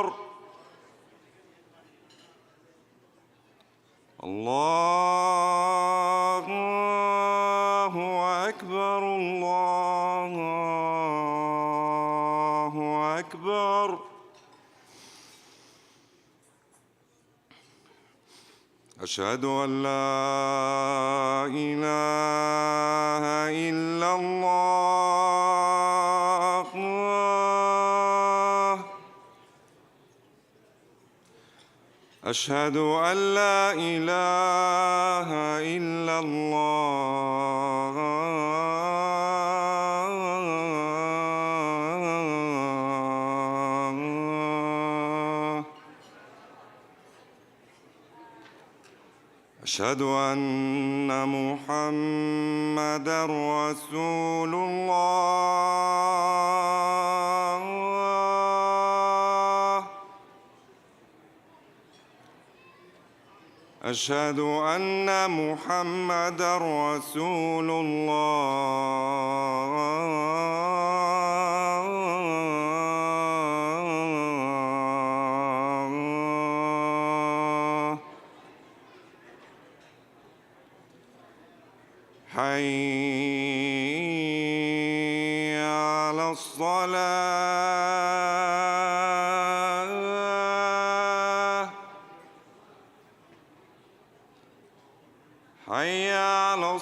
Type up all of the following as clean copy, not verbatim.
أكبر الله أكبر الله أكبر أشهد أن لا إله إلا الله أشهد أن لا إله إلا الله أشهد أن محمدًا رسول الله أشهد أن محمدًا رسول الله حي على الصلاة حي على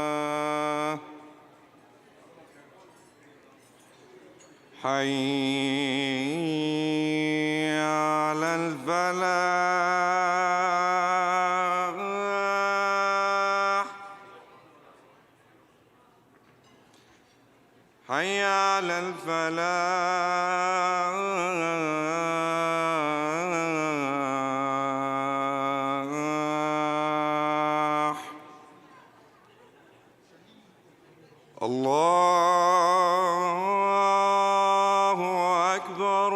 الصلاة حي على الفلاح حي على الفلاح الله أكبر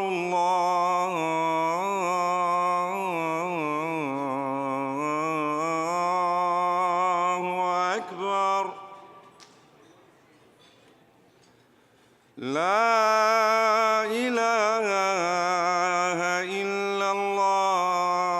الله أكبر لا إله إلا الله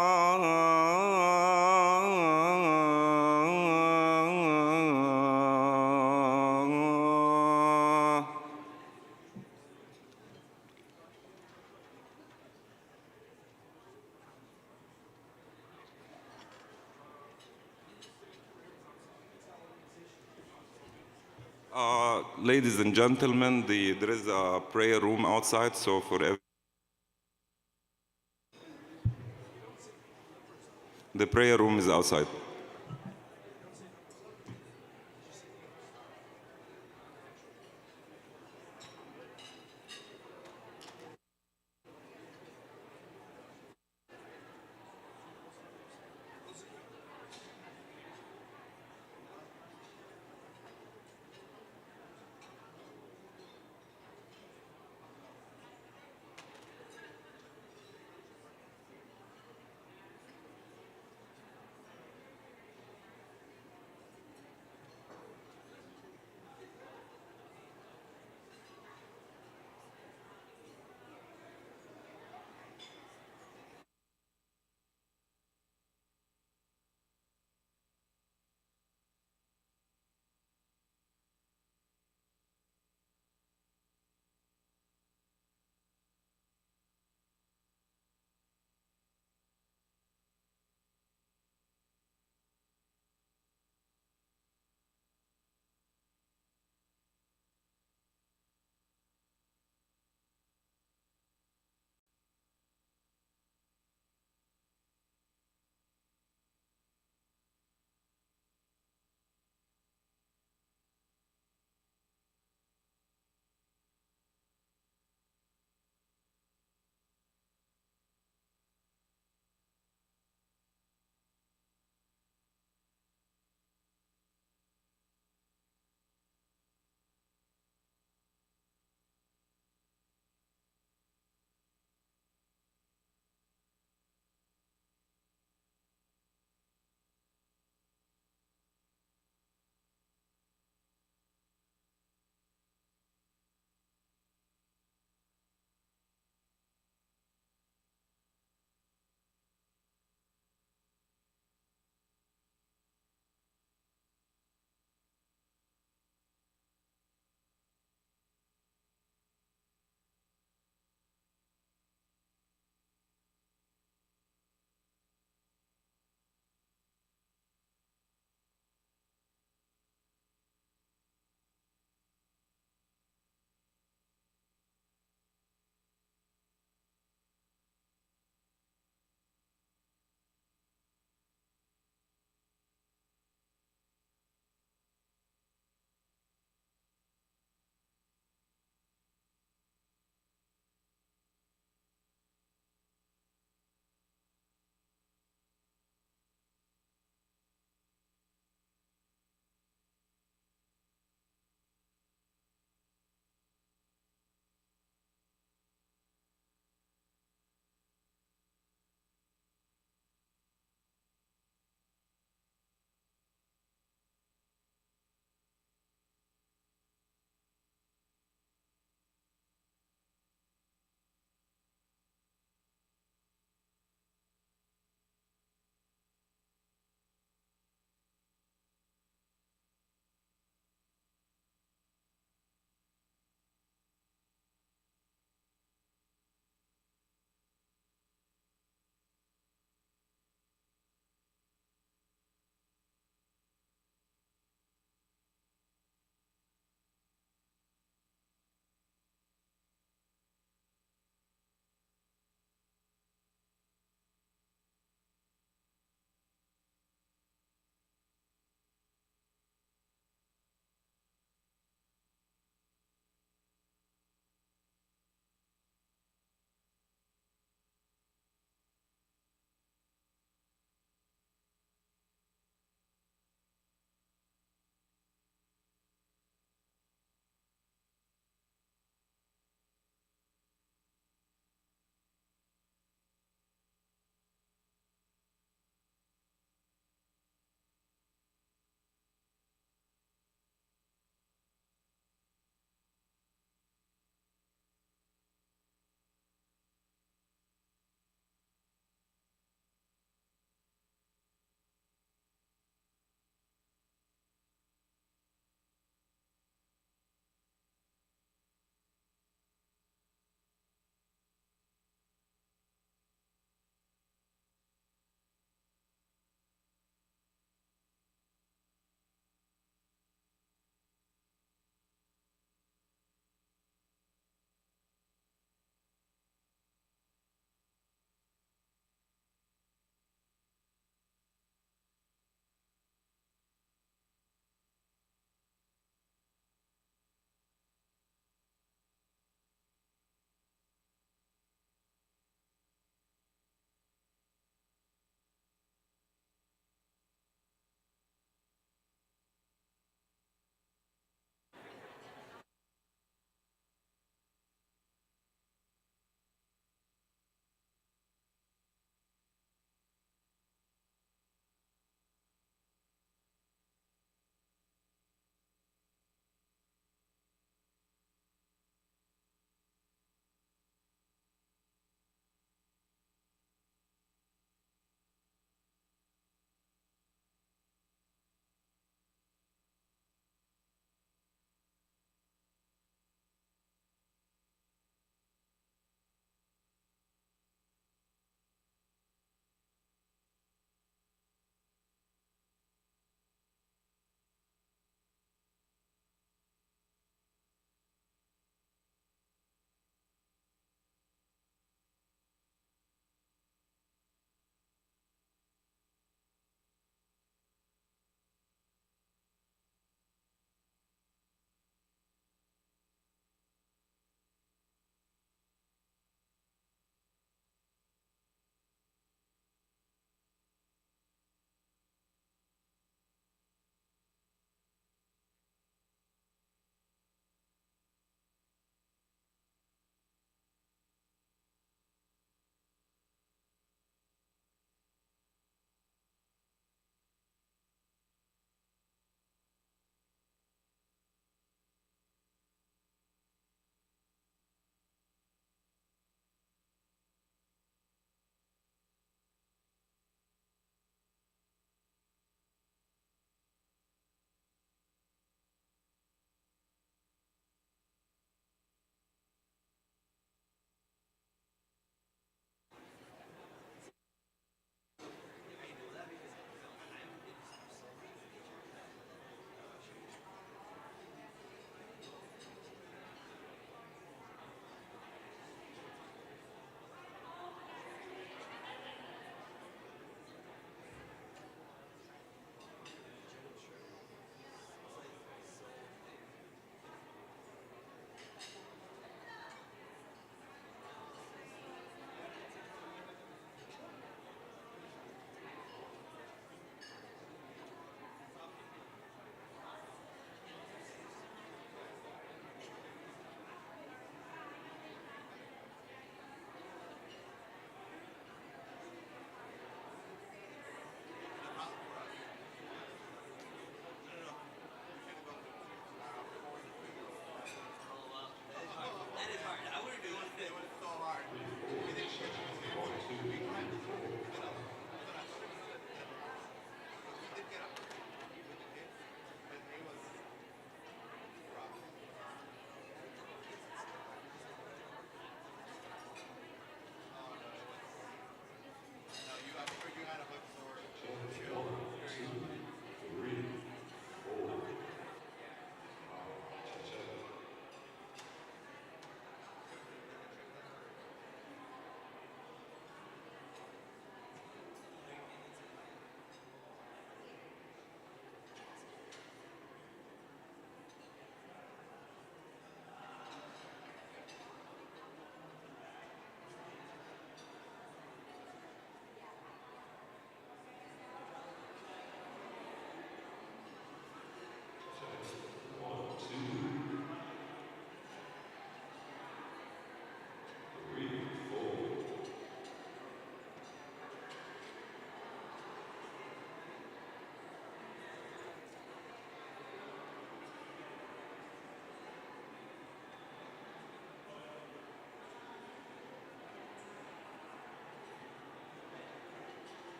Ladies and gentlemen, there is a prayer room outside, so for the prayer room is outside.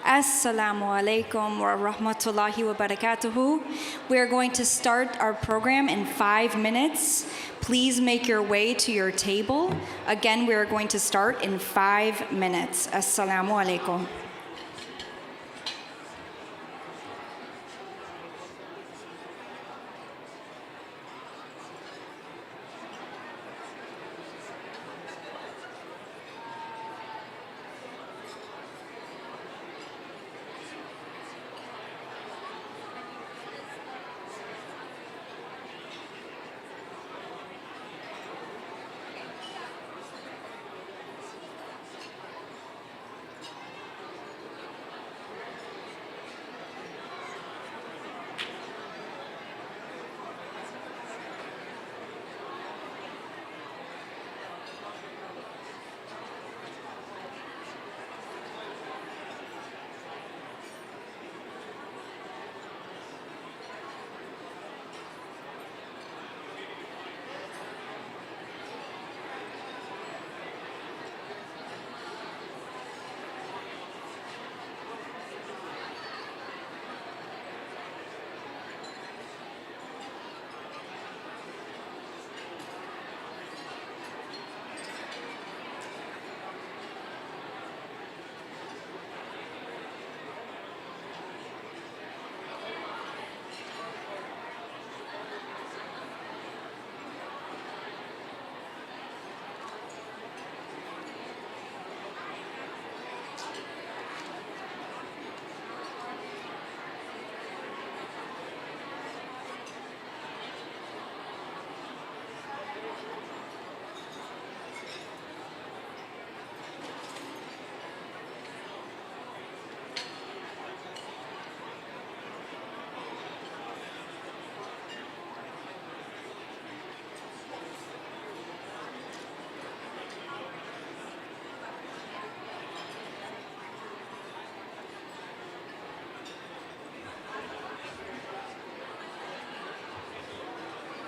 Assalamu alaikum wa rahmatullahi wa barakatuhu. We are going to start our program in 5 minutes. Please make your way to your table. Again, we are going to start in 5 minutes. Assalamu alaikum.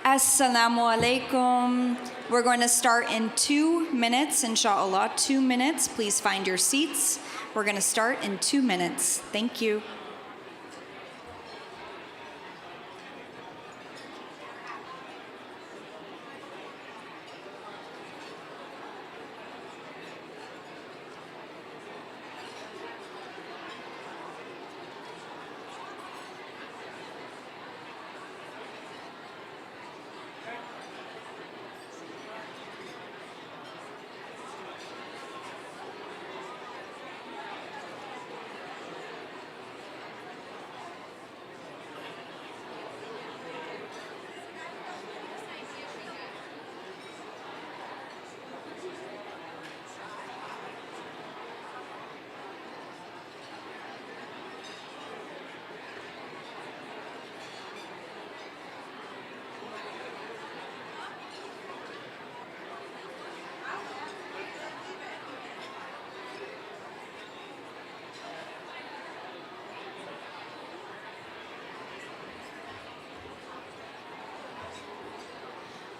Assalamu alaikum. We're going to start in 2 minutes, inshallah. 2 minutes. Please find your seats. We're going to start in 2 minutes. Thank you.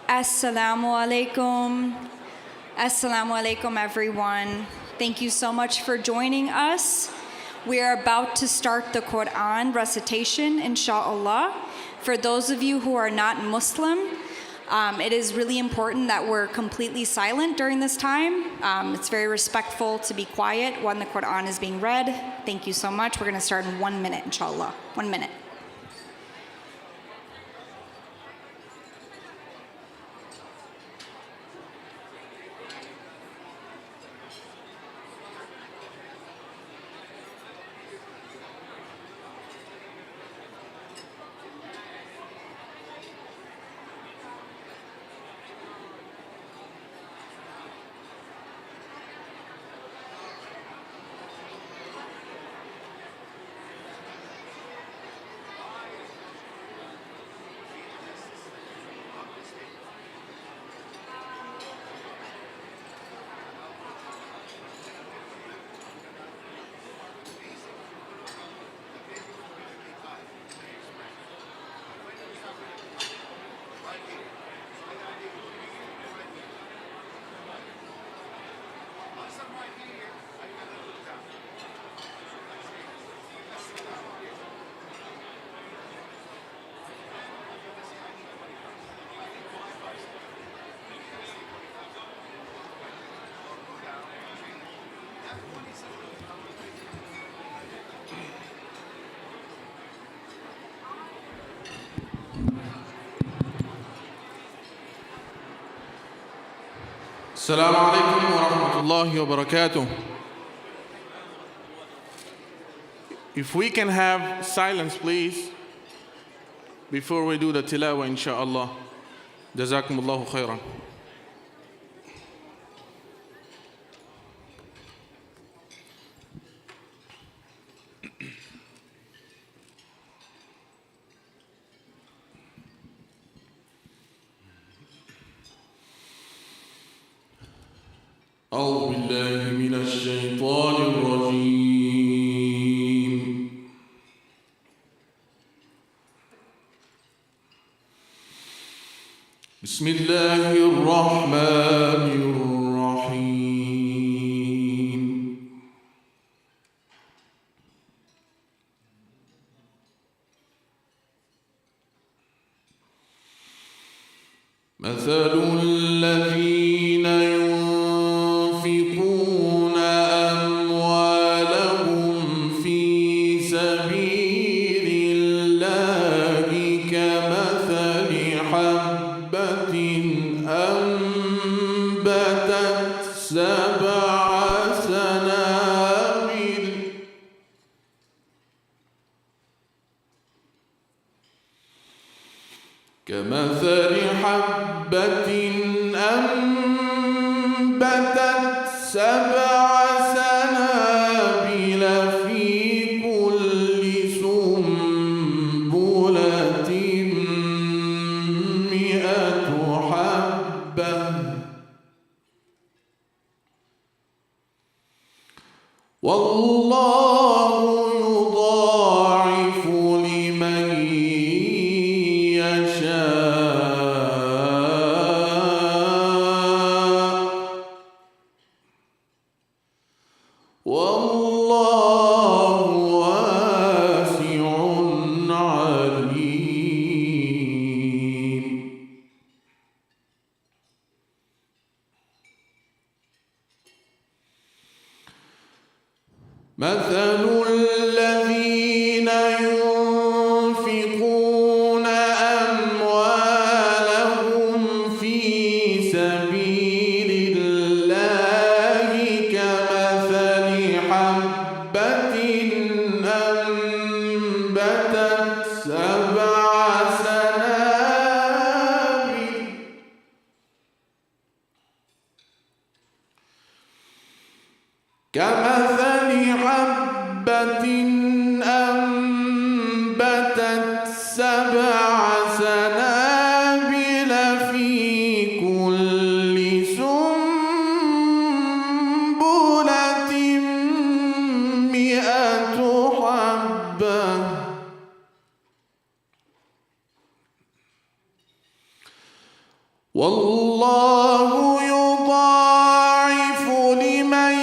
Assalamu alaikum. Assalamu alaikum, everyone. Thank you so much for joining us. We are about to start the Quran recitation, inshallah. For those of you who are not Muslim, it is really important that we're completely silent during this time. It's very respectful to be quiet when the Quran is being read. Thank you so much. We're going to start in 1 minute, inshallah. 1 minute. السلام عليكم ورحمة الله وبركاته. If we can have silence, please, before we do the tilawa, inshallah. جزاكم الله خيرا. أعوذ بالله من الشيطان الرجيم. بسم الله الرحمن الرحيم. مثل الذين ينفقون أموالهم في سبيل الله كمثل حبة أنبتت سبع سنابل كمثل حبة أنبتت سبع سنابل في كل سنبلة 100 حبة والله يضاعف لمن يشاء والله واسع عليم. مثل الذين ينفقون أموالهم في سبيل الله كمثل حبة أنبتت سبع سنابل كمثل حبة أنبتت سبع سنابل في كل سنبلة 100 حبة والله يضاعف لمن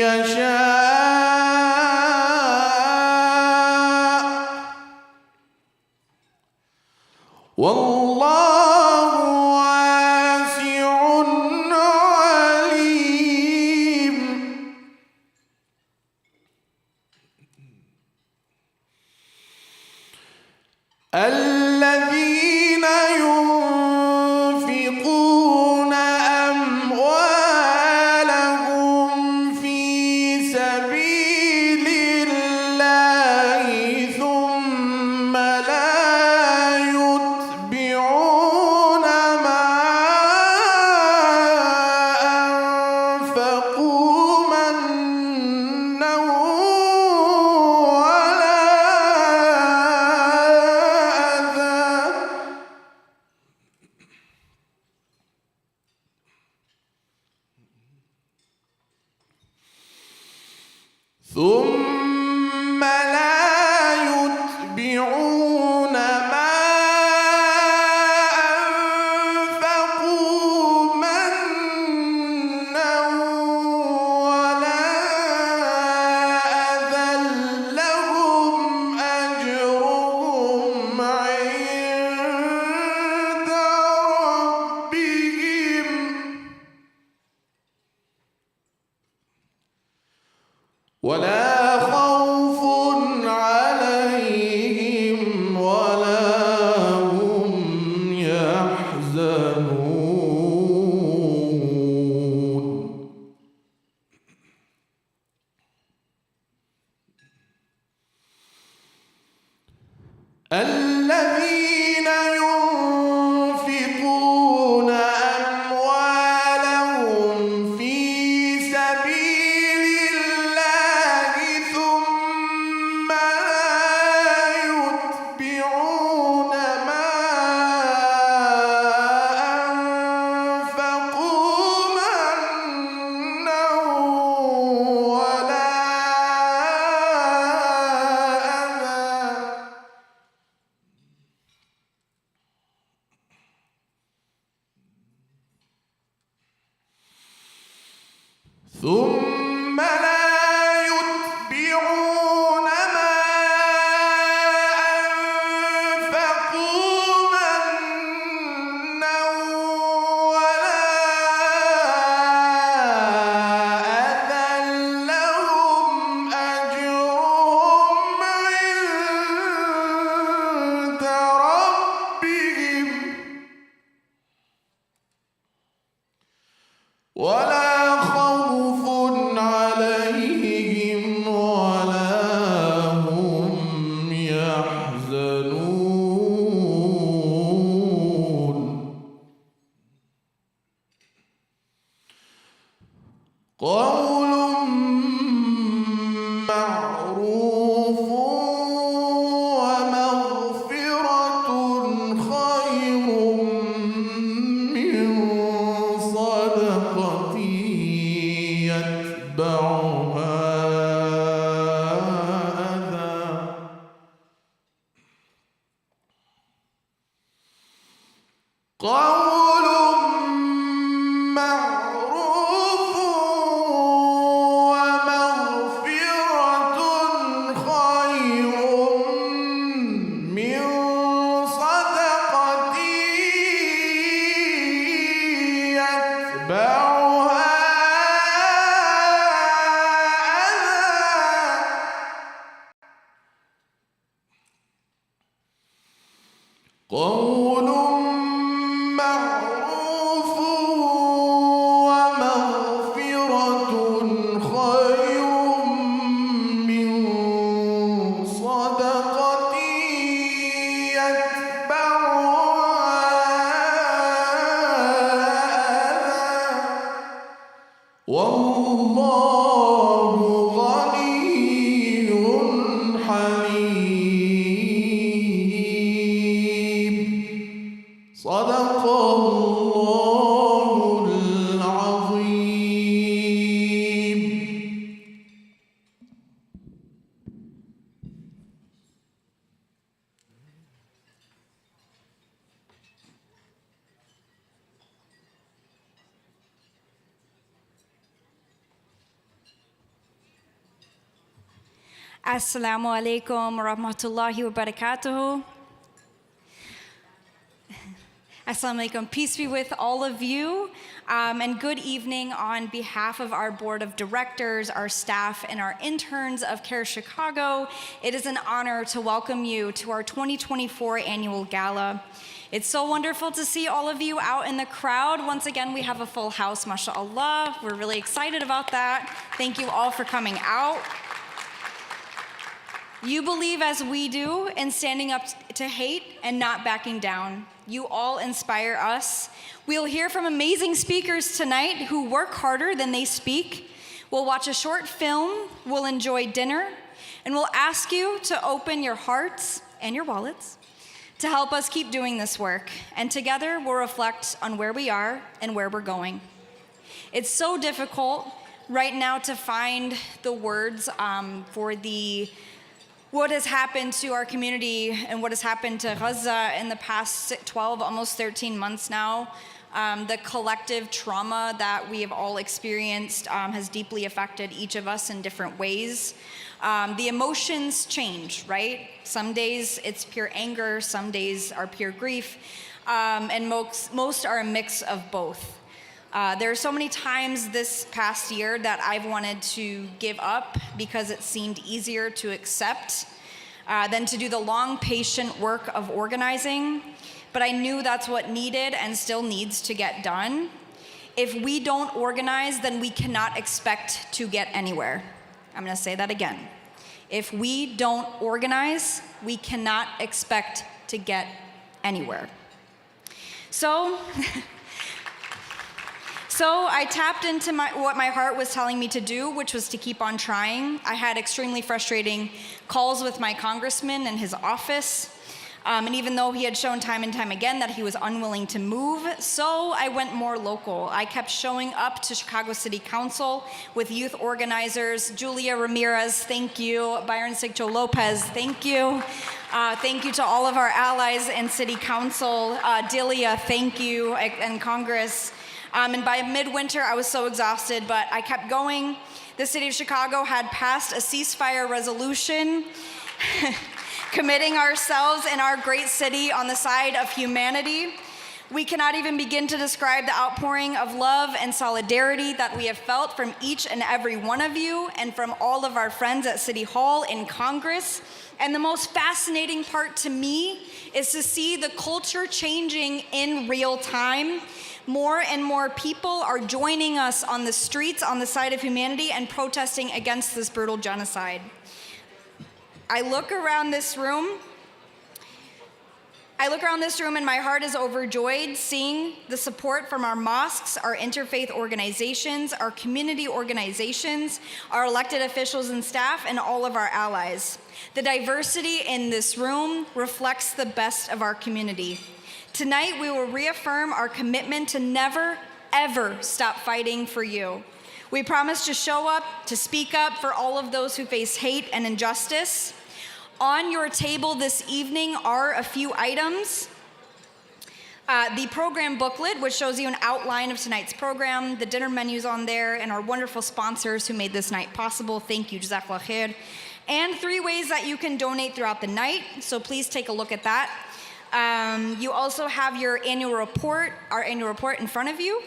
يشاء والله واسع عليم. الذين ينفقون أموالهم في سبيل الله ثم لا يتبعون ما أنفقوا منا ولا أذى ثم لا يتبعون ما أنفقوا منا ولا أذى لهم أجرهم عند ربهم ولا خوف عليهم ولا هم يحزنون. الذين ينفقون أموالهم في سبيل الله ثم لا يتبعون ما أنفقوا منا ولا أذى ثم لا يتبعون ما أنفقوا منا ولا أذى لهم أجرهم عند ربهم ولا خوف عليهم ولا هم يحزنون. قول معروف ومغفرة خير من صدقة يتبعها أذى. قول معروف ومغفرة خير من صدقة يتبعها أذى. قول معروف ومغفرة خير من صدقة يتبعها أذى. والله غني حليم. صدق الله العظيم. Assalamu alaikum wa rahmatullahi wa barakatuhu. Assalamu alaikum. Peace be with all of you. And good evening on behalf of our board of directors, our staff, and our interns of CAIR-Chicago. It is an honor to welcome you to our 2024 annual gala. It's so wonderful to see all of you out in the crowd. Once again, we have a full house, mashallah. We're really excited about that. Thank you all for coming out. You believe, as we do, in standing up to hate and not backing down. You all inspire us. We'll hear from amazing speakers tonight who work harder than they speak. We'll watch a short film, we'll enjoy dinner, and we'll ask you to open your hearts and your wallets to help us keep doing this work. And together, we'll reflect on where we are and where we're going. It's so difficult right now to find the words for what has happened to our community and what has happened to Gaza in the past 12, almost 13 months now. The collective trauma that we have all experienced has deeply affected each of us in different ways. The emotions change, right? Some days it's pure anger, some days are pure grief, and most are a mix of both. There are so many times this past year that I've wanted to give up because it seemed easier to accept than to do the long, patient work of organizing. But I knew that's what needed and still needs to get done. If we don't organize, then we cannot expect to get anywhere. I'm going to say that again. If we don't organize, we cannot expect to get anywhere. So I tapped into what my heart was telling me to do, which was to keep on trying. I had extremely frustrating calls with my congressman in his office. And even though he had shown time and time again that he was unwilling to move, so I went more local. I kept showing up to Chicago City Council with youth organizers. Julia Ramirez, thank you. Byron Sigcho Lopez, thank you. Thank you to all of our allies in City Council. Delia, thank you, and Congress. And by midwinter, I was so exhausted, but I kept going. The city of Chicago had passed a ceasefire resolution committing ourselves and our great city on the side of humanity. We cannot even begin to describe the outpouring of love and solidarity that we have felt from each and every one of you and from all of our friends at City Hall and Congress. And the most fascinating part to me is to see the culture changing in real time. More and more people are joining us on the streets on the side of humanity and protesting against this brutal genocide. I look around this room and my heart is overjoyed seeing the support from our mosques, our interfaith organizations, our community organizations, our elected officials and staff, and all of our allies. The diversity in this room reflects the best of our community. Tonight, we will reaffirm our commitment to never, ever stop fighting for you. We promise to show up, to speak up for all of those who face hate and injustice. On your table this evening are a few items. The program booklet, which shows you an outline of tonight's program, the dinner menus on there, and our wonderful sponsors who made this night possible. Thank you, Jazakallah khair. And 3 ways that you can donate throughout the night, so please take a look at that. You also have your annual report, our annual report in front of you.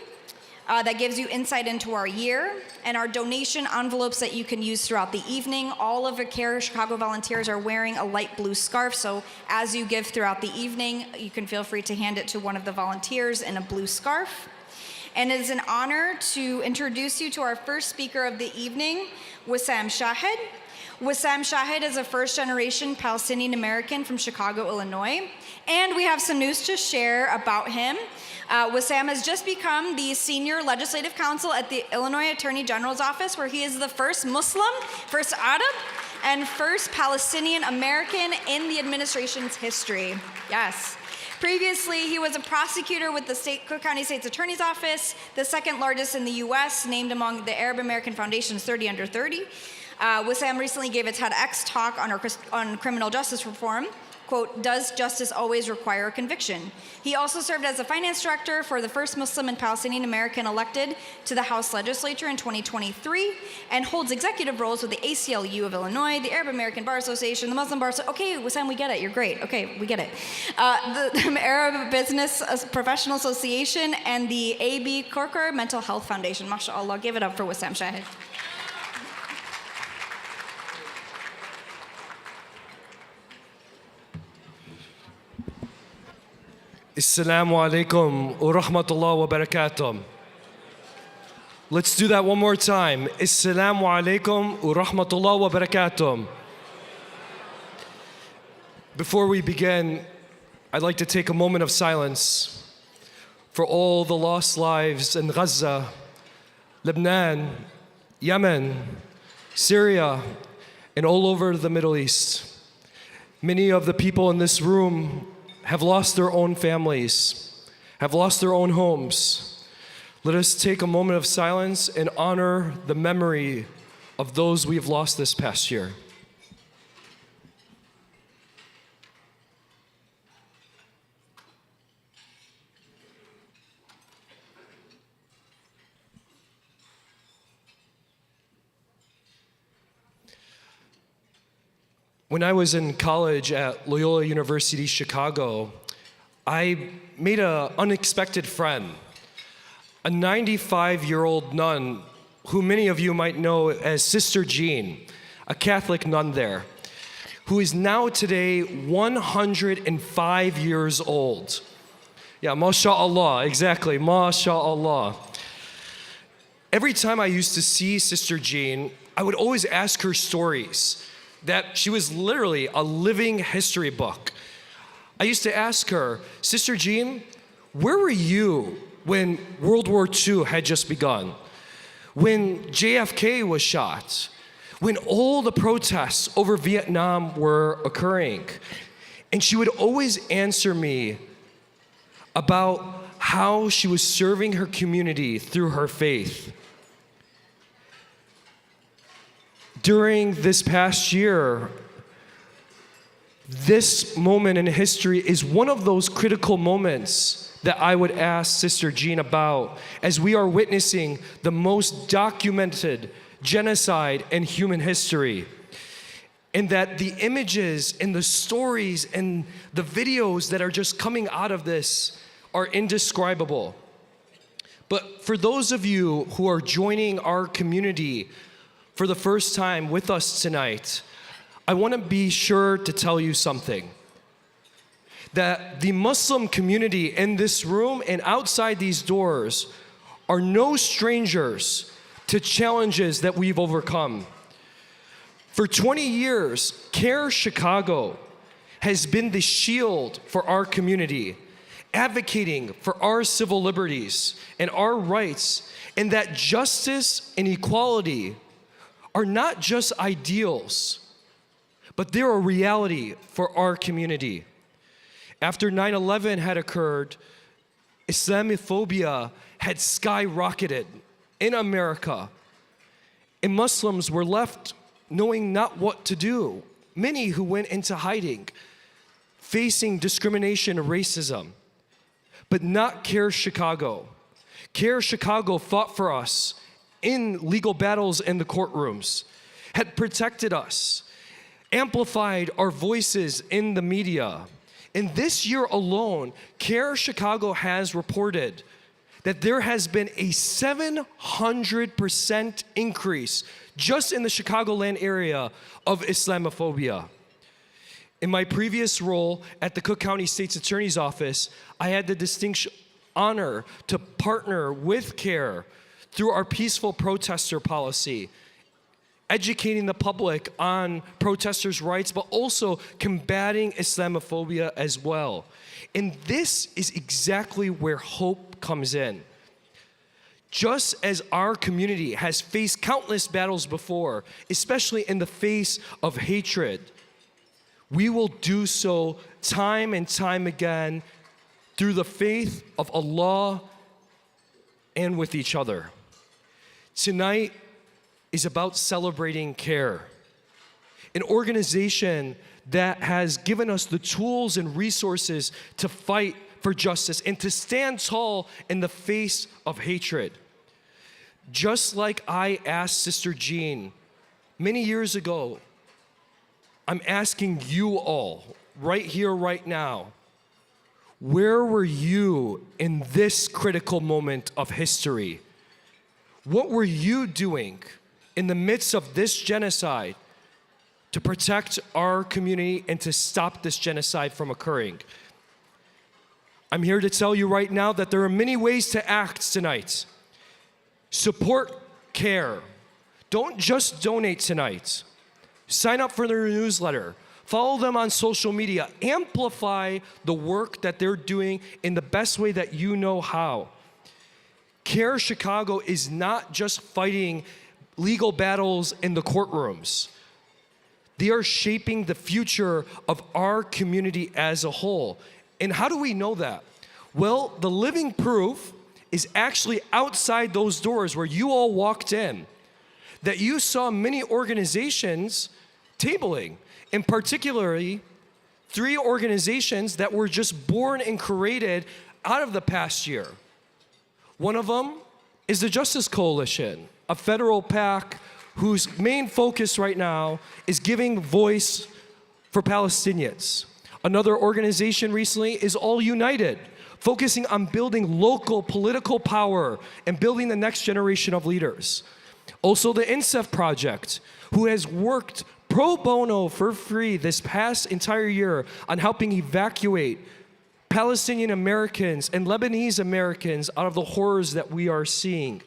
That gives you insight into our year, and our donation envelopes that you can use throughout the evening. All of the CAIR-Chicago volunteers are wearing a light blue scarf, so as you give throughout the evening, you can feel free to hand it to one of the volunteers in a blue scarf. And it is an honor to introduce you to our first speaker of the evening, Wissam Shahid. Wissam Shahid is a first-generation Palestinian American from Chicago, Illinois, and we have some news to share about him. Wissam has just become the senior legislative counsel at the Illinois Attorney General's office, where he is the first Muslim, first Arab, and first Palestinian American in the administration's history. Yes. Previously, he was a prosecutor with the Cook County State's Attorney's Office, the second largest in the U.S., named among the Arab American Foundation's 30 under 30. Wissam recently gave a TEDx talk on criminal justice reform. Quote, does justice always require a conviction? He also served as the finance director for the first Muslim and Palestinian American elected to the House Legislature in 2023 and holds executive roles with the ACLU of Illinois, the Arab American Bar Association, the Muslim Bar Association. Okay, Wissam, we get it. You're great. Okay, we get it. The Arab Business Professional Association and the AB Korkor Mental Health Foundation. MashaAllah, give it up for Wissam Shahid. Assalamu alaikum wa rahmatullahi wa barakatuh. Let's do that one more time. Assalamu alaikum wa rahmatullahi wa barakatuh. Before we begin, I'd like to take a moment of silence for all the lost lives in Gaza, Lebanon, Yemen, Syria, and all over the Middle East. Many of the people in this room have lost their own families, have lost their own homes. Let us take a moment of silence and honor the memory of those we've lost this past year. When I was in college at Loyola University, Chicago, I made an unexpected friend. a 95-year-old nun who many of you might know as Sister Jean, a Catholic nun there, who is now today 105 years old. Yeah, mashallah, exactly, mashallah. Every time I used to see Sister Jean, I would always ask her stories, that she was literally a living history book. I used to ask her, Sister Jean, where were you when World War II had just begun? When JFK was shot? When all the protests over Vietnam were occurring? And she would always answer me about how she was serving her community through her faith. During this past year, this moment in history is one of those critical moments that I would ask Sister Jean about as we are witnessing the most documented genocide in human history. And that the images and the stories and the videos that are just coming out of this are indescribable. But for those of you who are joining our community for the first time with us tonight, I want to be sure to tell you something. That the Muslim community in this room and outside these doors are no strangers to challenges that we've overcome. For 20 years, CAIR-Chicago has been the shield for our community, advocating for our civil liberties and our rights, and that justice and equality are not just ideals, but they're a reality for our community. After 9/11 had occurred, Islamophobia had skyrocketed in America, and Muslims were left knowing not what to do. Many who went into hiding, facing discrimination and racism, but not CAIR-Chicago. CAIR-Chicago fought for us in legal battles in the courtrooms, had protected us, amplified our voices in the media. And this year alone, CAIR-Chicago has reported that there has been a 700% increase just in the Chicagoland area of Islamophobia. In my previous role at the Cook County State's Attorney's Office, I had the distinct honor to partner with CAIR through our peaceful protester policy, educating the public on protesters' rights, but also combating Islamophobia as well. And this is exactly where hope comes in. Just as our community has faced countless battles before, especially in the face of hatred, we will do so time and time again through the faith of Allah and with each other. Tonight is about celebrating CAIR, an organization that has given us the tools and resources to fight for justice and to stand tall in the face of hatred. Just like I asked Sister Jean many years ago, I'm asking you all, right here, right now, where were you in this critical moment of history? What were you doing in the midst of this genocide to protect our community and to stop this genocide from occurring? I'm here to tell you right now that there are many ways to act tonight. Support CAIR. Don't just donate tonight. Sign up for their newsletter. Follow them on social media. Amplify the work that they're doing in the best way that you know how. CAIR-Chicago is not just fighting legal battles in the courtrooms. They are shaping the future of our community as a whole. And how do we know that? Well, the living proof is actually outside those doors where you all walked in, that you saw many organizations tabling, and particularly 3 organizations that were just born and created out of the past year. One of them is the Justice Coalition, a federal PAC whose main focus right now is giving voice for Palestinians. Another organization recently is All United, focusing on building local political power and building the next generation of leaders. Also the INSEF Project, who has worked pro bono for free this past entire year on helping evacuate Palestinian Americans and Lebanese Americans out of the horrors that we are seeing.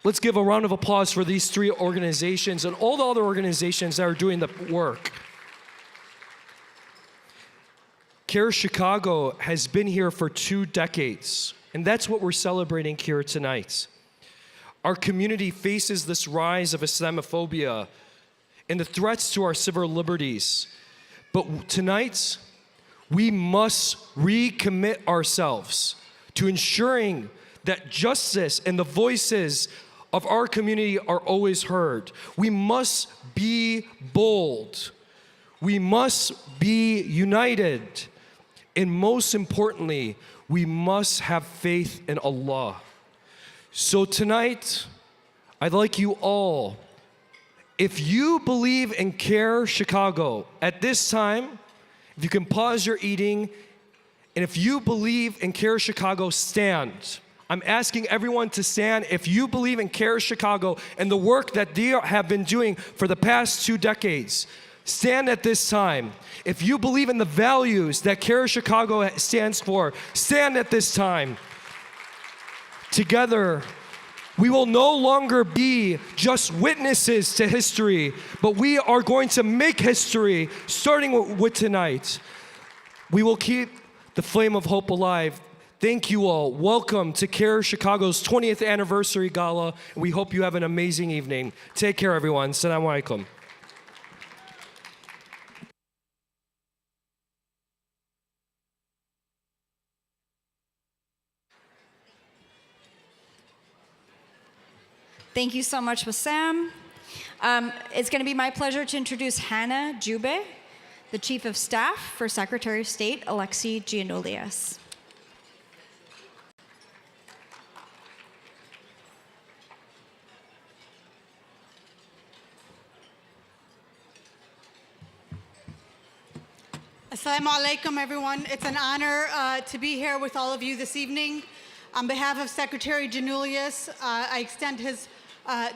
Let's give a round of applause for these three organizations and all the other organizations that are doing the work. CAIR-Chicago has been here for 2 decades, and that's what we're celebrating here tonight. Our community faces this rise of Islamophobia and the threats to our civil liberties. But tonight, we must recommit ourselves to ensuring that justice and the voices of our community are always heard. We must be bold. We must be united. And most importantly, we must have faith in Allah. So tonight, I'd like you all, if you believe in CAIR-Chicago, at this time, if you can pause your eating, and if you believe in CAIR-Chicago, stand. I'm asking everyone to stand if you believe in CAIR-Chicago and the work that they have been doing for the past 2 decades. Stand at this time. If you believe in the values that CAIR-Chicago stands for, stand at this time. Together, we will no longer be just witnesses to history, but we are going to make history, starting with tonight. We will keep the flame of hope alive. Thank you all. Welcome to CAIR-Chicago's 20th anniversary gala. We hope you have an amazing evening. Take care, everyone. Assalamu alaikum. Thank you so much, Bassam. It's going to be my pleasure to introduce Hannah Jube, the Chief of Staff for Secretary of State Alexei Giannoulias. Assalamu alaikum, everyone. It's an honor to be here with all of you this evening. On behalf of Secretary Giannoulias, I extend his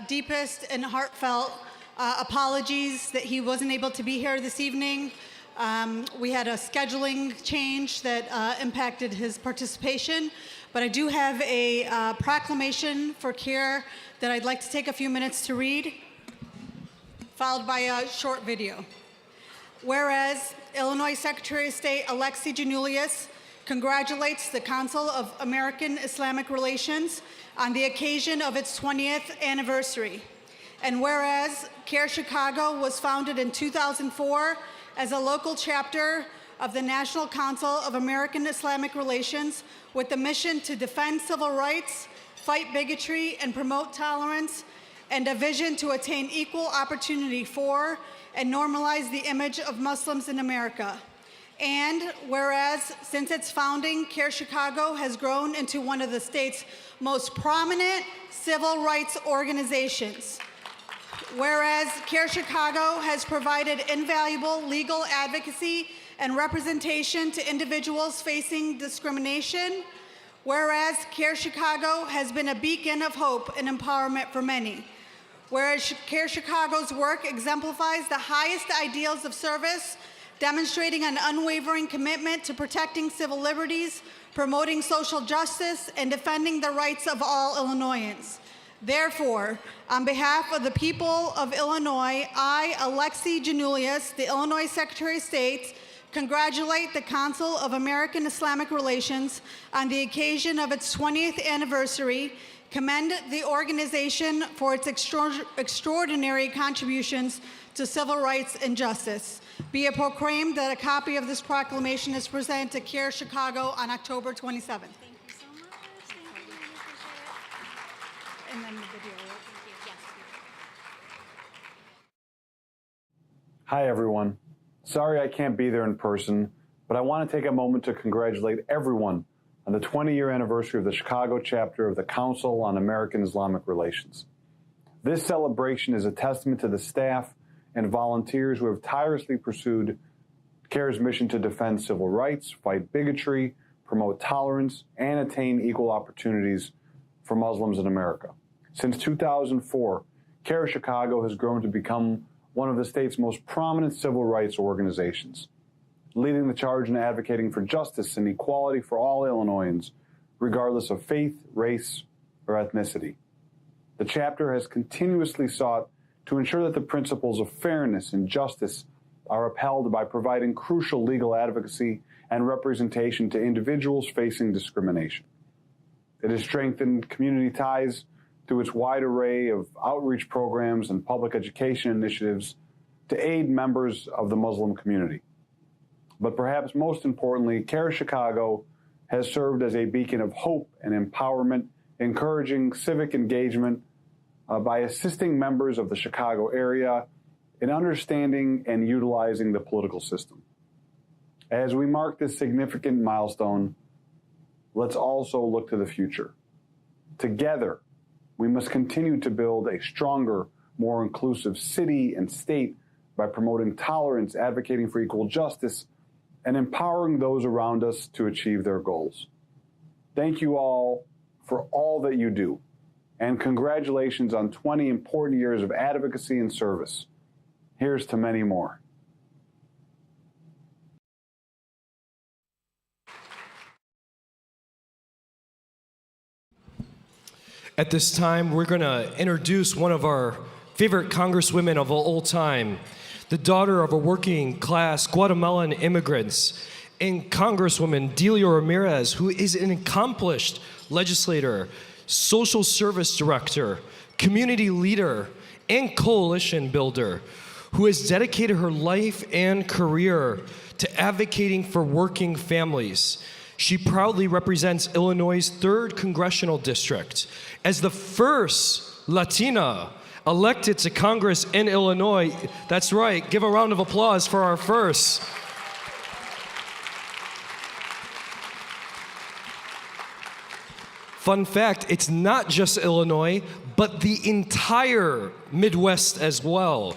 deepest and heartfelt apologies that he wasn't able to be here this evening. We had a scheduling change that impacted his participation, but I do have a proclamation for CAIR that I'd like to take a few minutes to read, followed by a short video. Whereas Illinois Secretary of State Alexei Giannoulias congratulates the Council of American Islamic Relations on the occasion of its 20th anniversary. And whereas CAIR-Chicago was founded in 2004 as a local chapter of the National Council of American Islamic Relations with the mission to defend civil rights, fight bigotry, and promote tolerance, and a vision to attain equal opportunity for and normalize the image of Muslims in America. And whereas since its founding, CAIR-Chicago has grown into one of the state's most prominent civil rights organizations. Whereas CAIR-Chicago has provided invaluable legal advocacy and representation to individuals facing discrimination. Whereas CAIR-Chicago has been a beacon of hope and empowerment for many. Whereas CAIR-Chicago's work exemplifies the highest ideals of service, demonstrating an unwavering commitment to protecting civil liberties, promoting social justice, and defending the rights of all Illinoisans. Therefore, on behalf of the people of Illinois, I, Alexei Giannoulias, the Illinois Secretary of State, congratulate the Council of American Islamic Relations on the occasion of its 20th anniversary, commend the organization for its extraordinary contributions to civil rights and justice. Be it proclaimed that a copy of this proclamation is presented to CAIR-Chicago on October 27th. Thank you so much. Thank you. And then the video. Thank you. Yes. Hi, everyone. Sorry I can't be there in person, but I want to take a moment to congratulate everyone on the 20-year anniversary of the Chicago chapter of the Council on American Islamic Relations. This celebration is a testament to the staff and volunteers who have tirelessly pursued CAIR's mission to defend civil rights, fight bigotry, promote tolerance, and attain equal opportunities for Muslims in America. Since 2004, CAIR-Chicago has grown to become one of the state's most prominent civil rights organizations, leading the charge in advocating for justice and equality for all Illinoisans, regardless of faith, race, or ethnicity. The chapter has continuously sought to ensure that the principles of fairness and justice are upheld by providing crucial legal advocacy and representation to individuals facing discrimination. It has strengthened community ties through its wide array of outreach programs and public education initiatives to aid members of the Muslim community. But perhaps most importantly, CAIR-Chicago has served as a beacon of hope and empowerment, encouraging civic engagement by assisting members of the Chicago area in understanding and utilizing the political system. As we mark this significant milestone, let's also look to the future. Together, we must continue to build a stronger, more inclusive city and state by promoting tolerance, advocating for equal justice, and empowering those around us to achieve their goals. Thank you all for all that you do, and congratulations on 20 important years of advocacy and service. Here's to many more. At this time, we're going to introduce one of our favorite Congresswomen of all time, the daughter of a working-class Guatemalan immigrants, and Congresswoman Delia Ramirez, who is an accomplished legislator, social service director, community leader, and coalition builder, who has dedicated her life and career to advocating for working families. She proudly represents Illinois' 3rd Congressional District as the first Latina elected to Congress in Illinois. That's right, give a round of applause for our first. Fun fact, it's not just Illinois, but the entire Midwest as well.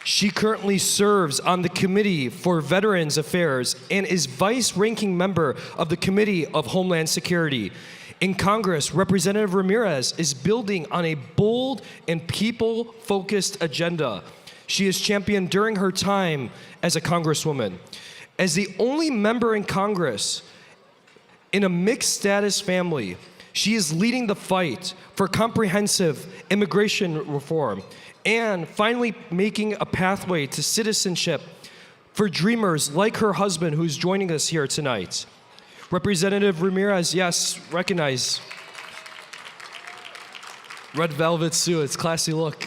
She currently serves on the Committee for Veterans Affairs and is vice-ranking member of the Committee of Homeland Security. In Congress, Representative Ramirez is building on a bold and people-focused agenda she has championed during her time as a Congresswoman. As the only member in Congress in a mixed-status family, she is leading the fight for comprehensive immigration reform and finally making a pathway to citizenship for dreamers like her husband, who's joining us here tonight. Representative Ramirez, yes, recognize. Red velvet suit, it's classy look.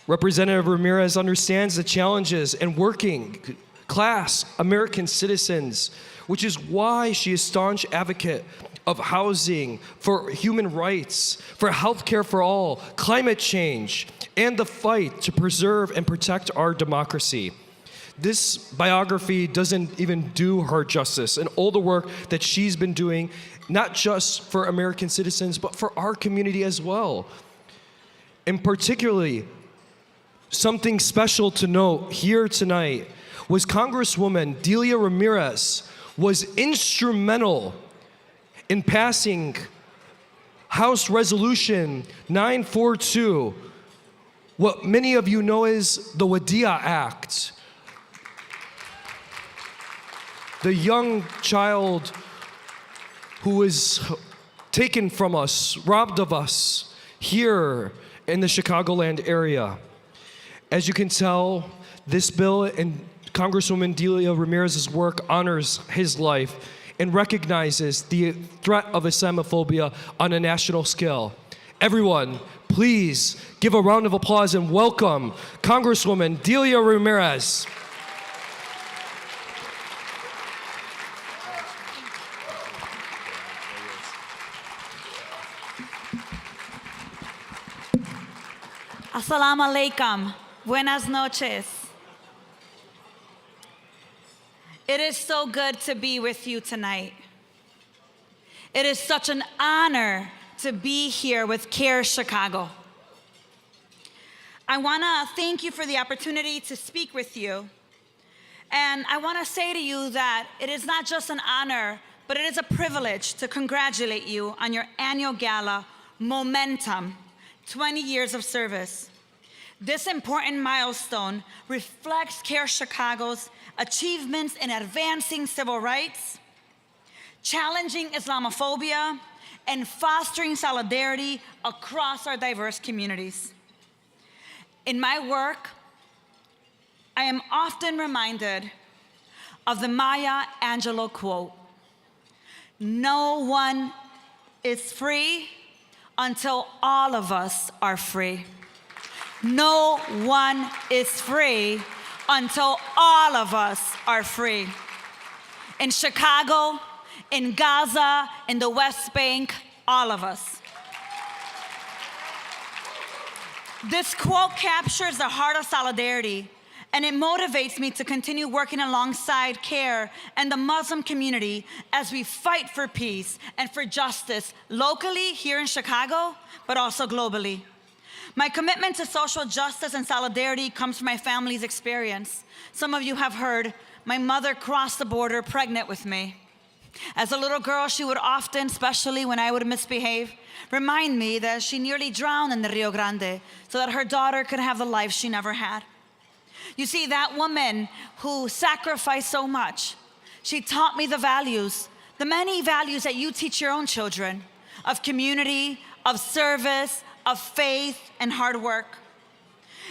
Representative Ramirez understands the challenges in working class American citizens, which is why she is a staunch advocate of housing, for human rights, for health care for all, climate change, and the fight to preserve and protect our democracy. This biography doesn't even do her justice, and all the work that she's been doing, not just for American citizens, but for our community as well. And particularly, something special to note here tonight was Congresswoman Delia Ramirez was instrumental in passing House Resolution 942, what many of you know as the Wadia Act. The young child who was taken from us, robbed of us, here in the Chicagoland area. As you can tell, this bill and Congresswoman Delia Ramirez's work honors his life and recognizes the threat of Islamophobia on a national scale. Everyone, please give a round of applause and welcome Congresswoman Delia Ramirez. Assalamu alaikum. Buenas noches. It is so good to be with you tonight. It is such an honor to be here with CAIR-Chicago. I want to thank you for the opportunity to speak with you And I want to say to you that it is not just an honor, but it is a privilege to congratulate you on your annual gala, Momentum, 20 years of service. This important milestone reflects CAIR-Chicago's achievements in advancing civil rights, challenging Islamophobia, and fostering solidarity across our diverse communities. In my work, I am often reminded of the Maya Angelou quote, "No one is free until all of us are free." No one is free until all of us are free. In Chicago, in Gaza, in the West Bank, all of us. This quote captures the heart of solidarity, and it motivates me to continue working alongside CAIR and the Muslim community as we fight for peace and for justice locally here in Chicago, but also globally. My commitment to social justice and solidarity comes from my family's experience. Some of you have heard my mother crossed the border pregnant with me. As a little girl, she would often, especially when I would misbehave, remind me that she nearly drowned in the Rio Grande so that her daughter could have the life she never had. You see, that woman who sacrificed so much, she taught me the values, the many values that you teach your own children, of community, of service, of faith, and hard work.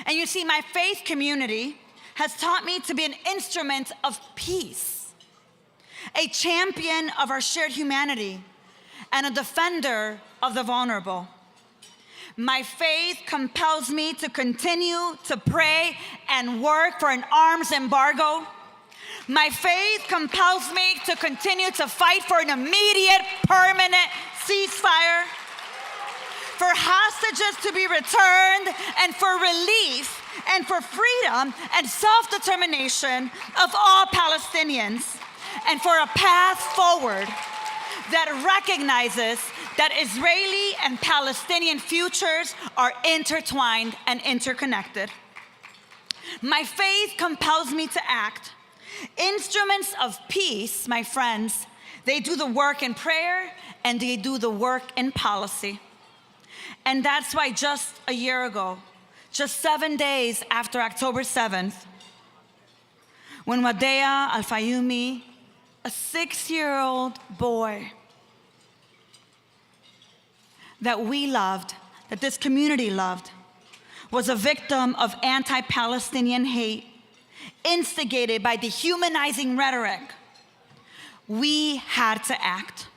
And you see, my faith community has taught me to be an instrument of peace, a champion of our shared humanity, and a defender of the vulnerable. My faith compels me to continue to pray and work for an arms embargo. My faith compels me to continue to fight for an immediate, permanent ceasefire, for hostages to be returned, and for relief, and for freedom and self-determination of all Palestinians, and for a path forward that recognizes that Israeli and Palestinian futures are intertwined and interconnected. My faith compels me to act. Instruments of peace, my friends, they do the work in prayer and they do the work in policy. And that's why just a year ago, just 7 days after October 7th, when Wadea Al-Fayumi, a 6-year-old boy that we loved, that this community loved, was a victim of anti-Palestinian hate instigated by dehumanizing rhetoric, we had to act.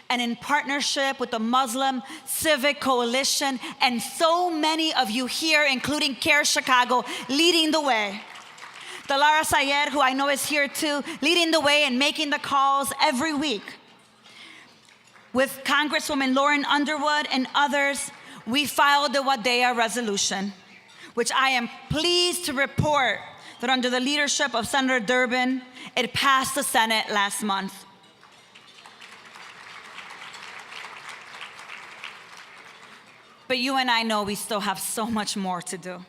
And in partnership with the Muslim Civic Coalition and so many of you here, including CAIR-Chicago, leading the way. Delia Sayed, who I know is here too, leading the way and making the calls every week. With Congresswoman Lauren Underwood and others, we filed the Wadea resolution, which I am pleased to report that under the leadership of Senator Durbin, it passed the Senate last month. But you and I know we still have so much more to do.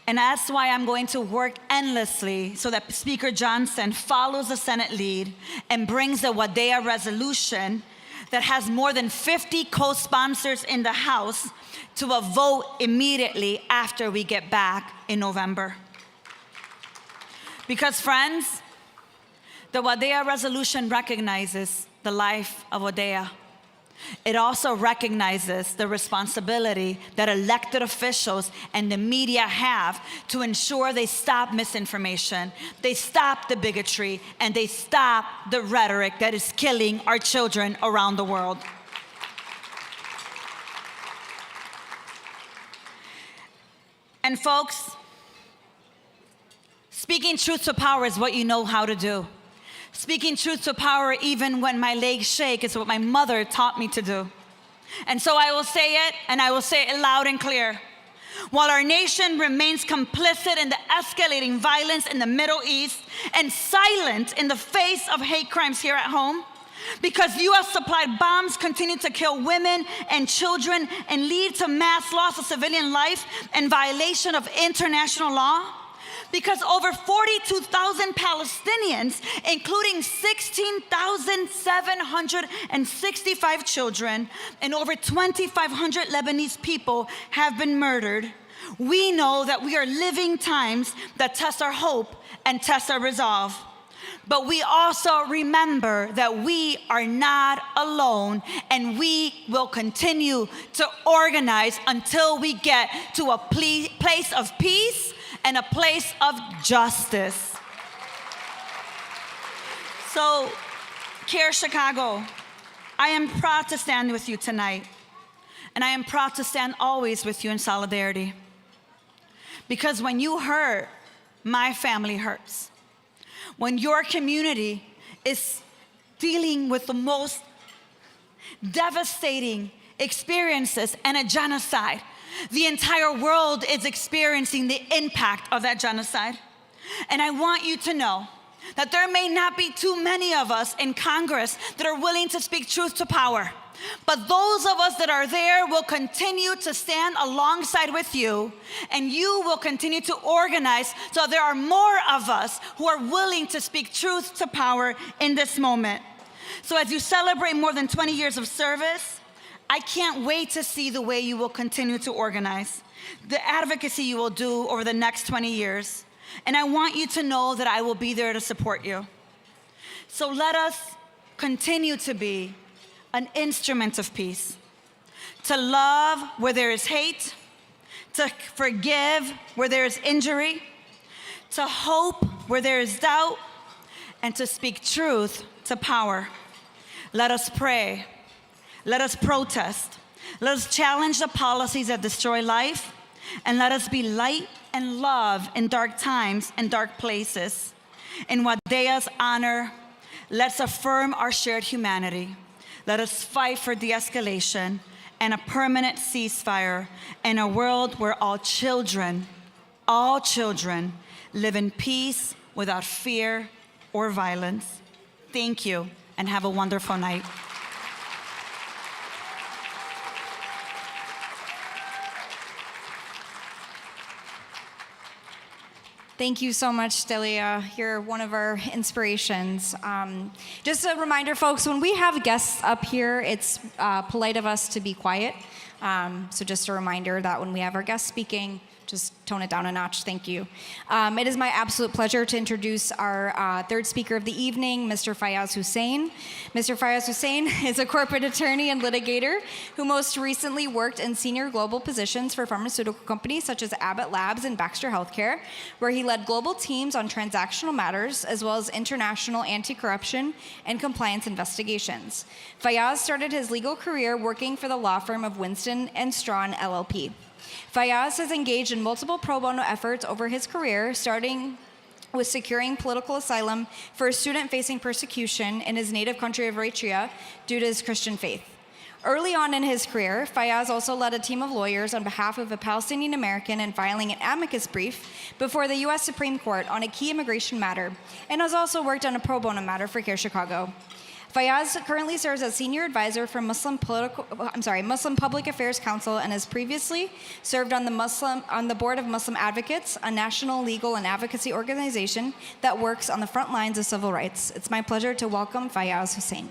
And that's why I'm going to work endlessly so that Speaker Johnson follows the Senate lead and brings the Wadea resolution that has more than 50 co-sponsors in the House to a vote immediately after we get back in November. Because friends, the Wadea resolution recognizes the life of Wadea. It also recognizes the responsibility that elected officials and the media have to ensure they stop misinformation, they stop the bigotry, and they stop the rhetoric that is killing our children around the world. And folks, speaking truth to power is what you know how to do. Speaking truth to power even when my legs shake is what my mother taught me to do. And so I will say it, and I will say it loud and clear. While our nation remains complicit in the escalating violence in the Middle East and silent in the face of hate crimes here at home, because US-supplied bombs continue to kill women and children and lead to mass loss of civilian life and violation of international law, because over 42,000 Palestinians, including 16,765 children and over 2,500 Lebanese people have been murdered, we know that we are living times that test our hope and test our resolve. But we also remember that we are not alone, and we will continue to organize until we get to a place of peace and a place of justice. So, CAIR-Chicago, I am proud to stand with you tonight, and I am proud to stand always with you in solidarity. Because when you hurt, my family hurts. When your community is dealing with the most devastating experiences and a genocide, the entire world is experiencing the impact of that genocide. And I want you to know that there may not be too many of us in Congress that are willing to speak truth to power. But those of us that are there will continue to stand alongside with you, and you will continue to organize so there are more of us who are willing to speak truth to power in this moment. So as you celebrate more than 20 years of service, I can't wait to see the way you will continue to organize, the advocacy you will do over the next 20 years. And I want you to know that I will be there to support you. So let us continue to be an instrument of peace, to love where there is hate, to forgive where there is injury, to hope where there is doubt, and to speak truth to power. Let us pray. Let us protest. Let us challenge the policies that destroy life, and let us be light and love in dark times and dark places. In Wadea's honor, let's affirm our shared humanity. Let us fight for de-escalation and a permanent ceasefire in a world where all children live in peace without fear or violence. Thank you, and have a wonderful night. Thank you so much, Delia. You're one of our inspirations. Just a reminder, folks, when we have guests up here, it's polite of us to be quiet. So just a reminder that when we have our guests speaking, just tone it down a notch. Thank you. It is my absolute pleasure to introduce our third speaker of the evening, Mr. Fayaz Hussein. Mr. Fayaz Hussein is a corporate attorney and litigator who most recently worked in senior global positions for pharmaceutical companies such as Abbott Labs and Baxter Healthcare, where he led global teams on transactional matters as well as international anti-corruption and compliance investigations. Fayaz started his legal career working for the law firm of Winston & Strawn LLP. Fayaz has engaged in multiple pro bono efforts over his career, starting with securing political asylum for a student facing persecution in his native country of Eritrea due to his Christian faith. Early on in his career, Fayaz also led a team of lawyers on behalf of a Palestinian American in filing an amicus brief before the U.S. Supreme Court on a key immigration matter, and has also worked on a pro bono matter for CAIR-Chicago. Fayaz currently serves as senior advisor for Muslim Public Affairs Council, and has previously served on the board of Muslim Advocates, a national legal and advocacy organization that works on the front lines of civil rights. It's my pleasure to welcome Fayaz Hussein.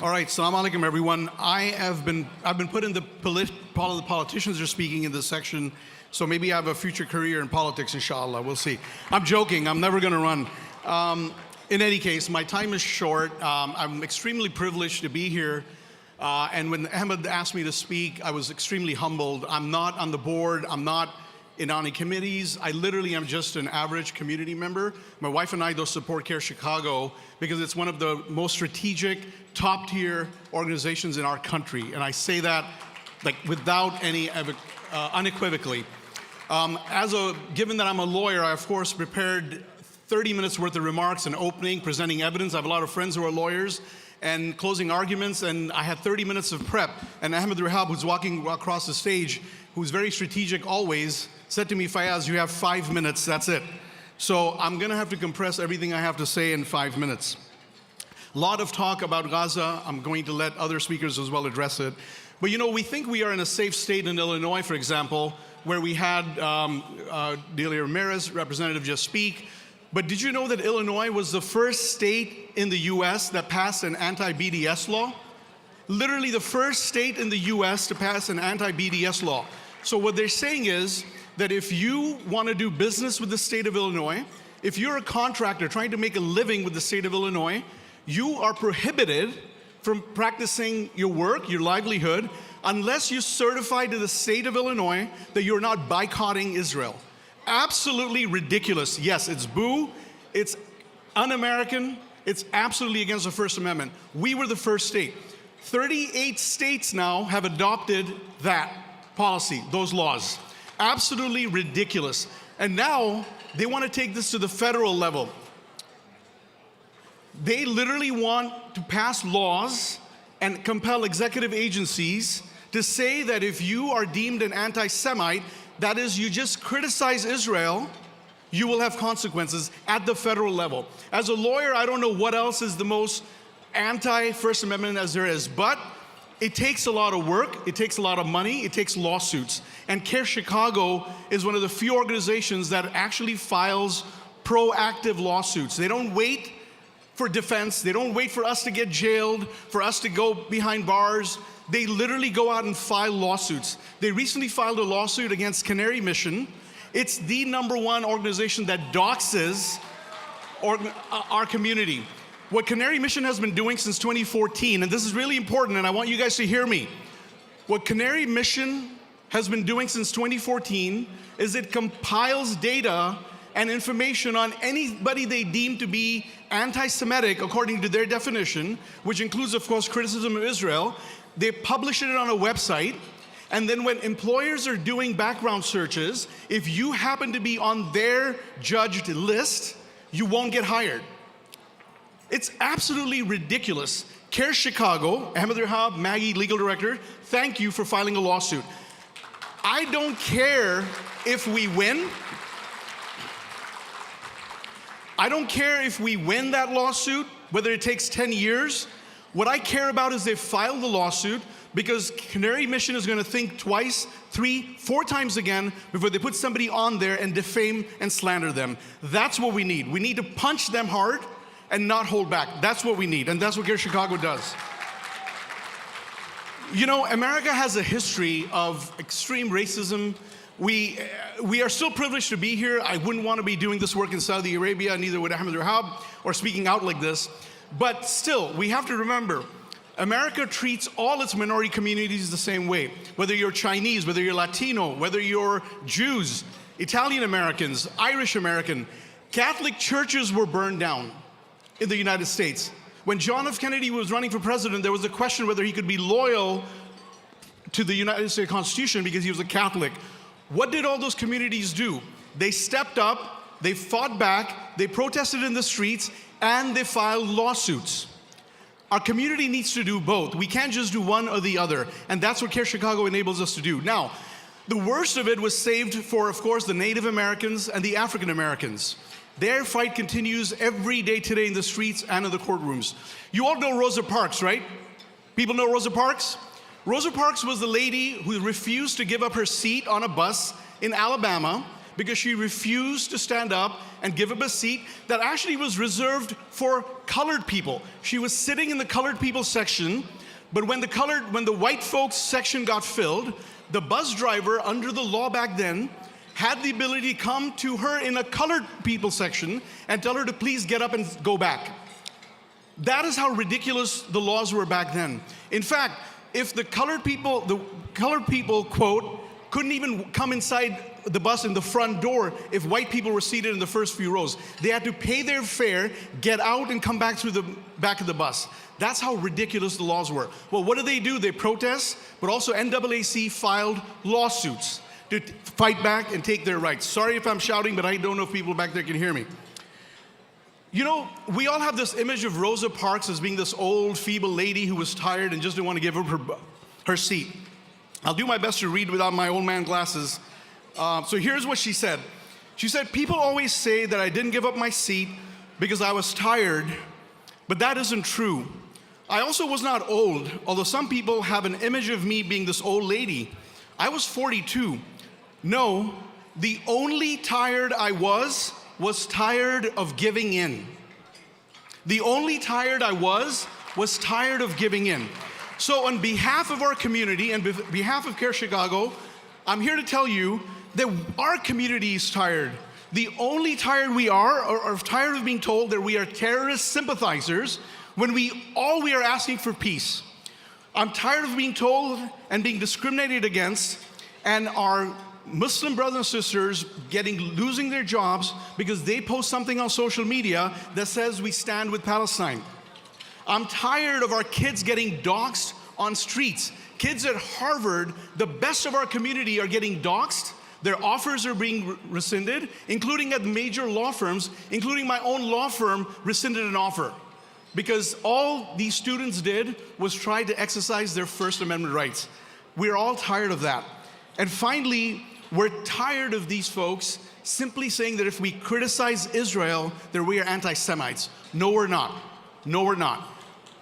All right, Assalamu alaikum, everyone. I've been put in the politicians are speaking in this section, so maybe I have a future career in politics, inshallah. We'll see. I'm joking. I'm never going to run. In any case, my time is short. I'm extremely privileged to be here. And when Ahmed asked me to speak, I was extremely humbled. I'm not on the board. I'm not in any committees. I literally am just an average community member. My wife and I don't support CAIR-Chicago because it's one of the most strategic, top-tier organizations in our country. And I say that like without any unequivocally. Given that I'm a lawyer, I of course prepared 30 minutes worth of remarks and opening, presenting evidence. I have a lot of friends who are lawyers, and closing arguments, and I had 30 minutes of prep. And Ahmed Rahab, who's walking across the stage, who's very strategic always, said to me, Fayaz, you have 5 minutes, that's it. So I'm gonna have to compress everything I have to say in 5 minutes. A lot of talk about Gaza. I'm going to let other speakers as well address it. But you know, we think we are in a safe state in Illinois, for example, where we had Delia Ramirez, representative, just speak. But did you know that Illinois was the first state in the US that passed an anti-BDS law? Literally the first state in the US to pass an anti-BDS law. So what they're saying is that if you want to do business with the state of Illinois, if you're a contractor trying to make a living with the state of Illinois, you are prohibited from practicing your work, your livelihood, unless you certify to the state of Illinois that you're not boycotting Israel. Absolutely ridiculous. Yes, it's boo, it's un-American, it's absolutely against the First Amendment. We were the first state. 38 states now have adopted that policy, those laws. Absolutely ridiculous. And now they want to take this to the federal level. They literally want to pass laws and compel executive agencies to say that if you are deemed an anti-Semite, that is, you just criticize Israel, you will have consequences at the federal level. As a lawyer, I don't know what else is the most anti-First Amendment as there is, but it takes a lot of work, it takes a lot of money, it takes lawsuits. And CAIR-Chicago is one of the few organizations that actually files proactive lawsuits. They don't wait for defense, they don't wait for us to get jailed, for us to go behind bars. They literally go out and file lawsuits. They recently filed a lawsuit against Canary Mission. It's the #1 organization that doxes our community. What Canary Mission has been doing since 2014, and this is really important, and I want you guys to hear me. What Canary Mission has been doing since 2014 is it compiles data and information on anybody they deem to be anti-Semitic according to their definition, which includes, of course, criticism of Israel. They publish it on a website, and then when employers are doing background searches, if you happen to be on their judged list, you won't get hired. It's absolutely ridiculous. CAIR-Chicago, Ahmed Rahab, Maggie, legal director, thank you for filing a lawsuit. I don't care if we win. I don't care if we win that lawsuit, whether it takes 10 years. What I care about is they filed the lawsuit because Canary Mission is going to think twice, 3, 4 times again before they put somebody on there and defame and slander them. That's what we need. We need to punch them hard and not hold back. That's what we need, and that's what CAIR-Chicago does. You know, America has a history of extreme racism. We are still privileged to be here. I wouldn't want to be doing this work in Saudi Arabia, neither would Ahmed Rahab, or speaking out like this. But still, we have to remember, America treats all its minority communities the same way. Whether you're Chinese, whether you're Latino, whether you're Jews, Italian Americans, Irish American, Catholic churches were burned down in the United States. When John F. Kennedy was running for president, there was a question whether he could be loyal to the United States Constitution because he was a Catholic. What did all those communities do? They stepped up, they fought back, they protested in the streets, and they filed lawsuits. Our community needs to do both. We can't just do one or the other, and that's what CAIR-Chicago enables us to do. Now, the worst of it was saved for, of course, the Native Americans and the African Americans. Their fight continues every day today in the streets and in the courtrooms. You all know Rosa Parks, right? People know Rosa Parks? Rosa Parks was the lady who refused to give up her seat on a bus in Alabama because she refused to stand up and give up a seat that actually was reserved for colored people. She was sitting in the colored people section, but when the white folks section got filled, the bus driver, under the law back then, had the ability to come to her in a colored people section and tell her to please get up and go back. That is how ridiculous the laws were back then. In fact, if the colored people, quote, couldn't even come inside the bus in the front door if white people were seated in the first few rows. They had to pay their fare, get out, and come back through the back of the bus. That's how ridiculous the laws were. Well, what do? They protest, but also NAACP filed lawsuits to fight back and take their rights. Sorry if I'm shouting, but I don't know if people back there can hear me. You know, we all have this image of Rosa Parks as being this old, feeble lady who was tired and just didn't want to give up her seat. I'll do my best to read without my old man glasses. So here's what she said. She said, "People always say that I didn't give up my seat because I was tired, But that isn't true. I also was not old, although some people have an image of me being this old lady. I was 42. No, the only tired I was tired of giving in. The only tired I was tired of giving in. So on behalf of our community and behalf of CAIR-Chicago, I'm here to tell you that our community is tired. The only tired we are tired of being told that we are terrorist sympathizers when all we are asking for peace. I'm tired of being told and being discriminated against, and our Muslim brothers and sisters losing their jobs because they post something on social media that says we stand with Palestine. I'm tired of our kids getting doxxed on streets. Kids at Harvard, the best of our community, are getting doxxed. Their offers are being rescinded, including at major law firms, including my own law firm rescinded an offer. Because all these students did was try to exercise their First Amendment rights. We're all tired of that. And finally, we're tired of these folks simply saying that if we criticize Israel, that we are anti-Semites. No, we're not. No, we're not.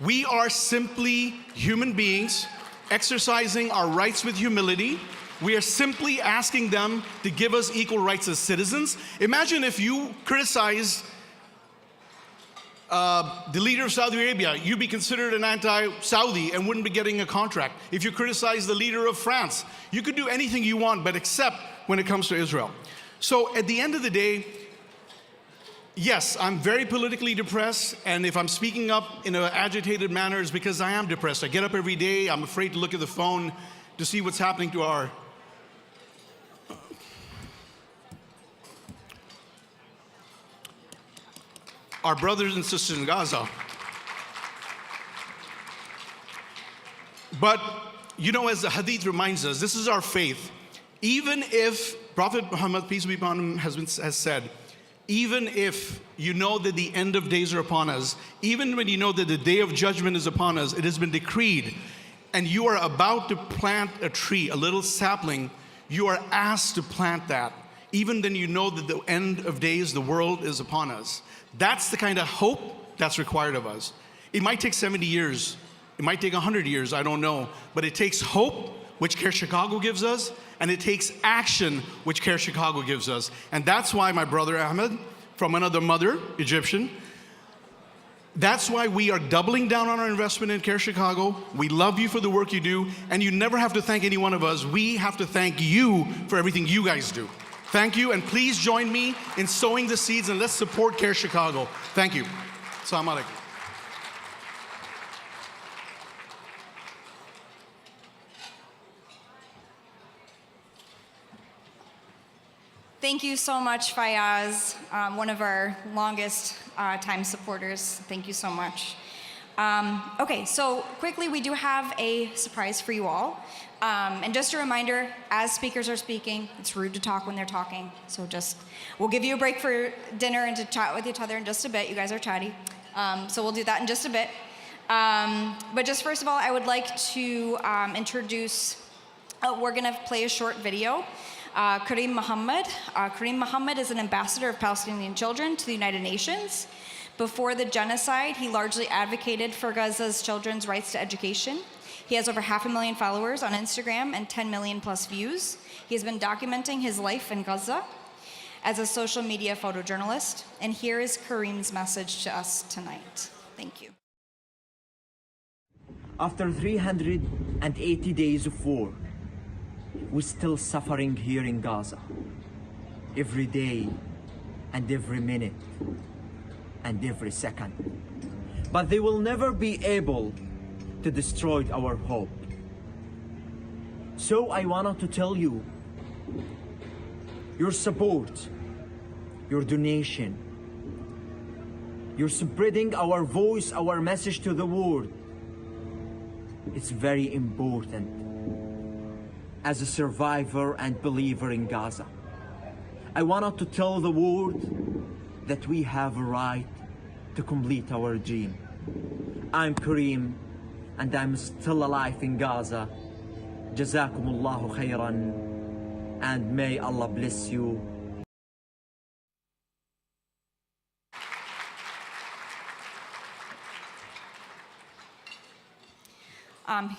We are simply human beings exercising our rights with humility. We are simply asking them to give us equal rights as citizens. Imagine if you criticize the leader of Saudi Arabia, you'd be considered an anti-Saudi and wouldn't be getting a contract. If you criticize the leader of France, you could do anything you want, but except when it comes to Israel. So at the end of the day, yes, I'm very politically depressed, and if I'm speaking up in an agitated manner, it's because I am depressed. I get up every day, I'm afraid to look at the phone to see what's happening to our brothers and sisters in Gaza. But, you know, as the Hadith reminds us, this is our faith. Even if Prophet Muhammad, peace be upon him, has said, even if you know that the end of days are upon us, even when you know that the day of judgment is upon us, it has been decreed, and you are about to plant a tree, a little sapling, you are asked to plant that, even then you know that the end of days, the world is upon us. That's the kind of hope that's required of us. It might take 70 years, it might take 100 years, I don't know, but it takes hope, which CAIR-Chicago gives us, and it takes action, which CAIR-Chicago gives us. And that's why my brother Ahmed, from another mother, Egyptian, that's why we are doubling down on our investment in CAIR-Chicago. We love you for the work you do, and you never have to thank any one of us. We have to thank you for everything you guys do. Thank you, and please join me in sowing the seeds, and let's support CAIR-Chicago. Thank you. Assalamu alaikum. Thank you so much, Fayaz, one of our longest time supporters. Thank you so much. Okay, so quickly, we do have a surprise for you all. And just a reminder, as speakers are speaking, it's rude to talk when they're talking. So we'll give you a break for dinner and to chat with each other in just a bit. You guys are chatty. So we'll do that in just a bit. But just first of all, I would like to introduce, we're gonna play a short video. Kareem Muhammad. Kareem Muhammad is an ambassador of Palestinian children to the United Nations. Before the genocide, he largely advocated for Gaza's children's rights to education. He has over 500,000 followers on Instagram and 10 million plus views. He has been documenting his life in Gaza as a social media photojournalist. And here is Kareem's message to us tonight. Thank you. After 380 days of war, we're still suffering here in Gaza. Every day and every minute and every second. But they will never be able to destroy our hope. So I wanted to tell you, your support, your donation, you're spreading our voice, our message to the world. It's very important as a survivor and believer in Gaza. I wanted to tell the world that we have a right to complete our dream. I'm Kareem, and I'm still alive in Gaza. Jazakumullahu khairan, and may Allah bless you.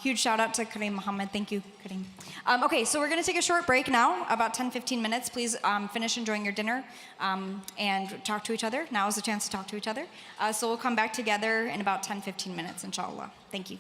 Huge shout out to Kareem Muhammad. Thank you, Kareem. Okay, so we're going to take a short break now, about 10-15 minutes. Please finish enjoying your dinner and talk to each other. Now is the chance to talk to each other. So we'll come back together in about 10-15 minutes, inshallah. Thank you.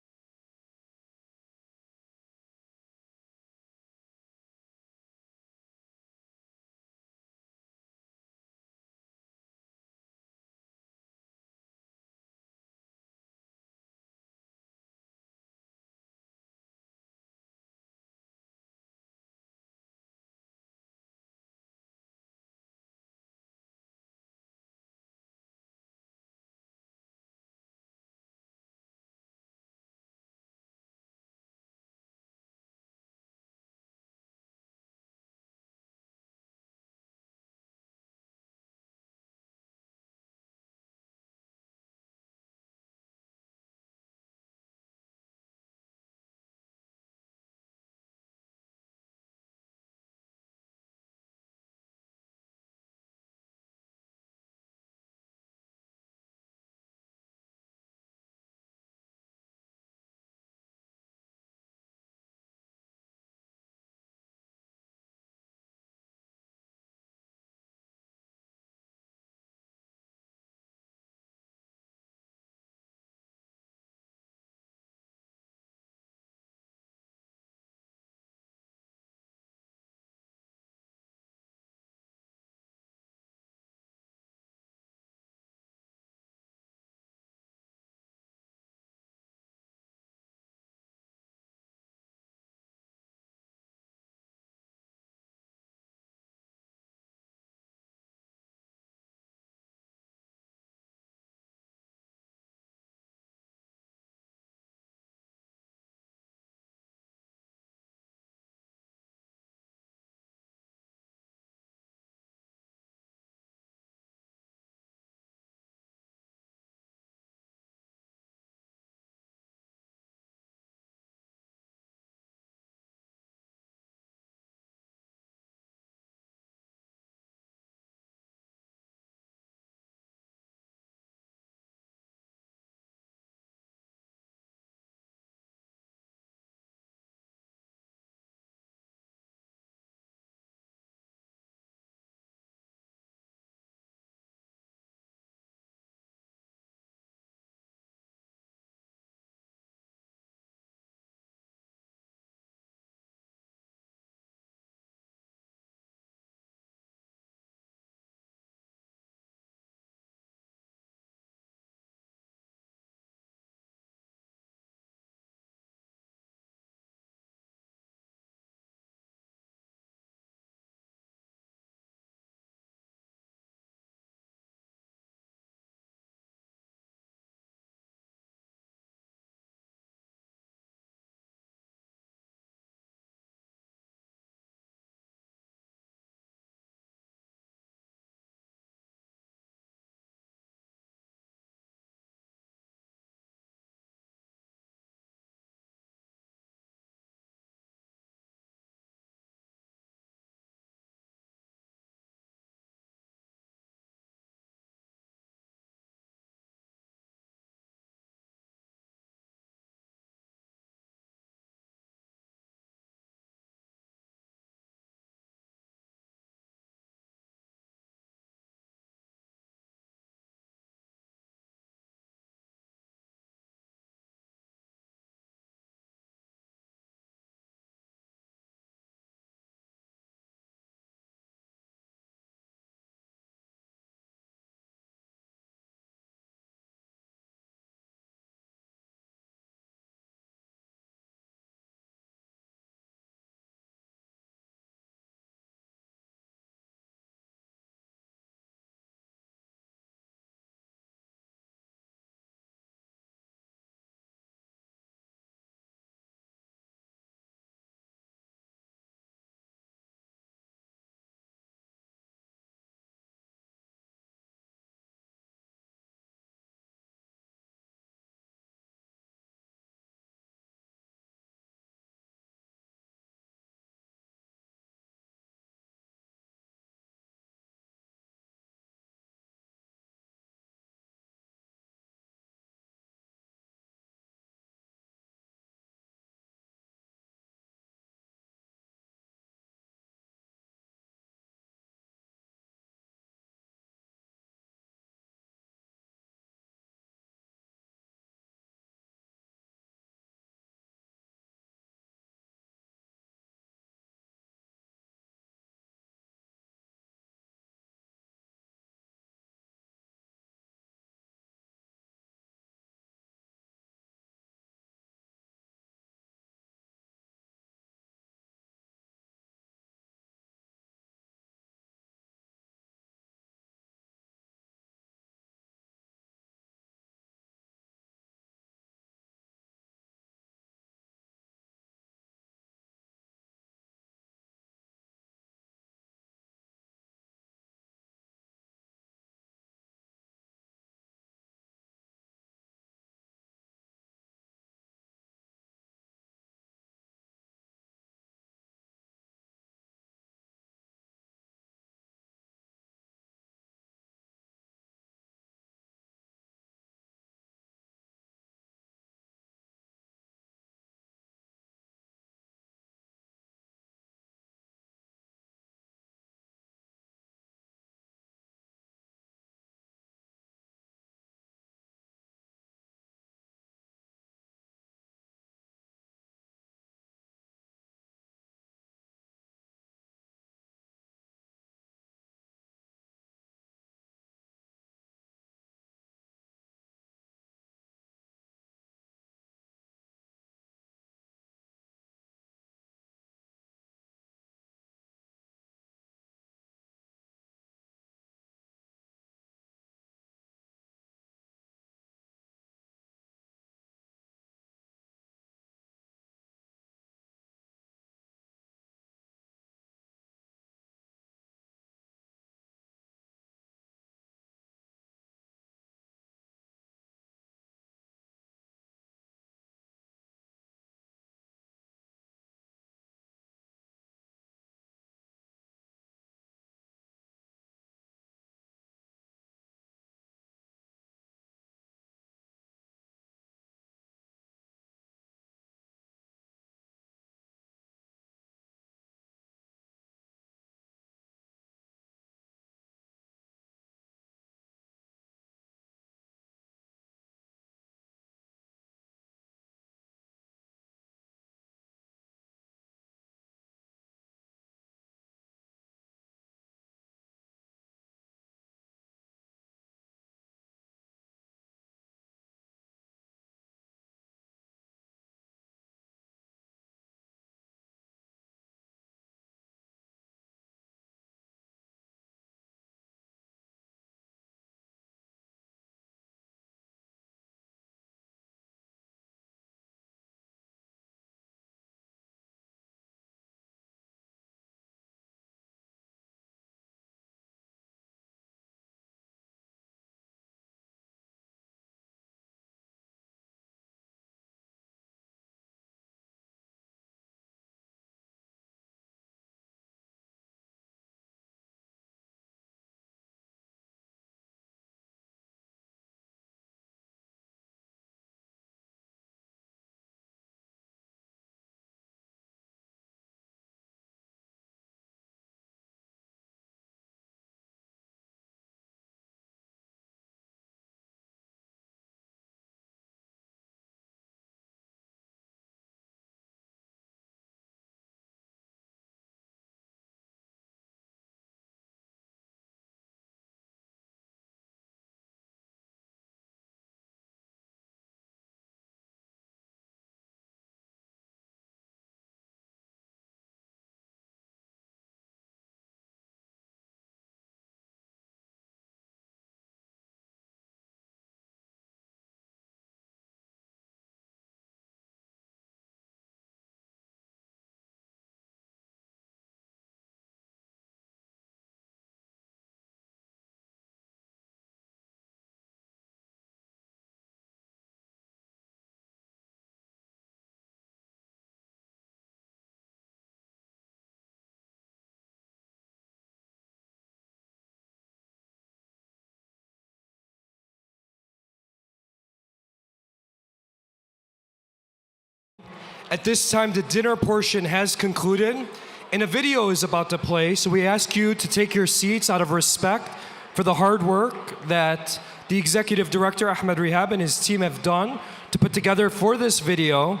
At this time, the dinner portion has concluded, and a video is about to play, so we ask you to take your seats out of respect for the hard work that the Executive Director, Ahmed Rehab, and his team have done to put together for this video.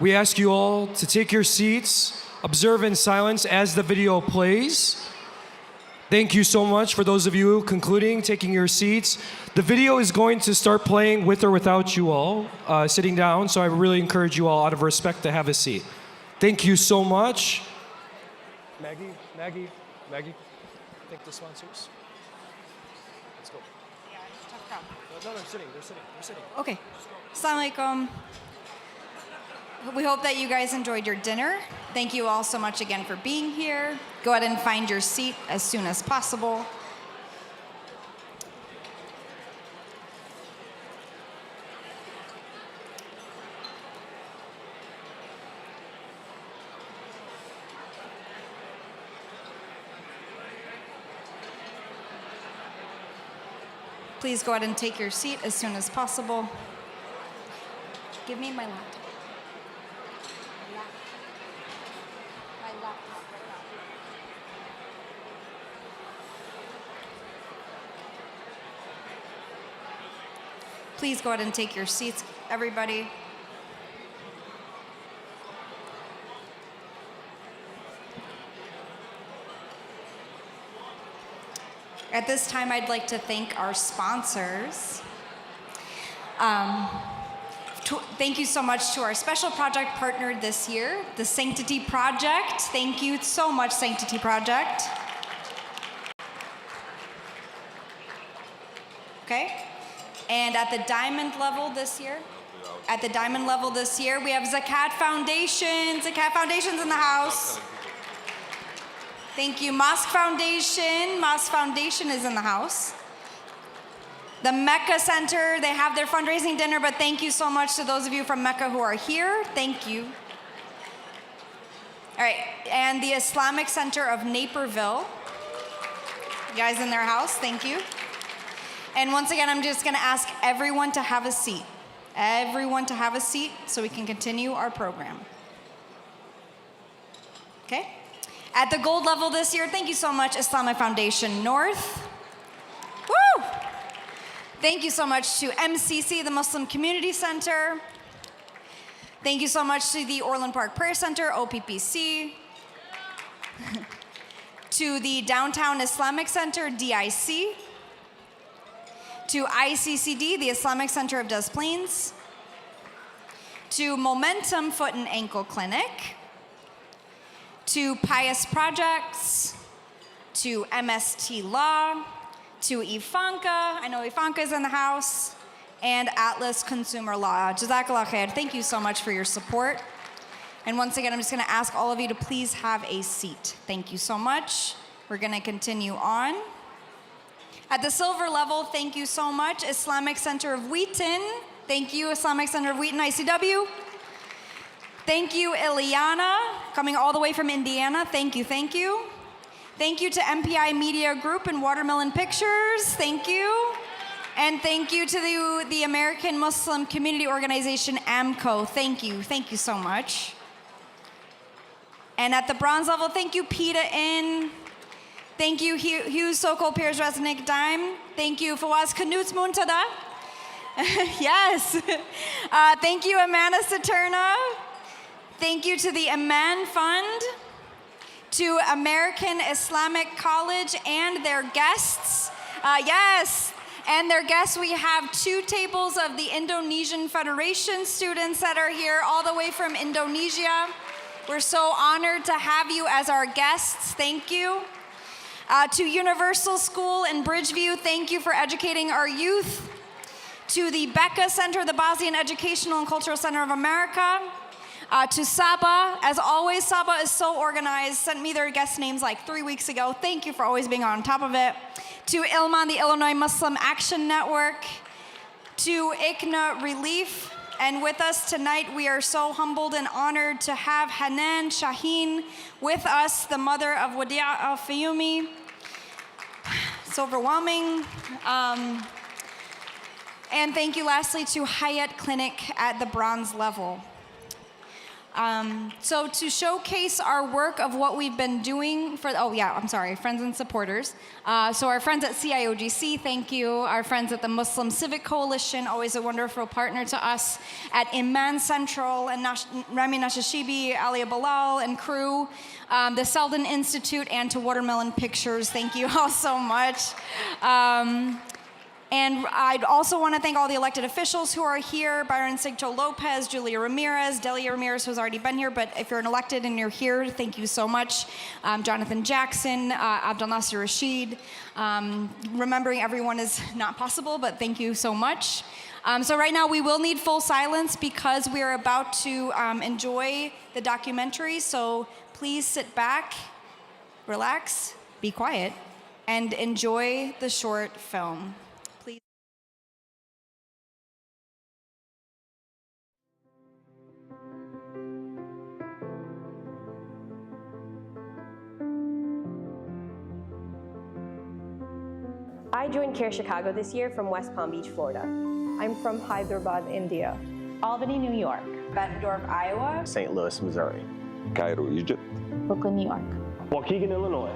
We ask you all to take your seats, observe in silence as the video plays. Thank you so much for those of you concluding, taking your seats. The video is going to start playing with or without you all sitting down, so I really encourage you all out of respect to have a seat. Thank you so much. Maggie, thank the sponsors. Let's go. Yeah, it's a tough crowd. No, they're sitting. Okay. Assalamu alaikum. We hope that you guys enjoyed your dinner. Thank you all so much again for being here. Go ahead and find your seat as soon as possible. Please go ahead and take your seat as soon as possible. Give me my laptop. Please go ahead and take your seats, everybody. At this time, I'd like to thank our sponsors. Thank you so much to our special project partner this year, the Sanctity Project. Thank you so much, Sanctity Project. Okay. And at the diamond level this year, we have Zakat Foundation. Zakat Foundation's in the house. Thank you. Mosque Foundation is in the house. The Mecca Center, they have their fundraising dinner, but thank you so much to those of you from Mecca who are here. Thank you. All right, and the Islamic Center of Naperville. You guys in their house, thank you. And once again, I'm just gonna ask everyone to have a seat. Everyone to have a seat so we can continue our program. Okay? At the gold level this year, thank you so much, Islamic Foundation North. Woo! Thank you so much to MCC, the Muslim Community Center. Thank you so much to the Orland Park Prayer Center, OPPC. To the Downtown Islamic Center, DIC. To ICCD, the Islamic Center of Des Plaines. To Momentum Foot and Ankle Clinic. To Pious Projects. To MST Law. To Ifanka, I know Ifanka is in the house. And Atlas Consumer Law. Jazakallah khair. Thank you so much for your support. And once again, I'm just gonna ask all of you to please have a seat. Thank you so much. We're gonna continue on. At the silver level, thank you so much, Islamic Center of Wheaton. Thank you, Islamic Center of Wheaton, ICW. Thank you, Ileana, coming all the way from Indiana. Thank you, thank you. Thank you to MPI Media Group and Watermelon Pictures. Thank you. And thank you to the American Muslim Community Organization, AMCO. Thank you so much. And at the bronze level, thank you, PETA Inn. Thank you, Hughes Sokol Piers Resnick Dime. Thank you, Fawaz Knutz Muntada. Yes. Thank you, Amanda Saturna. Thank you to the Aman Fund, to American Islamic College and their guests. Yes, and their guests, we have 2 tables of the Indonesian Federation students that are here all the way from Indonesia. We're so honored to have you as our guests. Thank you. To Universal School in Bridgeview, thank you for educating our youth. To the Becca Center, the Bosnian Educational and Cultural Center of America. To Saba, as always, Saba is so organized, sent me their guest names like 3 weeks ago. Thank you for always being on top of it. To Ilman, the Illinois Muslim Action Network. To ICNA Relief. And with us tonight, we are so humbled and honored to have Hanan Shaheen with us, the mother of Wadia Al-Fayumi. It's overwhelming. And thank you lastly to Hayat Clinic at the bronze level. So to showcase our work of what we've been doing for, friends and supporters. So our friends at CIOGC, thank you. Our friends at the Muslim Civic Coalition, always a wonderful partner to us. At Iman Central and Rami Nashashibi, Alia Bilal and crew. The Selden Institute and to Watermelon Pictures, thank you all so much. And I'd also want to thank all the elected officials who are here, Byron Sigto Lopez, Julia Ramirez, Delia Ramirez, who's already been here, but if you're an elected and you're here, thank you so much. Jonathan Jackson, Abdel Nasser Rashid. Remembering everyone is not possible, but thank you so much. So right now we will need full silence because we are about to enjoy the documentary, so please sit back, relax, be quiet, and enjoy the short film. I joined CAIR-Chicago this year from West Palm Beach, Florida. I'm from Hyderabad, India. Albany, New York. Bettendorf, Iowa. St. Louis, Missouri. Cairo, Egypt. Brooklyn, New York. Waukegan, Illinois.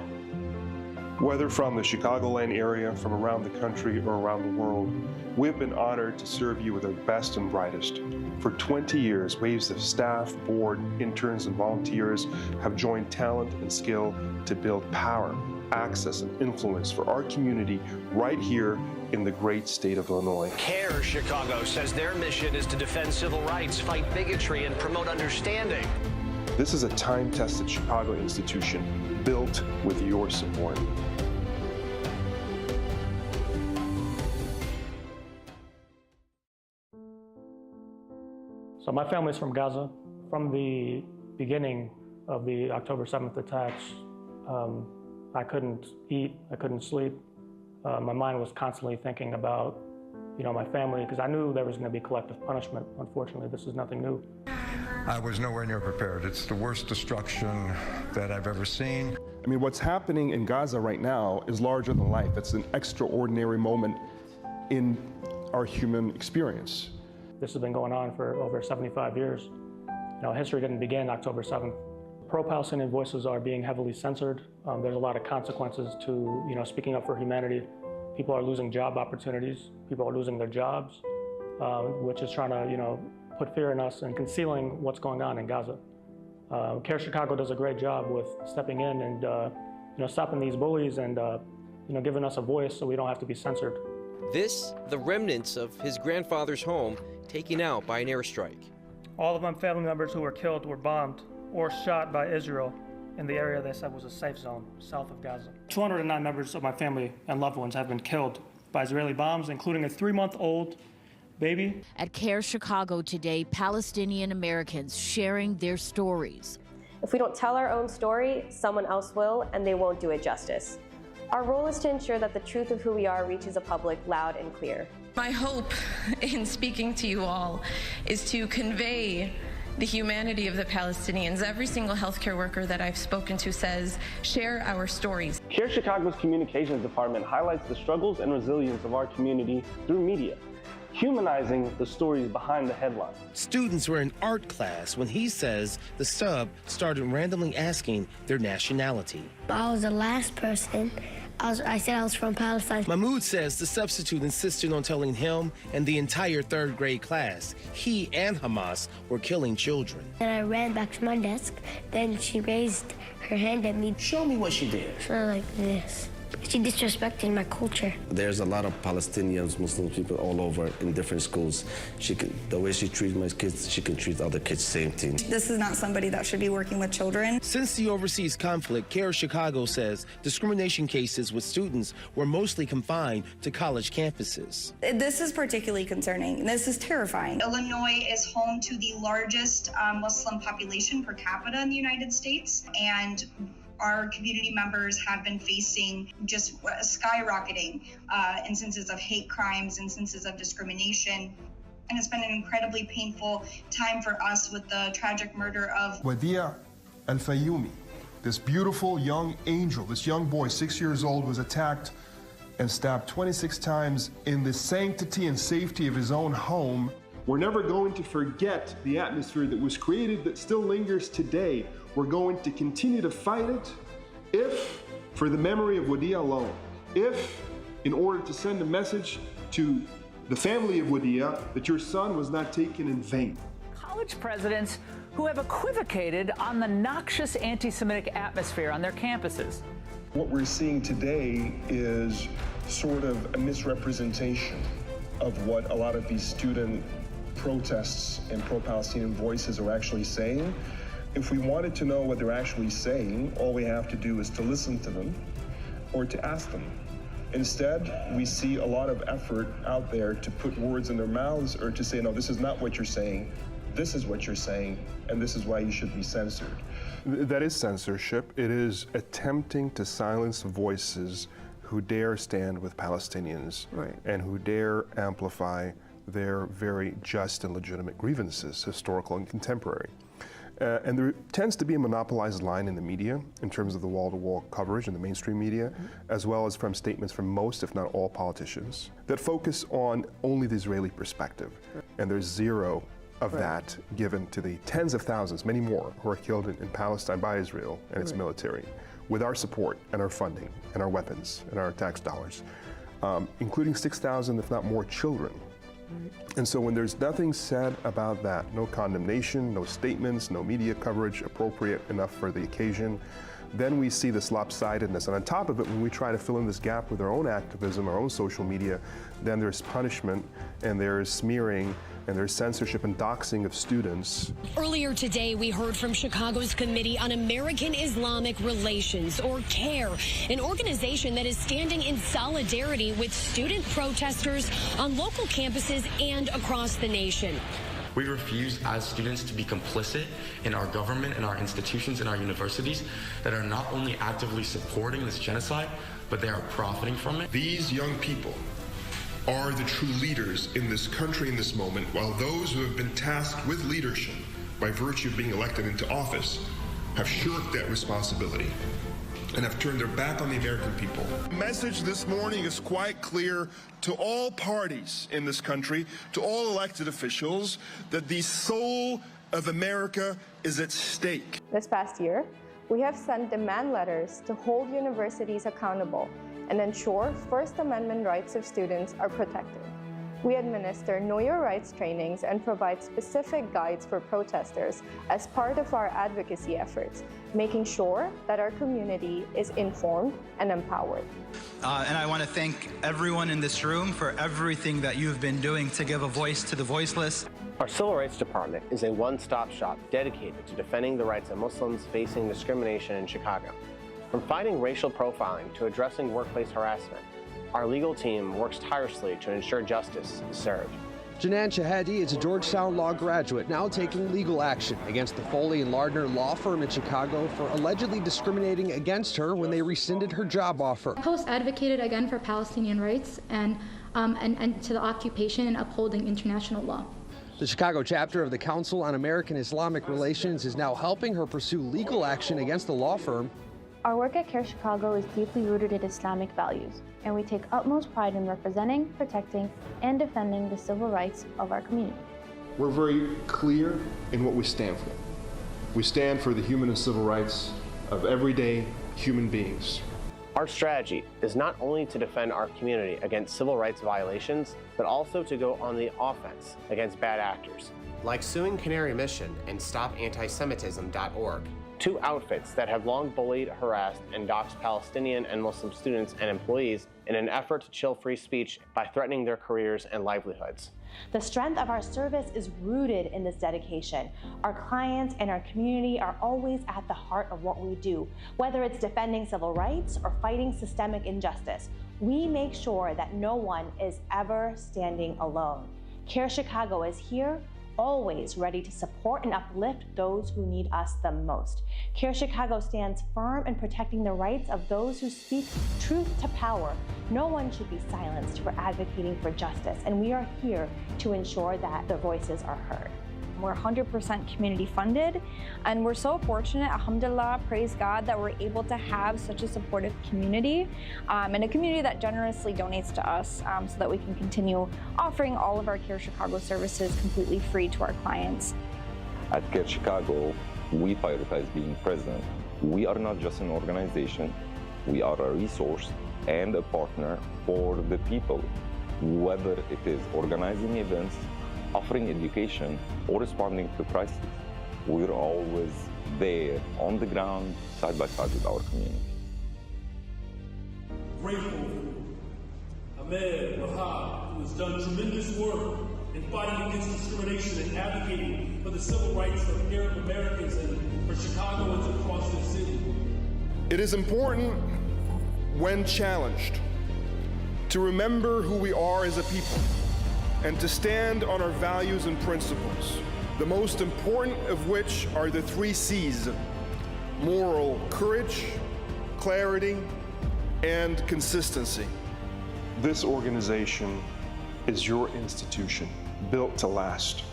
Whether from the Chicagoland area, from around the country, or around the world, we've been honored to serve you with our best and brightest. For 20 years, waves of staff, board, interns, and volunteers have joined talent and skill to build power, access, and influence for our community right here in the great state of Illinois. CAIR-Chicago says their mission is to defend civil rights, fight bigotry, and promote understanding. This is a time-tested Chicago institution built with your support. So my family's from Gaza. From the beginning of the October 7th attacks, I couldn't eat, I couldn't sleep. My mind was constantly thinking about, my family, because I knew there was going to be collective punishment. Unfortunately, this is nothing new. I was nowhere near prepared. It's the worst destruction that I've ever seen. I mean, what's happening in Gaza right now is larger than life. It's an extraordinary moment in our human experience. This has been going on for over 75 years. History didn't begin October 7th. Pro-Palestinian voices are being heavily censored. There's a lot of consequences to, speaking up for humanity. People are losing job opportunities. People are losing their jobs, which is trying to, put fear in us and concealing what's going on in Gaza. CAIR-Chicago does a great job with stepping in and, stopping these bullies and, giving us a voice so we don't have to be censored. This, the remnants of his grandfather's home taken out by an airstrike. All of my family members who were killed were bombed or shot by Israel in the area they said was a safe zone south of Gaza. 209 members of my family and loved ones have been killed by Israeli bombs, including a 3-month-old baby. At CAIR-Chicago today, Palestinian Americans sharing their stories. If we don't tell our own story, someone else will, and they won't do it justice. Our role is to ensure that the truth of who we are reaches a public loud and clear. My hope in speaking to you all is to convey the humanity of the Palestinians. Every single healthcare worker that I've spoken to says, share our stories. CAIR-Chicago's communications department highlights the struggles and resilience of our community through media, humanizing the stories behind the headline. Students were in art class when he says the sub started randomly asking their nationality. I was the last person. I said I was from Palestine. Mahmoud says the substitute insisted on telling him and the entire 3rd grade class he and Hamas were killing children. Then I ran back to my desk. Then she raised her hand at me. Show me what she did. So like this. She disrespected my culture. There's a lot of Palestinians, Muslim people all over in different schools. The way she treats my kids, she can treat other kids same thing. This is not somebody that should be working with children. Since the overseas conflict, CAIR-Chicago says discrimination cases with students were mostly confined to college campuses. This is particularly concerning. This is terrifying. Illinois is home to the largest Muslim population per capita in the United States, and our community members have been facing just skyrocketing instances of hate crimes, instances of discrimination. And it's been an incredibly painful time for us with the tragic murder of Wadia Al-Fayoumi. This beautiful young angel, this young boy, 6 years old, was attacked and stabbed 26 times in the sanctity and safety of his own home. We're never going to forget the atmosphere that was created that still lingers today. We're going to continue to fight it if, for the memory of Wadia alone, if, in order to send a message to the family of Wadia that your son was not taken in vain. College presidents who have equivocated on the noxious anti-Semitic atmosphere on their campuses. What we're seeing today is sort of a misrepresentation of what a lot of these student protests and pro-Palestinian voices are actually saying. If we wanted to know what they're actually saying, all we have to do is to listen to them or to ask them. Instead, we see a lot of effort out there to put words in their mouths or to say, no, this is not what you're saying, this is what you're saying, and this is why you should be censored. That is censorship. It is attempting to silence voices who dare stand with Palestinians and who dare amplify their very just and legitimate grievances, historical and contemporary. And there tends to be a monopolized line in the media in terms of the wall-to-wall coverage in the mainstream media, as well as from statements from most, if not all, politicians that focus on only the Israeli perspective. And there's zero of that given to the tens of thousands, many more, who are killed in Palestine by Israel and its military, with our support and our funding and our weapons and our tax dollars, including 6,000, if not more, children. And so when there's nothing said about that, no condemnation, no statements, no media coverage appropriate enough for the occasion, then we see this lopsidedness. And on top of it, when we try to fill in this gap with our own activism, our own social media, then there's punishment and there's smearing and there's censorship and doxing of students. Earlier today, we heard from Chicago's Committee on American Islamic Relations, or CAIR, an organization that is standing in solidarity with student protesters on local campuses and across the nation. We refuse as students to be complicit in our government and our institutions and our universities that are not only actively supporting this genocide, but they are profiting from it. These young people are the true leaders in this country in this moment, while those who have been tasked with leadership by virtue of being elected into office have shirked that responsibility and have turned their back on the American people. The message this morning is quite clear to all parties in this country, to all elected officials, that the soul of America is at stake. This past year, we have sent demand letters to hold universities accountable and ensure First Amendment rights of students are protected. We administer Know Your Rights trainings and provide specific guides for protesters as part of our advocacy efforts, making sure that our community is informed and empowered. And I want to thank everyone in this room for everything that you've been doing to give a voice to the voiceless. Our Civil Rights Department is a one-stop shop dedicated to defending the rights of Muslims facing discrimination in Chicago. From fighting racial profiling to addressing workplace harassment, our legal team works tirelessly to ensure justice is served. Janan Shahedi is a Georgetown Law graduate now taking legal action against the Foley & Lardner law firm in Chicago for allegedly discriminating against her when they rescinded her job offer. Post advocated again for Palestinian rights and to the occupation and upholding international law. The Chicago chapter of the Council on American Islamic Relations is now helping her pursue legal action against the law firm. Our work at CAIR-Chicago is deeply rooted in Islamic values, and we take utmost pride in representing, protecting, and defending the civil rights of our community. We're very clear in what we stand for. We stand for the human and civil rights of everyday human beings. Our strategy is not only to defend our community against civil rights violations, but also to go on the offense against bad actors. Like suing Canary Mission and StopAntisemitism.org. Two outfits that have long bullied, harassed, and doxed Palestinian and Muslim students and employees in an effort to chill free speech by threatening their careers and livelihoods. The strength of our service is rooted in this dedication. Our clients and our community are always at the heart of what we do. Whether it's defending civil rights or fighting systemic injustice, we make sure that no one is ever standing alone. CAIR-Chicago is here, always ready to support and uplift those who need us the most. CAIR-Chicago stands firm in protecting the rights of those who speak truth to power. No one should be silenced for advocating for justice, and we are here to ensure that their voices are heard. We're 100% community funded, and we're so fortunate, alhamdulillah, praise God, that we're able to have such a supportive community, and a community that generously donates to us so that we can continue offering all of our CAIR-Chicago services completely free to our clients. At CAIR-Chicago, we prioritize being present. We are not just an organization, we are a resource and a partner for the people. Whether it is organizing events, offering education, or responding to crises, we're always there on the ground, side by side with our community. Grateful for Ahmed Wahab, who has done tremendous work in fighting against discrimination and advocating for the civil rights of Arab Americans and for Chicagoans across the city. It is important, when challenged, to remember who we are as a people and to stand on our values and principles, the most important of which are the 3 C's: moral courage, clarity, and consistency. This organization is your institution, built to last,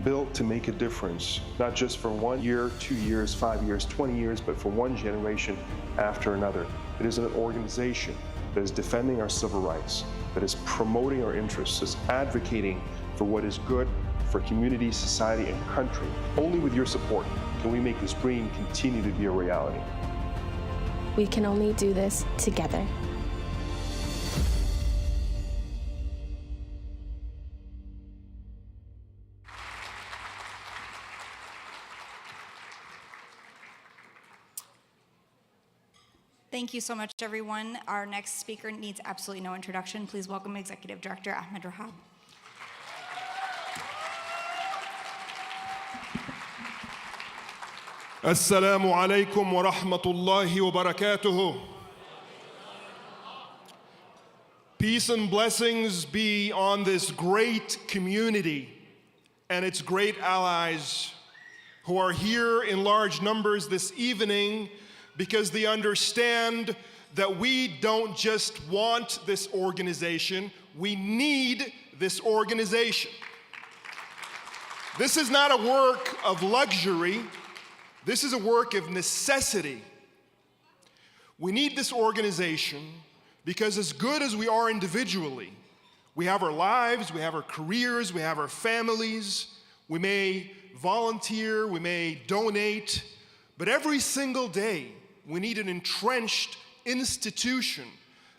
built to make a difference, not just for 1 year, 2 years, 5 years, 20 years, but for one generation after another. It is an organization that is defending our civil rights, that is promoting our interests, is advocating for what is good for community, society, and country. Only with your support can we make this dream continue to be a reality. We can only do this together. Thank you so much, everyone. Our next speaker needs absolutely no introduction. Please welcome Executive Director Ahmed Rahab. Assalamu alaikum wa rahmatullahi wa barakatuhu. Peace and blessings be on this great community and its great allies who are here in large numbers this evening because they understand that we don't just want this organization, we need this organization. This is not a work of luxury, this is a work of necessity. We need this organization because as good as we are individually, we have our lives, we have our careers, we have our families, we may volunteer, we may donate, but every single day, we need an entrenched institution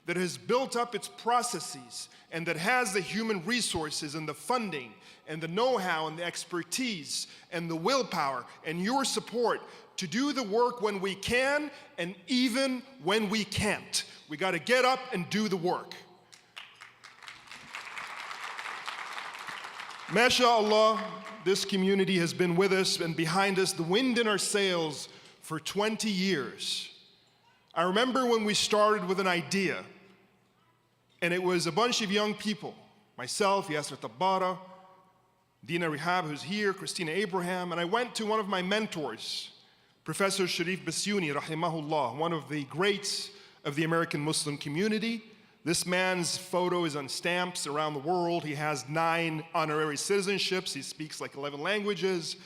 that has built up its processes and that has the human resources and the funding and the know-how and the expertise and the willpower and your support to do the work when we can and even when we can't. We got to get up and do the work. MashaAllah, this community has been with us and behind us, the wind in our sails, for 20 years. I remember when we started with an idea, and it was a bunch of young people, myself, Yasser Tabbara, Dina Rihab, who's here, Christina Abraham, and I went to one of my mentors, Professor Sharif Basyouni, rahimahullah, one of the greats of the American Muslim community. This man's photo is on stamps around the world. He has 9 honorary citizenships. He speaks like 11 languages.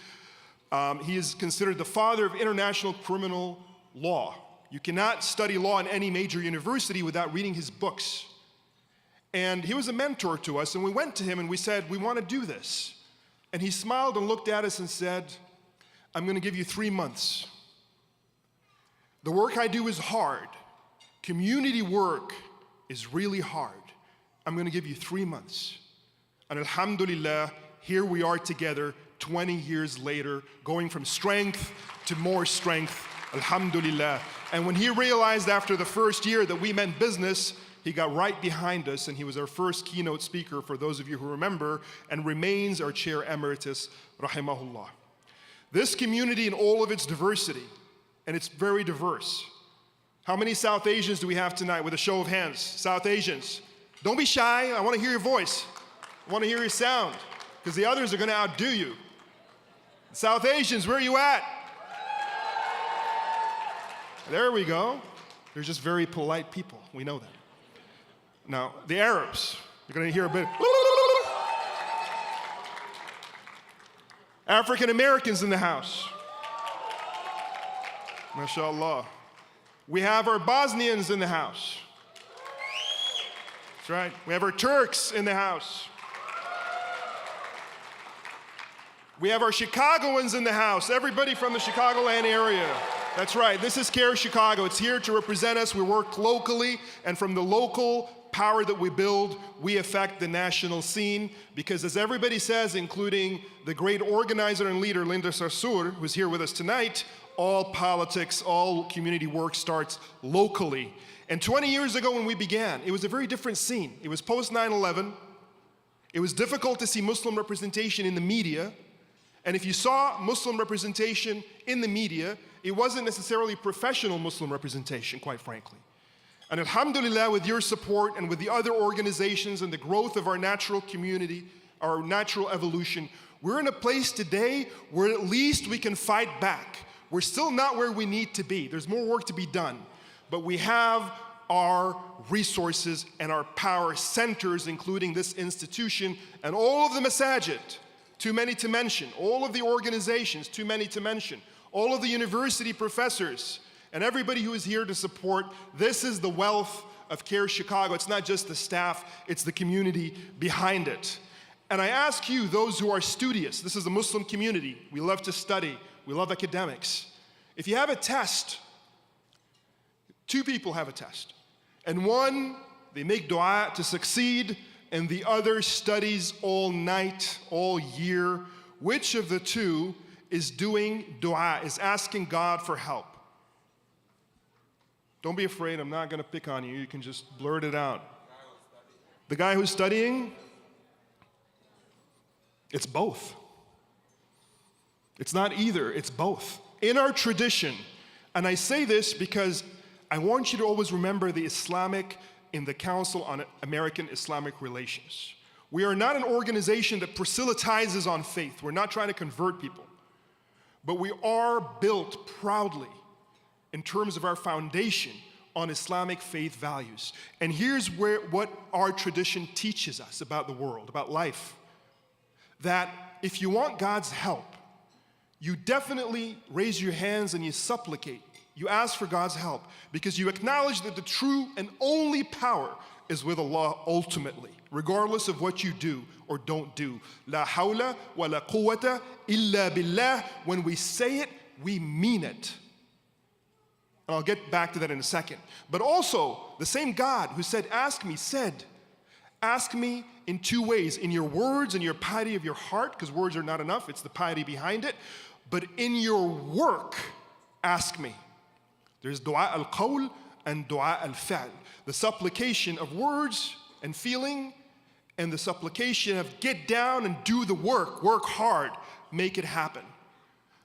He is considered the father of international criminal law. You cannot study law in any major university without reading his books. And he was a mentor to us, and we went to him and we said, we want to do this. And he smiled and looked at us and said, I'm going to give you 3 months. The work I do is hard. Community work is really hard. I'm going to give you 3 months. And alhamdulillah, here we are together 20 years later, going from strength to more strength, alhamdulillah. And when he realized after the first year that we meant business, he got right behind us, and he was our first keynote speaker, for those of you who remember, and remains our chair emeritus, rahimahullah. This community in all of its diversity, and it's very diverse. How many South Asians do we have tonight with a show of hands? South Asians. Don't be shy, I want to hear your voice. I want to hear your sound, because the others are going to outdo you. South Asians, where are you at? There we go. They're just very polite people, we know that. Now, the Arabs, you're going to hear a bit. African Americans in the house. MashaAllah. We have our Bosnians in the house. That's right. We have our Turks in the house. We have our Chicagoans in the house. Everybody from the Chicagoland area. That's right. This is CAIR-Chicago. It's here to represent us. We work locally, and from the local power that we build, we affect the national scene, because as everybody says, including the great organizer and leader, Linda Sarsour, who's here with us tonight, all politics, all community work starts locally. And 20 years ago when we began, it was a very different scene. It was post 9/11. It was difficult to see Muslim representation in the media. And if you saw Muslim representation in the media, it wasn't necessarily professional Muslim representation, quite frankly. And alhamdulillah, with your support and with the other organizations and the growth of our natural community, our natural evolution, we're in a place today where at least we can fight back. We're still not where we need to be. There's more work to be done. But we have our resources and our power centers, including this institution and all of the masajid, too many to mention, all of the organizations, too many to mention, all of the university professors, and everybody who is here to support. This is the wealth of CAIR-Chicago. It's not just the staff, it's the community behind it. And I ask you, those who are studious, this is a Muslim community, we love to study, we love academics. If you have a test, two people have a test, and one, they make dua to succeed, and the other studies all night, all year. Which of the two is doing dua, is asking God for help? Don't be afraid, I'm not gonna pick on you, you can just blurt it out. The guy who's studying? It's both. It's not either, it's both. In our tradition, and I say this because I want you to always remember the Islamic in the Council on American Islamic Relations. We are not an organization that proselytizes on faith. We're not trying to convert people. But we are built proudly in terms of our foundation on Islamic faith values. And here's what our tradition teaches us about the world, about life. That if you want God's help, you definitely raise your hands and you supplicate. You ask for God's help because you acknowledge that the true and only power is with Allah ultimately, regardless of what you do or don't do. La hawla wa la quwwata illa billah. When we say it, we mean it. And I'll get back to that in a second. But also, the same God who said, ask me, said, ask me in two ways, in your words and your piety of your heart, because words are not enough, it's the piety behind it, but in your work, ask me. There's dua al-qawl and dua al-fa'l. The supplication of words and feeling, and the supplication of get down and do the work hard, make it happen.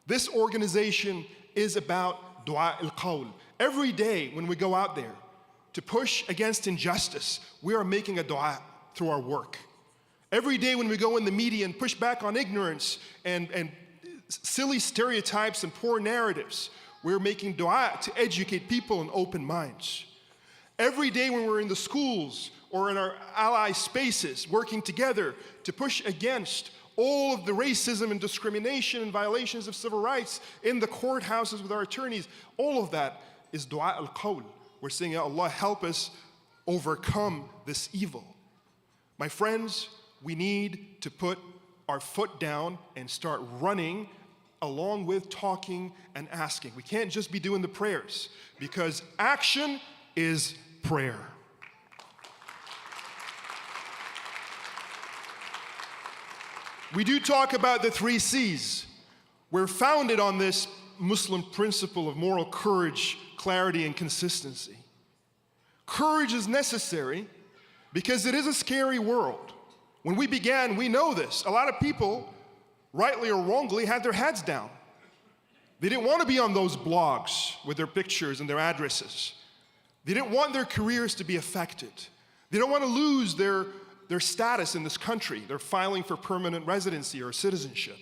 This organization is about dua al-qawl. Every day when we go out there to push against injustice, we are making a dua through our work. Every day when we go in the media and push back on ignorance and silly stereotypes and poor narratives, we're making dua to educate people and open minds. Every day when we're in the schools or in our ally spaces working together to push against all of the racism and discrimination and violations of civil rights in the courthouses with our attorneys, all of that is dua al-qawl. We're saying, Ya Allah, help us overcome this evil. My friends, we need to put our foot down and start running along with talking and asking. We can't just be doing the prayers, because action is prayer. We do talk about the 3 C's. We're founded on this Muslim principle of moral courage, clarity, and consistency. Courage is necessary because it is a scary world. When we began, we know this. A lot of people, rightly or wrongly, had their heads down. They didn't want to be on those blogs with their pictures and their addresses. They didn't want their careers to be affected. They don't want to lose their status in this country. They're filing for permanent residency or citizenship.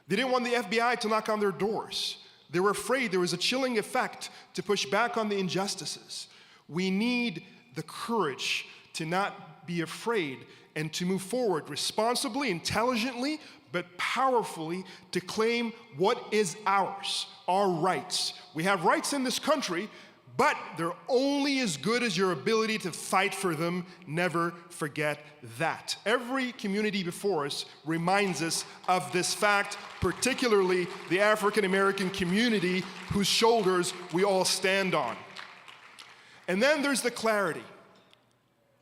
They didn't want the FBI to knock on their doors. They were afraid there was a chilling effect to push back on the injustices. We need the courage to not be afraid and to move forward responsibly, intelligently, but powerfully to claim what is ours, our rights. We have rights in this country, but they're only as good as your ability to fight for them. Never forget that. Every community before us reminds us of this fact, particularly the African American community whose shoulders we all stand on. And then there's the clarity.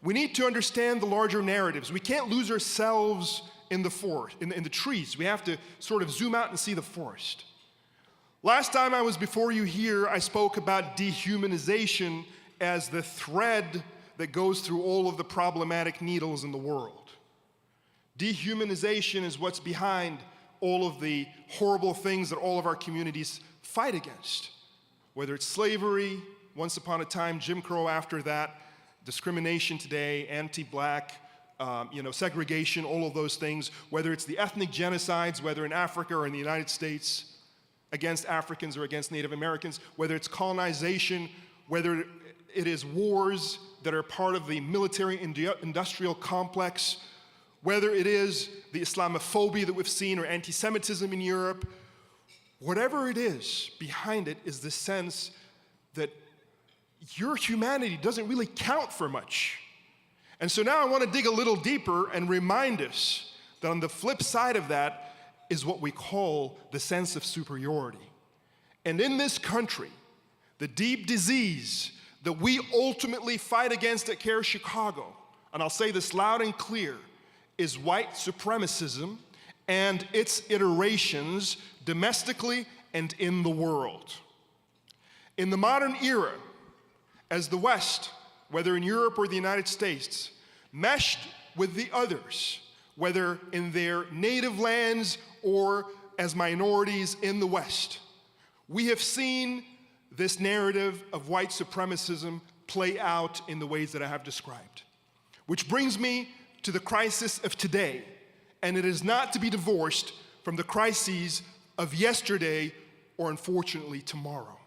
We need to understand the larger narratives. We can't lose ourselves in the forest, in the trees. We have to sort of zoom out and see the forest. Last time I was before you here, I spoke about dehumanization as the thread that goes through all of the problematic needles in the world. Dehumanization is what's behind all of the horrible things that all of our communities fight against, whether it's slavery, once upon a time, Jim Crow after that, discrimination today, anti-black, segregation, all of those things, whether it's the ethnic genocides, whether in Africa or in the United States, against Africans or against Native Americans, whether it's colonization, whether it is wars that are part of the military-industrial complex, whether it is the Islamophobia that we've seen or anti-Semitism in Europe, whatever it is, behind it is the sense that your humanity doesn't really count for much. And so now I want to dig a little deeper and remind us that on the flip side of that is what we call the sense of superiority. And in this country, the deep disease that we ultimately fight against at CAIR-Chicago, and I'll say this loud and clear, is white supremacism and its iterations domestically and in the world. In the modern era, as the West, whether in Europe or the United States, meshed with the others, whether in their native lands or as minorities in the West, we have seen this narrative of white supremacism play out in the ways that I have described. Which brings me to the crisis of today, and it is not to be divorced from the crises of yesterday or, unfortunately, tomorrow.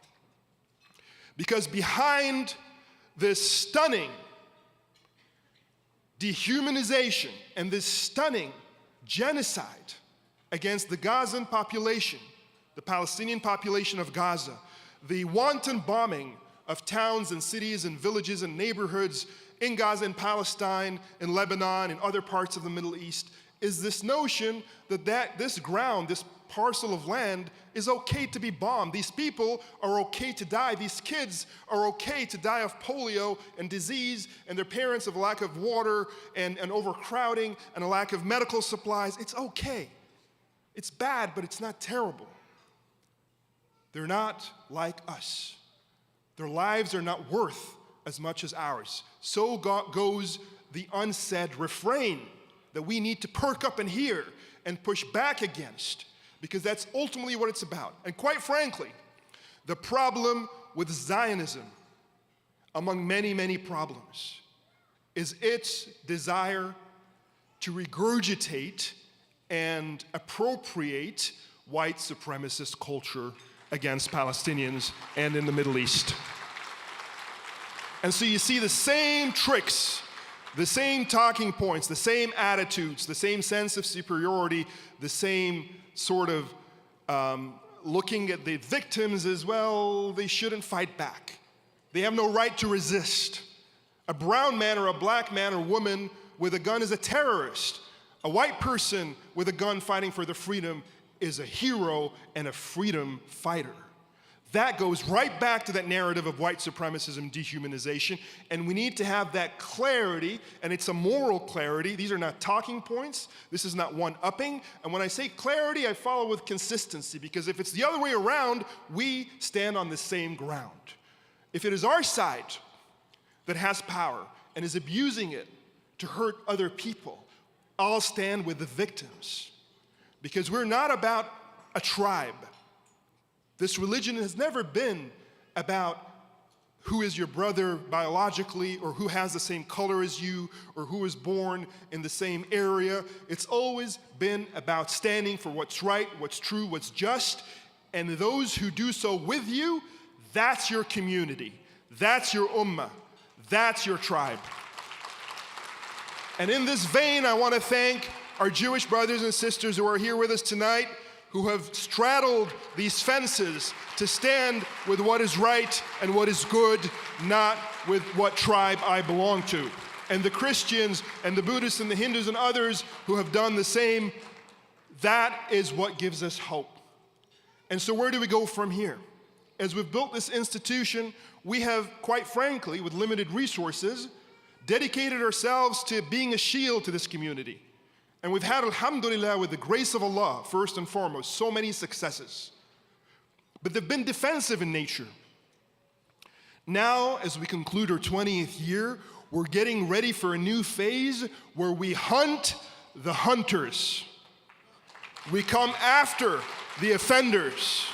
Because behind this stunning dehumanization and this stunning genocide against the Gazan population, the Palestinian population of Gaza, the wanton bombing of towns and cities and villages and neighborhoods in Gaza and Palestine, in Lebanon, and other parts of the Middle East, is this notion that this ground, this parcel of land, is okay to be bombed. These people are okay to die. These kids are okay to die of polio and disease, and their parents of a lack of water and overcrowding and a lack of medical supplies. It's okay. It's bad, but it's not terrible. They're not like us. Their lives are not worth as much as ours. So goes the unsaid refrain that we need to perk up and hear and push back against, because that's ultimately what it's about. And quite frankly, the problem with Zionism, among many, many problems, is its desire to regurgitate and appropriate white supremacist culture against Palestinians and in the Middle East. And so you see the same tricks, the same talking points, the same attitudes, the same sense of superiority, the same sort of looking at the victims as, well, they shouldn't fight back. They have no right to resist. A brown man or a black man or woman with a gun is a terrorist. A white person with a gun fighting for their freedom is a hero and a freedom fighter. That goes right back to that narrative of white supremacism, dehumanization, and we need to have that clarity, and it's a moral clarity. These are not talking points. This is not one-upping. And when I say clarity, I follow with consistency, because if it's the other way around, we stand on the same ground. If it is our side that has power and is abusing it to hurt other people, I'll stand with the victims, because we're not about a tribe. This religion has never been about who is your brother biologically, or who has the same color as you, or who was born in the same area. It's always been about standing for what's right, what's true, what's just, and those who do so with you, that's your community, that's your ummah, that's your tribe. And in this vein, I want to thank our Jewish brothers and sisters who are here with us tonight, who have straddled these fences to stand with what is right and what is good, not with what tribe I belong to. And the Christians and the Buddhists and the Hindus and others who have done the same, that is what gives us hope. And so where do we go from here? As we've built this institution, we have, quite frankly, with limited resources, dedicated ourselves to being a shield to this community. And we've had, alhamdulillah, with the grace of Allah, first and foremost, so many successes. But they've been defensive in nature. Now, as we conclude our 20th year, we're getting ready for a new phase where we hunt the hunters. We come after the offenders.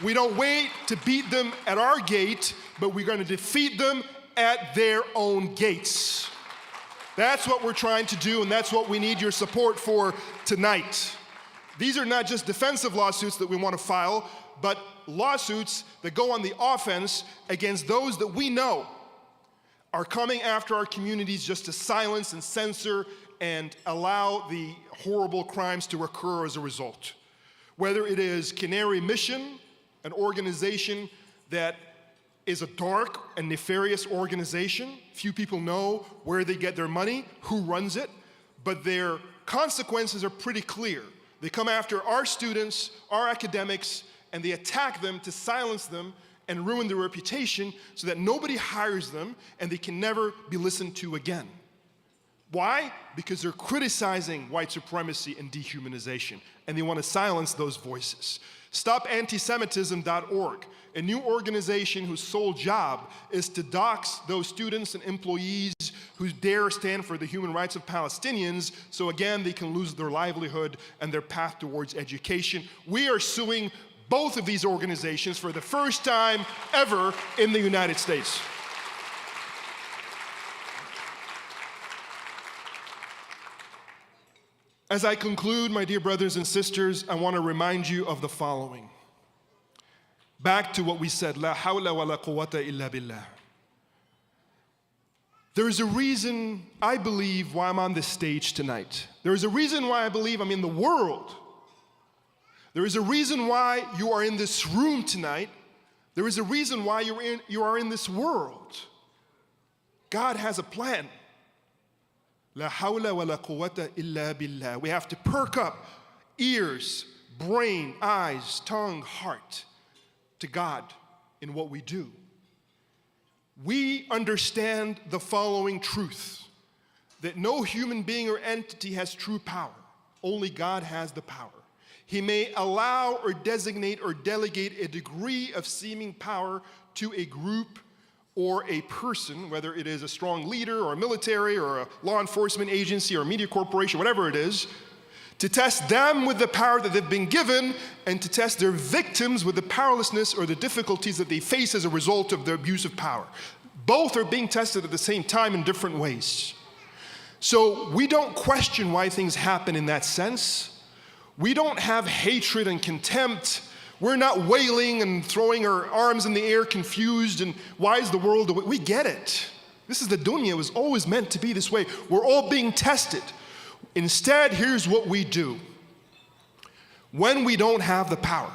We don't wait to beat them at our gate, but we're going to defeat them at their own gates. That's what we're trying to do, and that's what we need your support for tonight. These are not just defensive lawsuits that we want to file, but lawsuits that go on the offense against those that we know are coming after our communities just to silence and censor and allow the horrible crimes to occur as a result. Whether it is Canary Mission, an organization that is a dark and nefarious organization. Few people know where they get their money, who runs it, but their consequences are pretty clear. They come after our students, our academics, and they attack them to silence them and ruin their reputation so that nobody hires them and they can never be listened to again. Why? Because they're criticizing white supremacy and dehumanization, and they want to silence those voices. StopAntisemitism.org, a new organization whose sole job is to dox those students and employees who dare stand for the human rights of Palestinians, so again, they can lose their livelihood and their path towards education. We are suing both of these organizations for the first time ever in the United States. As I conclude, my dear brothers and sisters, I want to remind you of the following. Back to what we said, La hawla wa la quwwata illa billah. There is a reason, I believe, why I'm on this stage tonight. There is a reason why I believe I'm in the world. There is a reason why you are in this room tonight. There is a reason why you are in this world. God has a plan. La hawla wa la quwwata illa billah. We have to perk up ears, brain, eyes, tongue, heart to God in what we do. We understand the following truth, that no human being or entity has true power. Only God has the power. He may allow or designate or delegate a degree of seeming power to a group or a person, whether it is a strong leader or a military or a law enforcement agency or a media corporation, whatever it is, to test them with the power that they've been given and to test their victims with the powerlessness or the difficulties that they face as a result of their abuse of power. Both are being tested at the same time in different ways. So we don't question why things happen in that sense. We don't have hatred and contempt. We're not wailing and throwing our arms in the air confused and why is the world the way? We get it. This is the dunya. It was always meant to be this way. We're all being tested. Instead, here's what we do. When we don't have the power,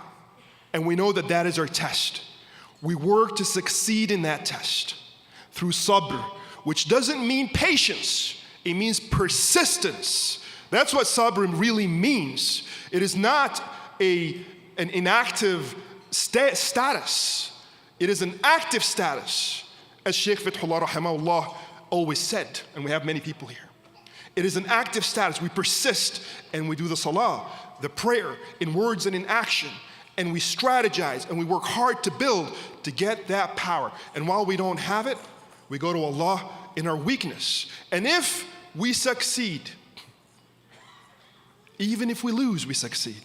and we know that that is our test, we work to succeed in that test through sabr, which doesn't mean patience. It means persistence. That's what sabr really means. It is not an inactive status. It is an active status, as Sheikh Fathullah rahimahullah always said, and we have many people here. It is an active status. We persist and we do the salah, the prayer, in words and in action, and we strategize and we work hard to build to get that power. And while we don't have it, we go to Allah in our weakness. And if we succeed, even if we lose, we succeed.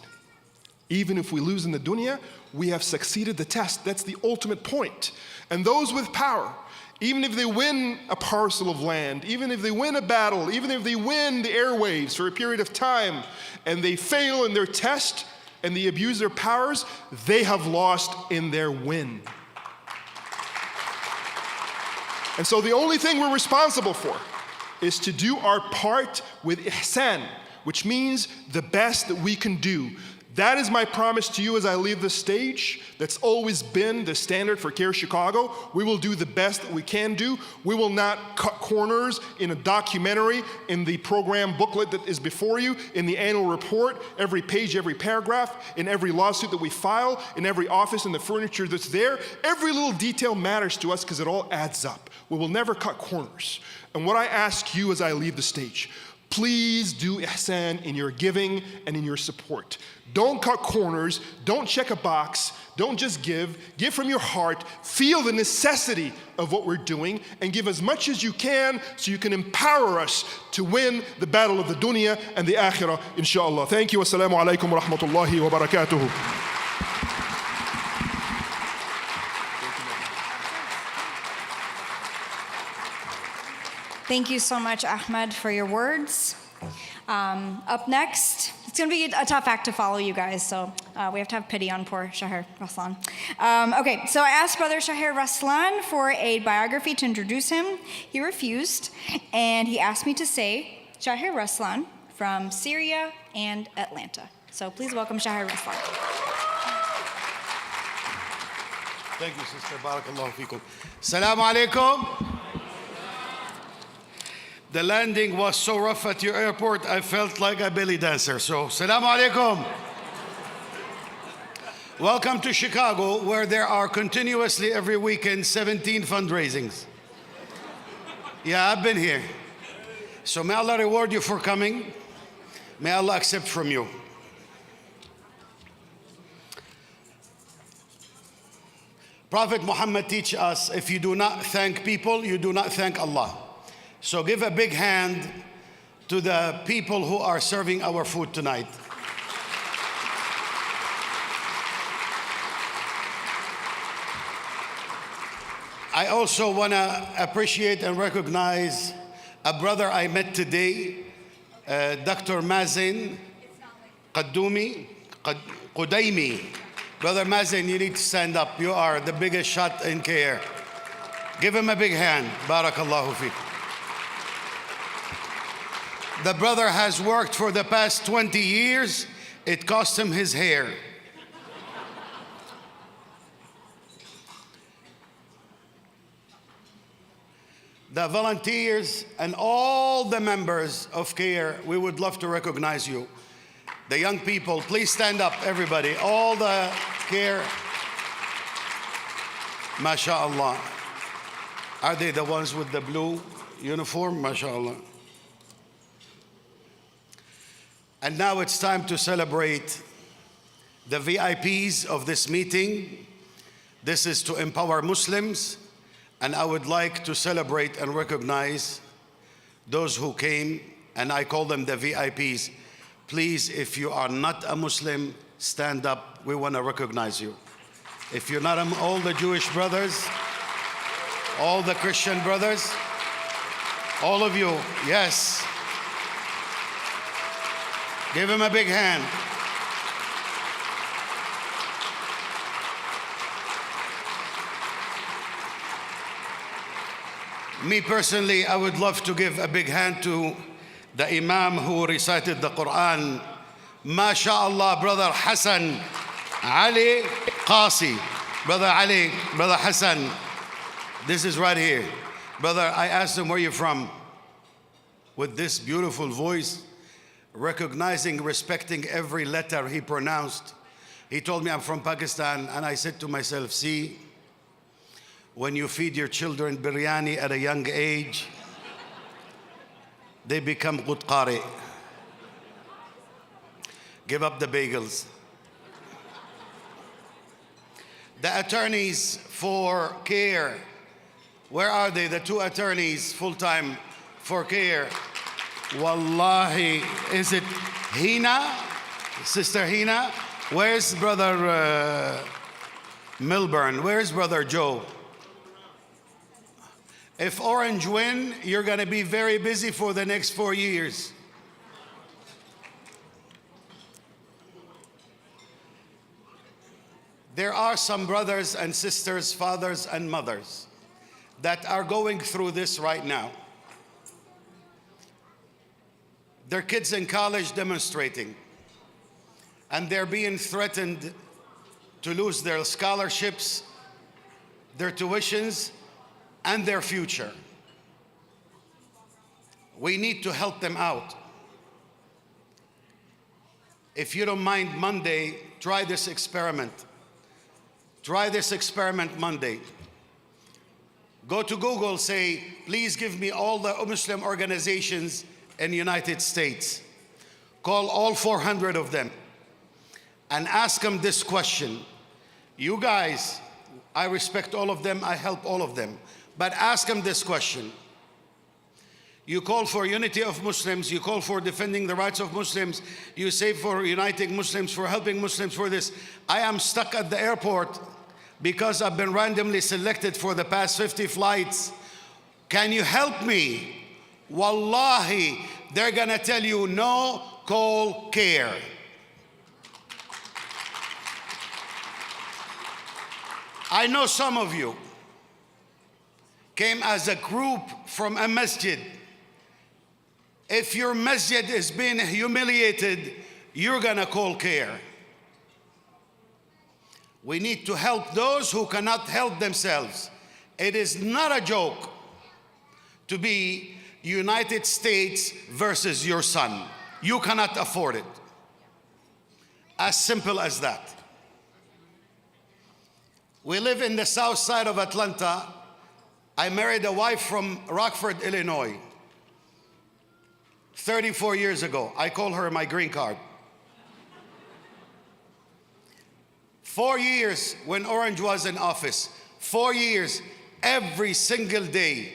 Even if we lose in the dunya, we have succeeded the test. That's the ultimate point. And those with power, even if they win a parcel of land, even if they win a battle, even if they win the airwaves for a period of time, and they fail in their test and they abuse their powers, they have lost in their win. And so the only thing we're responsible for is to do our part with ihsan, which means the best that we can do. That is my promise to you as I leave the stage. That's always been the standard for CAIR-Chicago. We will do the best that we can do. We will not cut corners in a documentary, in the program booklet that is before you, in the annual report, every page, every paragraph, in every lawsuit that we file, in every office, in the furniture that's there. Every little detail matters to us because it all adds up. We will never cut corners. And what I ask you as I leave the stage, please do ihsan in your giving and in your support. Don't cut corners, don't check a box, don't just give from your heart, feel the necessity of what we're doing, and give as much as you can so you can empower us to win the battle of the dunya and the akhirah, inshallah. Thank you, wassalamu alaikum wa rahmatullahi wa barakatuhu. Thank you so much, Ahmed, for your words. Up next, it's going to be a tough act to follow, you guys, so we have to have pity on poor Shahir Raslan. Okay, so I asked Brother Shahir Raslan for a biography to introduce him. He refused, and he asked me to say Shahir Raslan from Syria and Atlanta. So please welcome Shahir Raslan. Thank you, Sister. Barakallahu feekum. Assalamu alaikum. The landing was so rough at your airport, I felt like a belly dancer. So, Assalamu alaikum. Welcome to Chicago, where there are continuously every weekend 17 fundraisings. Yeah, I've been here. So may Allah reward you for coming. May Allah accept from you. Prophet Muhammad teaches us, if you do not thank people, you do not thank Allah. So give a big hand to the people who are serving our food tonight. I also want to appreciate and recognize a brother I met today, Dr. Mazen Qudaymi. Brother Mazen, you need to stand up. You are the biggest shot in CAIR. Give him a big hand. Barakallahu feekum. The brother has worked for the past 20 years. It cost him his hair. The volunteers and all the members of CAIR, we would love to recognize you. The young people, please stand up, everybody. All the CAIR, MashaAllah. Are they the ones with the blue uniform? MashaAllah. And now it's time to celebrate the VIPs of this meeting. This is to empower Muslims, and I would like to celebrate and recognize those who came, and I call them the VIPs. Please, if you are not a Muslim, stand up. We want to recognize you. If you're not, all the Jewish brothers, all the Christian brothers, all of you, yes. Give him a big hand. Me personally, I would love to give a big hand to the Imam who recited the Quran. MashaAllah, Brother Hassan Ali Qasi. Brother Ali, Brother Hassan, this is right here. Brother, I asked him, where you from? With this beautiful voice, recognizing, respecting every letter he pronounced. He told me, I'm from Pakistan, and I said to myself, see, when you feed your children biryani at a young age, they become good qari. Give up the bagels. The attorneys for CAIR, where are they? The two attorneys full-time for CAIR. Wallahi, is it Hina? Sister Hina? Where's Brother Milburn? Where's Brother Joe? If Orange win, you're going to be very busy for the next 4 years. There are some brothers and sisters, fathers and mothers that are going through this right now. their kids in college demonstrating, and they're being threatened to lose their scholarships, their tuitions, and their future. We need to help them out. If you don't mind, Monday, try this experiment. Try this experiment Monday. Go to Google, say, please give me all the Muslim organizations in the United States. Call all 400 of them and ask them this question. You guys, I respect all of them, I help all of them, but ask them this question. You call for unity of Muslims, you call for defending the rights of Muslims, you say for uniting Muslims, for helping Muslims, for this. I am stuck at the airport because I've been randomly selected for the past 50 flights. Can you help me? Wallahi, they're gonna tell you no, call CAIR. I know some of you came as a group from a masjid. If your masjid is being humiliated, you're gonna call CAIR. We need to help those who cannot help themselves. It is not a joke to be United States versus your son. You cannot afford it. As simple as that. We live in the south side of Atlanta. I married a wife from Rockford, Illinois, 34 years ago. I call her my green card. 4 years when Orange was in office, 4 years, every single day,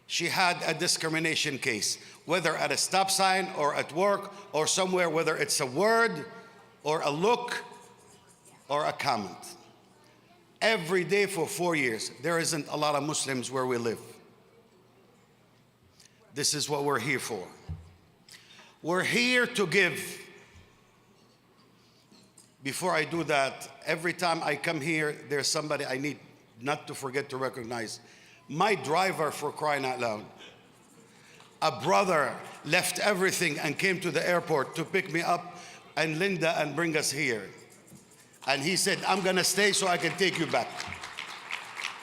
she had a discrimination case, whether at a stop sign or at work or somewhere, whether it's a word or a look or a comment. Every day for 4 years. There isn't a lot of Muslims where we live. This is what we're here for. We're here to give. Before I do that, every time I come here, there's somebody I need not to forget to recognize. My driver, for crying out loud. A brother left everything and came to the airport to pick me up and Linda and bring us here. And he said, I'm gonna stay so I can take you back.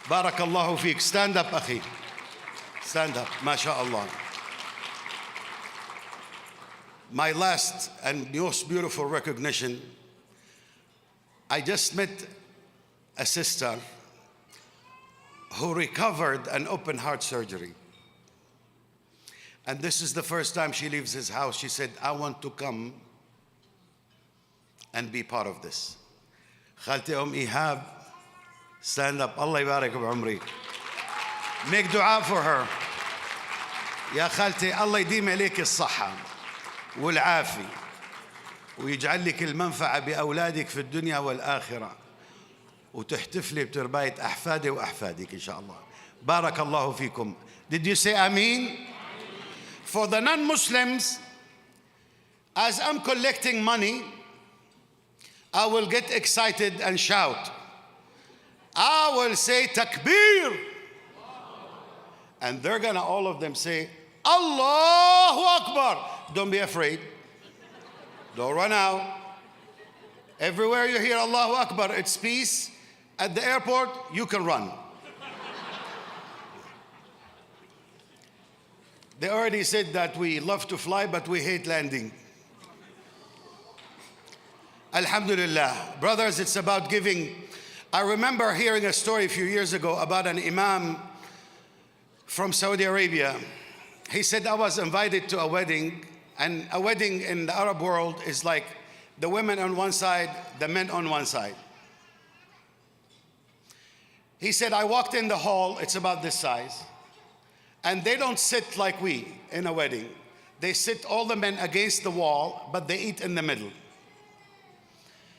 Barakallahu feek. Stand up, akhi. Stand up, mashallah. My last and most beautiful recognition, I just met a sister who recovered an open heart surgery. And this is the first time she leaves his house. She said, I want to come and be part of this. Khalti Ihab, stand up. Allah yabarak بعمرك. Make dua for her. يا خالتي الله يديم عليك الصحة والعافية ويجعل لك المنفعة بأولادك في الدنيا والآخرة وتحتفلي بترباية أحفادي وأحفادك إن شاء الله. بارك الله فيكم. Did you say Ameen? For the non-Muslims, as I'm collecting money, I will get excited and shout. I will say Takbir. And they're gonna all of them say, Allahu Akbar. Don't be afraid. Don't run out. Everywhere you hear Allahu Akbar, it's peace. At the airport, you can run. They already said that we love to fly, but we hate landing. Alhamdulillah. Brothers, it's about giving. I remember hearing a story a few years ago about an imam from Saudi Arabia. He said, I was invited to a wedding, and a wedding in the Arab world is like the women on one side, the men on one side. He said, I walked in the hall, it's about this size, and they don't sit like we in a wedding. They sit all the men against the wall, but they eat in the middle.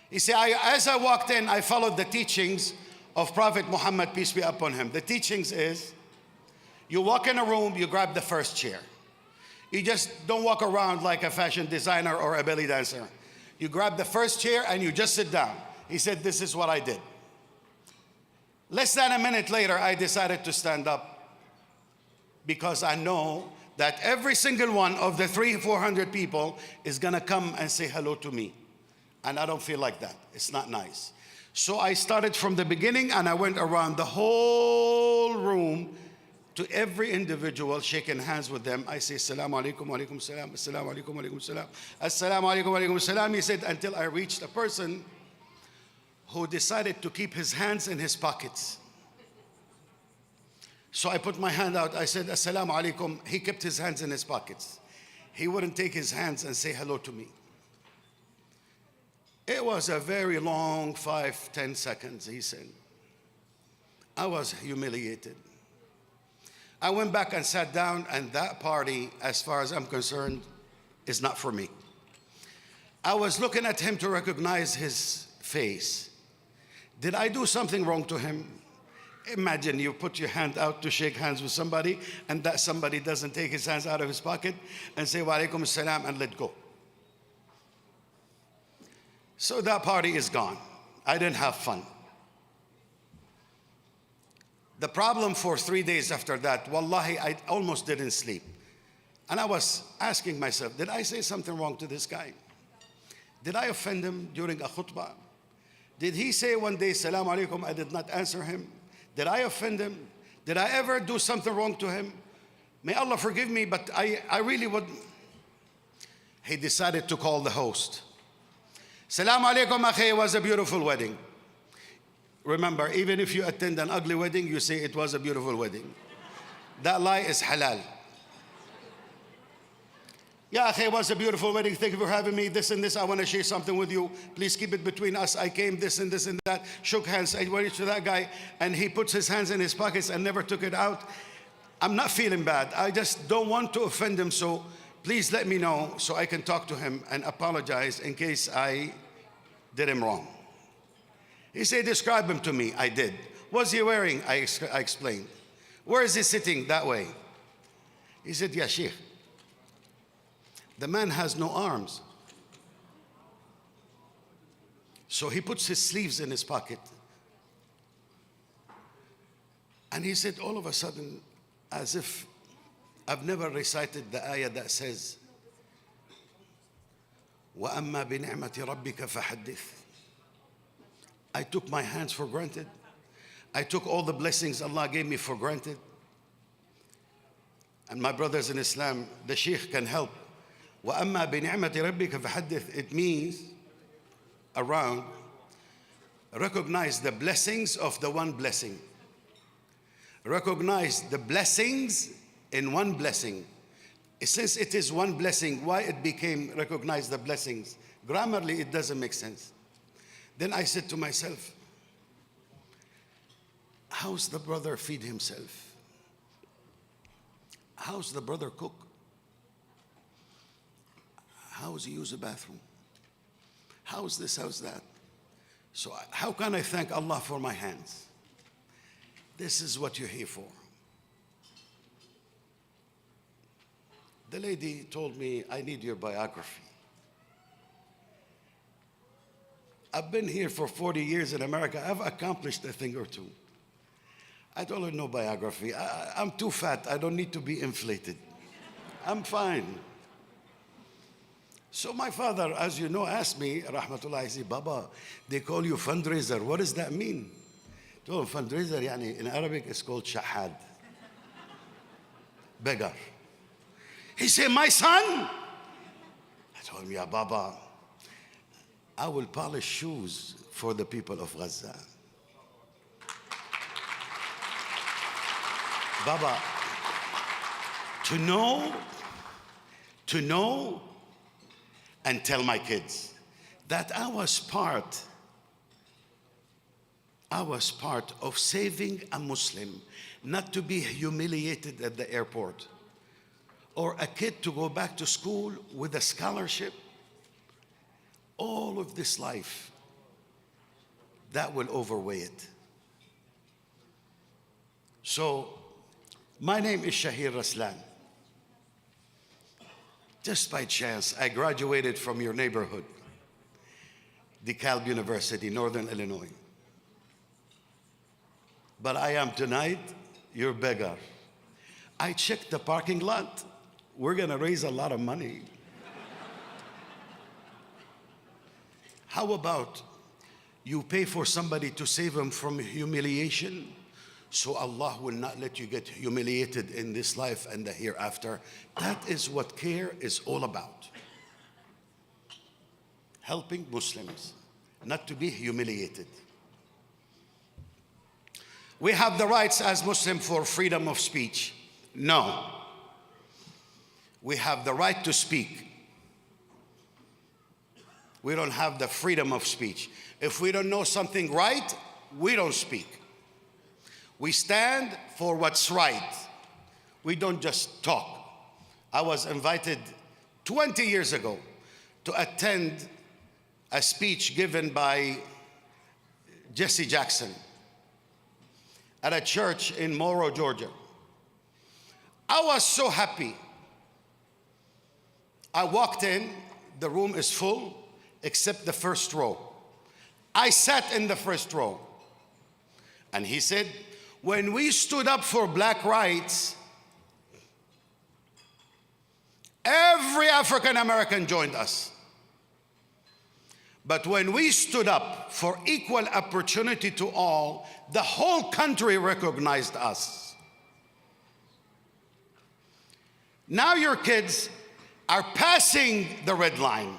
He said, as I walked in, I followed the teachings of Prophet Muhammad, peace be upon him. The teachings is, you walk in a room, you grab the first chair. You just don't walk around like a fashion designer or a belly dancer. You grab the first chair and you just sit down. He said, this is what I did. Less than a minute later, I decided to stand up because I know that every single one of the 300-400 people is gonna come and say hello to me. And I don't feel like that. It's not nice. So I started from the beginning and I went around the whole room to every individual, shaking hands with them. I say, Assalamu alaikum, wa alaikum salam, Assalamu alaikum, wa alaikum salam, Assalamu alaikum, wa alaikum salam. He said, until I reached a person who decided to keep his hands in his pockets. So I put my hand out. I said, Assalamu alaikum. He kept his hands in his pockets. He wouldn't take his hands and say hello to me. It was a very long 5-10 seconds, he said. I was humiliated. I went back and sat down, and that party, as far as I'm concerned, is not for me. I was looking at him to recognize his face. Did I do something wrong to him? Imagine you put your hand out to shake hands with somebody, and that somebody doesn't take his hands out of his pocket and say, wa alaikum salam, and let go. So that party is gone. I didn't have fun. The problem for 3 days after that, wallahi, I almost didn't sleep. And I was asking myself, did I say something wrong to this guy? Did I offend him during a khutbah? Did he say one day, Salaam alaikum, I did not answer him? Did I offend him? Did I ever do something wrong to him? May Allah forgive me, but I really would. He decided to call the host. Salaam alaikum, akhi, it was a beautiful wedding. Remember, even if you attend an ugly wedding, you say it was a beautiful wedding. That lie is halal. Yeah, akhi, it was a beautiful wedding. Thank you for having me. This and this, I want to share something with you. Please keep it between us. I came, this and this and that. Shook hands. I went to that guy, and he puts his hands in his pockets and never took it out. I'm not feeling bad. I just don't want to offend him, so please let me know so I can talk to him and apologize in case I did him wrong. He said, describe him to me. I did. What's he wearing? I explained. Where is he sitting? That way. He said, Ya Sheikh, the man has no arms. So he puts his sleeves in his pocket. And he said, all of a sudden, as if I've never recited the ayah that says, وَأَمَّا بِنِعْمَةِ رَبِّكَ فَحَدِّثْ. I took my hands for granted. I took all the blessings Allah gave me for granted. And my brothers in Islam, the Sheikh can help. وَأَمَّا بِنِعْمَةِ رَبِّكَ فَحَدِّثْ. It means around, recognize the blessings of the one blessing. Recognize the blessings in one blessing. Since it is one blessing, why it became recognize the blessings? Grammarly, it doesn't make sense. Then I said to myself, how's the brother feed himself? How's the brother cook? How's he use a bathroom? How's this, how's that? So how can I thank Allah for my hands? This is what you're here for. The lady told me, I need your biography. I've been here for 40 years in America. I've accomplished a thing or two. I told her, no biography. I'm too fat. I don't need to be inflated. I'm fine. So my father, as you know, asked me, Rahmatullah, I said, Baba, they call you fundraiser. What does that mean? I told him, fundraiser, in Arabic, it's called shahad. Beggar. He said, my son? I told him, yeah, Baba, I will polish shoes for the people of Gaza. Baba, to know and tell my kids that I was part of saving a Muslim not to be humiliated at the airport, or a kid to go back to school with a scholarship. All of this life, that will overweigh it. So, my name is Shahir Raslan. Just by chance, I graduated from your neighborhood, DeKalb University, Northern Illinois. But I am tonight your beggar. I checked the parking lot we're going to raise a lot of money. How about you pay for somebody to save them from humiliation, so Allah will not let you get humiliated in this life and the hereafter? That is what CAIR is all about. Helping Muslims not to be humiliated. We have the rights as Muslims for freedom of speech. No. We have the right to speak. We don't have the freedom of speech. If we don't know something right, we don't speak. We stand for what's right. We don't just talk. I was invited 20 years ago to attend a speech given by Jesse Jackson at a church in Morrow, Georgia. I was so happy. I walked in, the room is full, except the first row. I sat in the first row. And he said, when we stood up for black rights, every African American joined us. But when we stood up for equal opportunity to all, the whole country recognized us. Now your kids are passing the red line.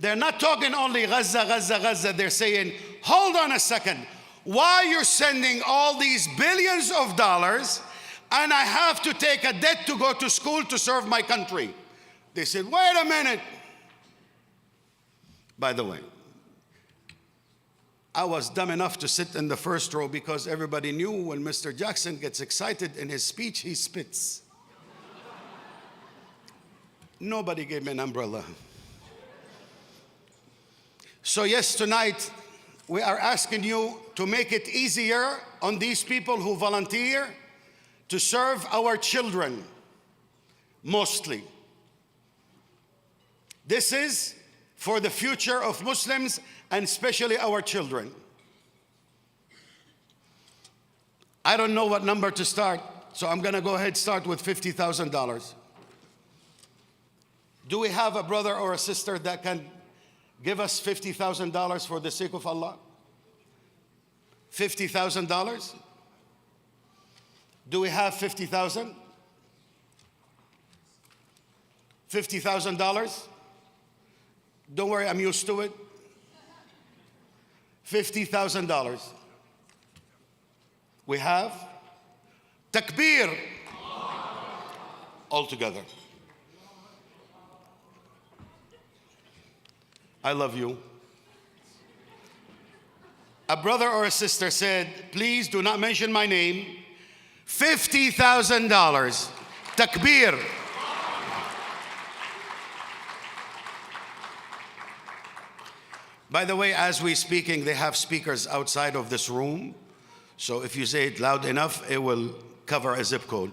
They're not talking only Gaza, Gaza, Gaza. They're saying, hold on a second. Why you're sending all these billions of dollars and I have to take a debt to go to school to serve my country? They said, wait a minute. By the way, I was dumb enough to sit in the first row because everybody knew when Mr. Jackson gets excited in his speech, he spits. Nobody gave me an umbrella. So yes, tonight we are asking you to make it easier on these people who volunteer to serve our children, mostly. This is for the future of Muslims and especially our children. I don't know what number to start, so I'm going to go ahead and start with $50,000. Do we have a brother or a sister that can give us $50,000 for the sake of Allah? $50,000? Do we have 50,000? $50,000? Don't worry, I'm used to it. $50,000. We have takbir altogether. I love you. A brother or a sister said, please do not mention my name. $50,000. Takbir. By the way, as we're speaking, they have speakers outside of this room. So if you say it loud enough, it will cover a zip code.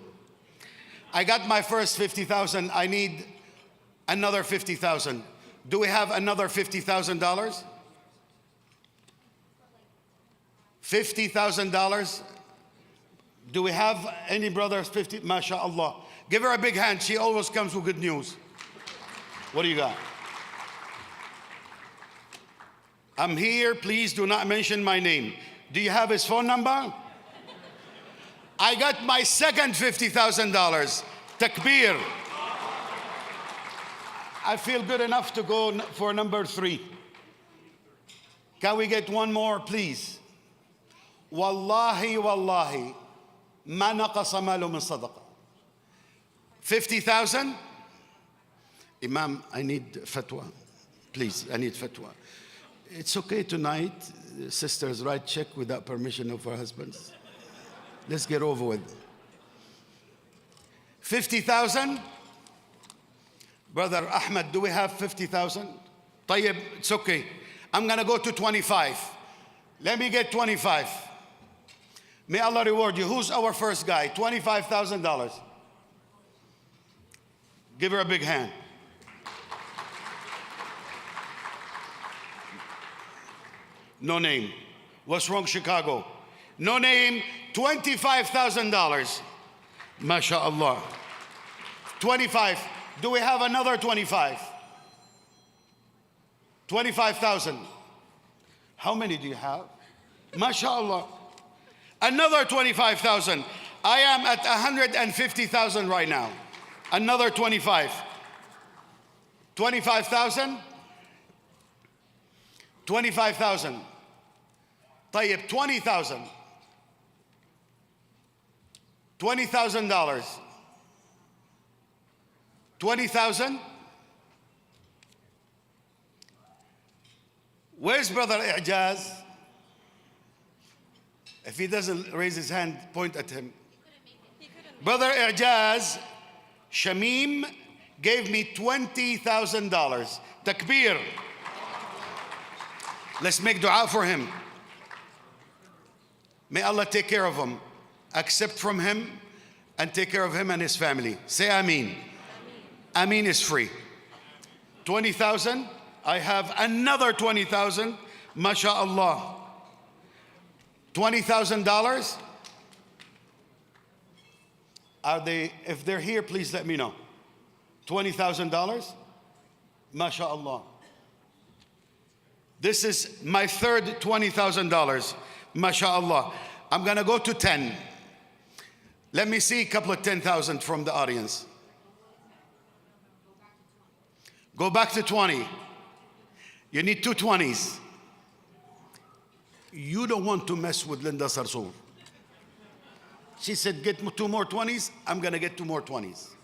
I got my first 50,000. I need another 50,000. Do we have another $50,000? $50,000. Do we have any brothers? 50? MashaAllah. Give her a big hand. She always comes with good news. What do you got? I'm here. Please do not mention my name. Do you have his phone number? I got my second $50,000. Takbir. I feel good enough to go for number 3. Can we get one more, please? Wallahi, wallahi, ma naqasa malu min sadaqa. 50,000? Imam, I need fatwa. Please, I need fatwa. It's okay tonight, sisters write check without permission of our husbands. Let's get over with. 50,000? Brother Ahmed, do we have 50,000? Tayyib, it's okay. I'm going to go to 25. Let me get 25. May Allah reward you. Who's our first guy? $25,000. Give her a big hand. No name. What's wrong, Chicago? No name, $25,000. MashaAllah. 25. Do we have another 25? 25,000. How many do you have? MashaAllah. Another 25,000. I am at 150,000 right now. Another 25. 25,000. 25,000. طيب 20,000. $20,000. 20,000. Where's Brother I'jaz? If he doesn't raise his hand, point at him. Brother I'jaz, Shamim gave me $20,000. Takbir. Let's make dua for him. May Allah take care of him, accept from him, and take care of him and his family. Say Ameen. Ameen is free. 20,000. I have another 20,000. MashaAllah. $20,000. Are they, if they're here, please let me know. $20,000. MashaAllah. This is my third $20,000. MashaAllah. I'm going to go to 10. Let me see a couple of 10,000 from the audience. Go back to 20. You need two 20s. You don't want to mess with Linda Sarsour. She said, get two more 20s. I'm going to get two more 20s.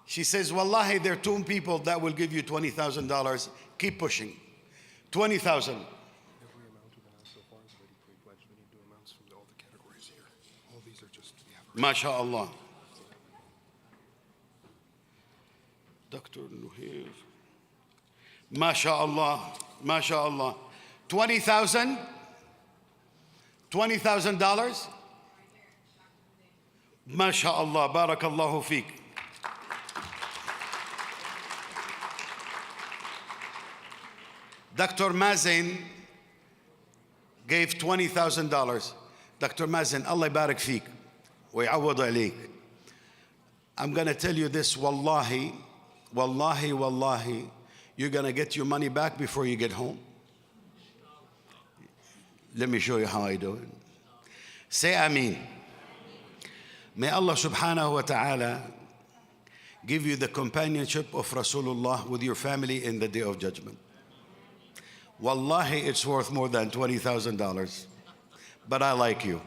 She says, Wallahi, there are two people that will give you $20,000. Keep pushing. 20,000. Every amount we've been asked so far is already pre-pledged. We need to do amounts from all the categories here. All these are just the average. MashaAllah. Dr. Nuhair. MashaAllah. MashaAllah. 20,000. $20,000. MashaAllah. Barakallahu feek. Dr. Mazen gave $20,000. Dr. Mazen, Allah barak feek. Wa ya'awad alayk. I'm going to tell you this, wallahi, wallahi, wallahi, you're going to get your money back before you get home. Let me show you how I do it. Say Ameen. May Allah subhanahu wa ta'ala give you the companionship of Rasulullah with your family in the day of judgment. Wallahi, it's worth more than $20,000. But I like you.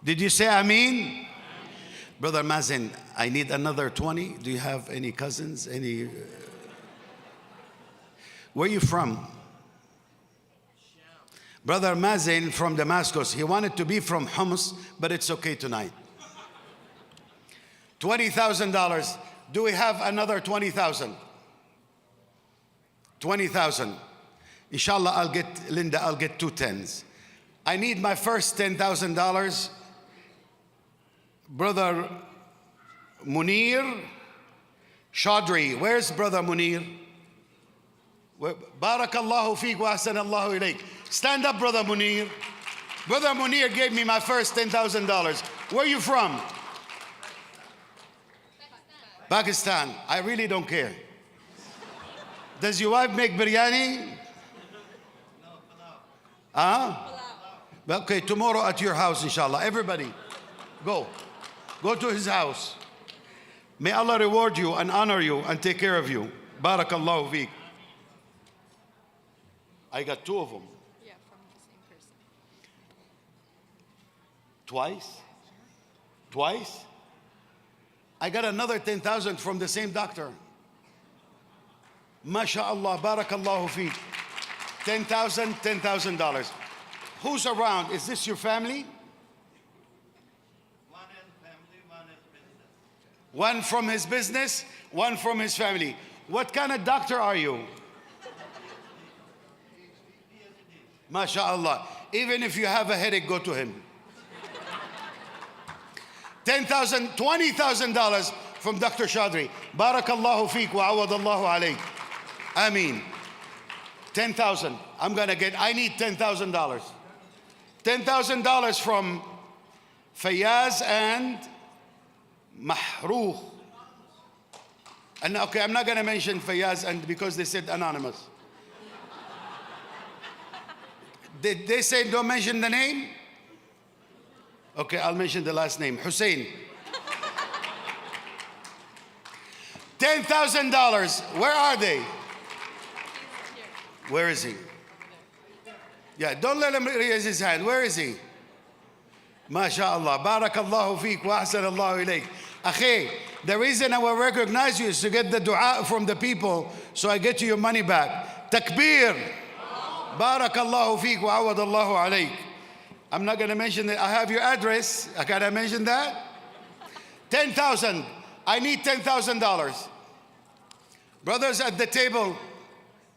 Did you say Ameen? Brother Mazen, I need another 20. Do you have any cousins? Any? Where are you from? Brother Mazen from Damascus. He wanted to be from Homs, but it's okay tonight. $20,000. Do we have another 20,000? 20,000. Inshallah, I'll get, Linda, I'll get two tens. I need my first $10,000. Brother Munir Chaudhry. Where's Brother Munir? Barakallahu feek wa ahsanallahu ilayk. Stand up, Brother Munir. Brother Munir gave me my first $10,000. Where are you from? Pakistan. I really don't care. Does your wife make biryani? Huh? Okay, tomorrow at your house, inshallah. Everybody, go. Go to his house. May Allah reward you and honor you and take care of you. Barakallahu feek. I got two of them. Yeah, from the same person. Twice? Twice? I got another 10,000 from the same doctor. MashaAllah, barakallahu feek. $10,000, $10,000. Who's around? Is this your family? One is family, one is business. One from his business, one from his family. What kind of doctor are you? MashaAllah. Even if you have a headache, go to him. $10,000, $20,000 from Dr. Chaudhry. Barakallahu feek wa awadallahu alayk. Ameen. 10,000. I'm going to get, I need $10,000. $10,000 from Fayaz and Mahruh. And okay, I'm not going to mention Fayaz and because they said anonymous. Did they say don't mention the name? Okay, I'll mention the last name. Hussein. $10,000. Where are they? Where is he? Yeah, don't let him raise his hand. Where is he? MashaAllah. Barakallahu feek wa ahsanallahu ilayk. Akhi, the reason I will recognize you is to get the dua from the people so I get you your money back. Takbir. Barakallahu feek wa awadallahu alayk. I'm not going to mention that. I have your address. Can I mention that? 10,000. I need $10,000. Brothers at the table,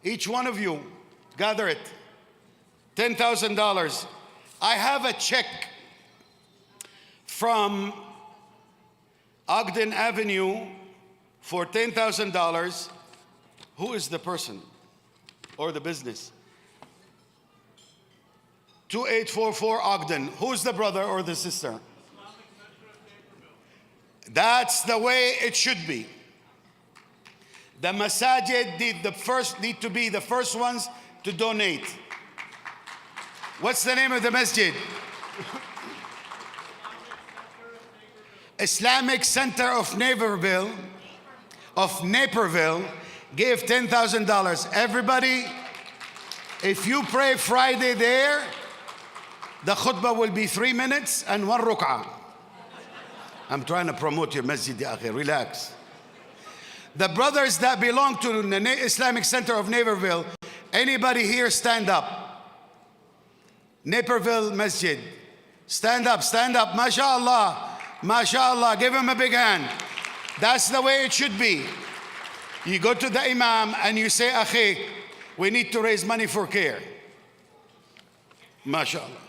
each one of you, gather it. $10,000. I have a check from Ogden Avenue for $10,000. Who is the person or the business? 2844 Ogden. Who's the brother or the sister? That's the way it should be. The masajid need to be the first ones to donate. What's the name of the masjid? Islamic Center of Naperville gave $10,000. Everybody, if you pray Friday there, the khutbah will be 3 minutes and 1 ruk'ah. I'm trying to promote your masjid, ya akhi. Relax. The brothers that belong to the Islamic Center of Naperville, anybody here stand up? Naperville Masjid. Stand up, stand up. MashaAllah. MashaAllah. Give him a big hand. That's the way it should be. You go to the imam and you say, Akhi, we need to raise money for CAIR. MashaAllah.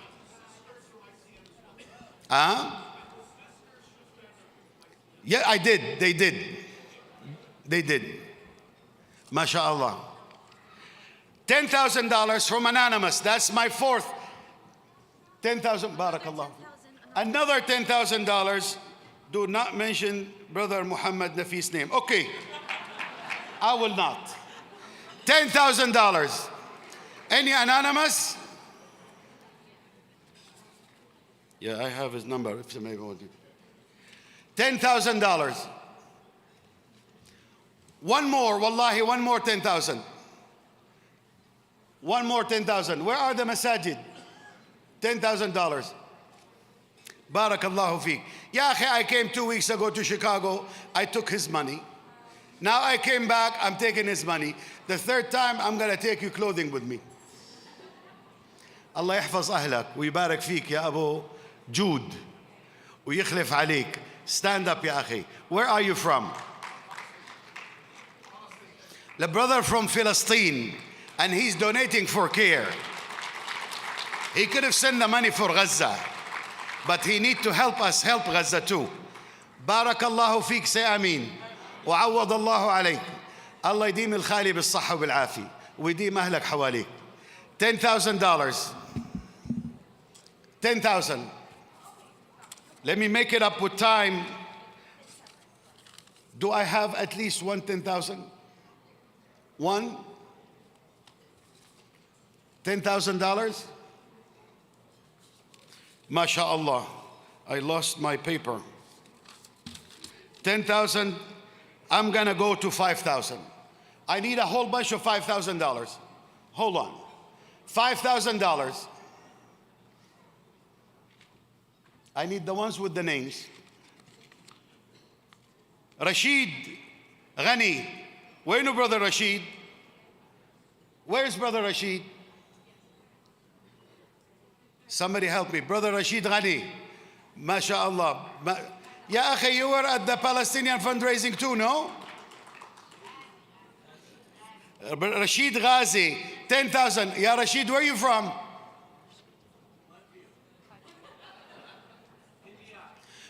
Yeah, I did. They did. They did. MashaAllah. $10,000 from Anonymous. That's my fourth. 10,000. Barakallah. Another $10,000. Do not mention Brother Muhammad Nafi's name. Okay. I will not. $10,000. Any Anonymous? Yeah, I have his number if somebody wants it. $10,000. One more, wallahi, one more 10,000. One more 10,000. Where are the masajid? $10,000. Barakallahu feek. Ya akhi, I came 2 weeks ago to Chicago. I took his money. Now I came back, I'm taking his money. The third time, I'm going to take your clothing with me. Allah yahfaz ahlak. ويبارك فيك يا أبو جود. ويخلف عليك. Stand up, ya akhi. Where are you from? The brother from Palestine, and he's donating for CAIR. He could have sent the money for Gaza, but he need to help us help Gaza too. Barakallahu feek, say ameen. وعوض الله عليك. الله يديم الخالي بالصحة والعافية ويديم أهلك حواليك. $10,000. 10,000. Let me make it up with time. Do I have at least one 10,000? One? $10,000? MashaAllah. I lost my paper. 10,000. I'm going to go to 5,000. I need a whole bunch of $5,000. Hold on. $5,000. I need the ones with the names. Rashid Ghani. Where is Brother Rashid? Where's Brother Rashid? Somebody help me. Brother Rashid Ghani. MashaAllah. Ya akhi, you were at the Palestinian fundraising too, no? Rashid Ghazi, 10,000. Ya Rashid, where are you from?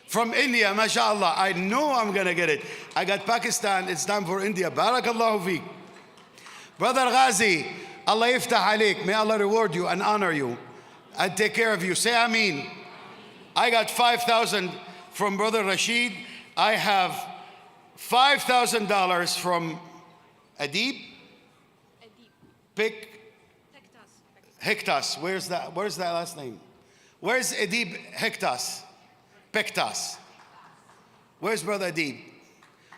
From India, mashallah. I know I'm going to get it. I got Pakistan, it's time for India. Barakallahu feek. Brother Ghazi, Allah yiftah alik. May Allah reward you and honor you and take care of you. Say ameen. I got 5,000 from Brother Rashid I have $5,000 from Adib. Hektas. Where's that last name? Where's Adib Hektas? Pektas. Where's Brother Adib?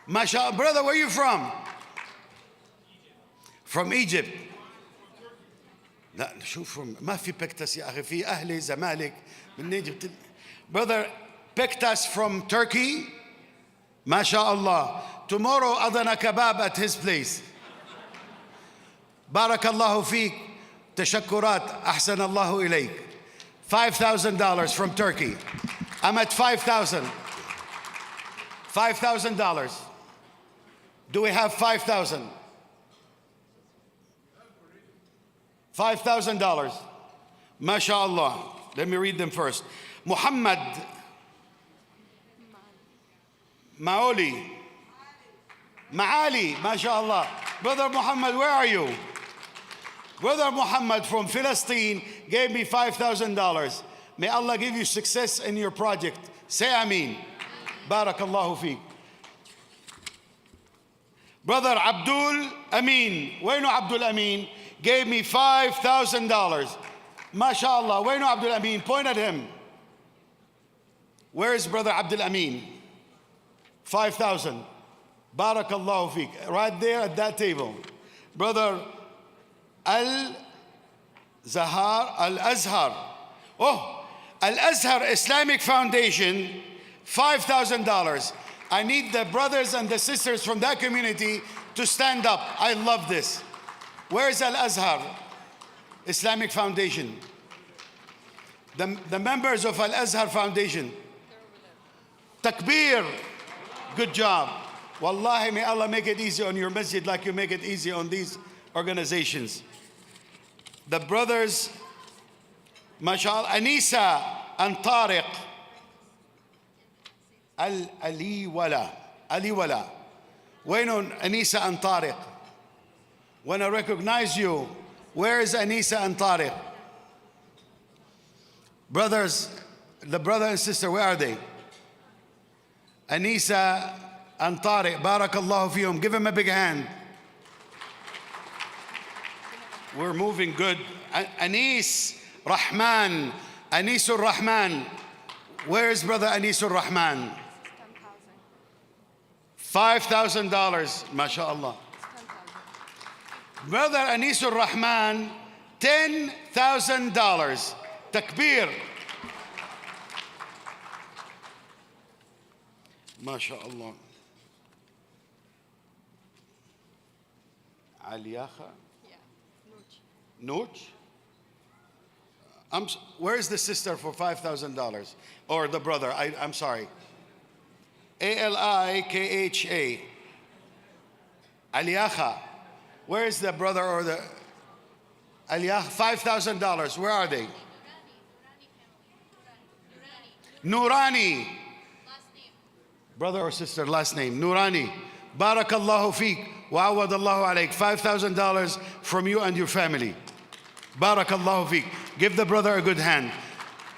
MashaAllah. Brother, where are you from? From Egypt. لا شوف ما في بكتاس يا أخي في أهلي زمالك من Egypt. Brother Pektas from Turkey. MashaAllah. Tomorrow Adana kebab at his place. Barakallahu feek. Tashakkurat. Ahsan Allahu ilayk. $5,000 from Turkey. I'm at $5,000. $5,000. Do we have 5,000? $5,000. MashaAllah. Let me read them first. Muhammad Maoli. Maali. MashaAllah. Brother Muhammad, where are you? Brother Muhammad from Palestine gave me $5,000. May Allah give you success in your project. Say Ameen. Barakallahu feek. Brother Abdul Amin. Wayno Abdul Amin gave me $5,000. MashaAllah. Wayno Abdul Amin. Point at him. Where is Brother Abdul Amin? 5,000. Barakallahu feek. Right there at that table. Brother Al-Azhar. Oh, Al-Azhar Islamic Foundation, $5,000. I need the brothers and the sisters from that community to stand up. I love this. Where is Al-Azhar Islamic Foundation? The members of Al-Azhar Foundation. Takbir. Good job. Wallahi, may Allah make it easy on your masjid like you make it easy on these organizations. The brothers, MashaAllah, Anisa and Tariq. Ali Wala. Wayno Anisa and Tariq? When I recognize you, where is Anisa and Tariq? Brothers, the brother and sister, where are they? Anisa and Tariq, Barakallahu fiyum. Give him a big hand. We're moving good. Anis Rahman. Anisur Rahman. Where is Brother Anisur Rahman? $5,000. MashaAllah. Brother Anisur Rahman, $10,000. Takbir. MashaAllah. Aliyaha. Nooch? Where is the sister for $5,000? Or the brother? I'm sorry. Alikha. Aliyaha. Where is the brother or the Aliyaha? $5,000. Where are they? Nurani. Brother or sister, last name. Nurani. Barakallahu feek. Wa'awad Allahu alayk. $5,000 from you and your family. Barakallahu feek. Give the brother a good hand.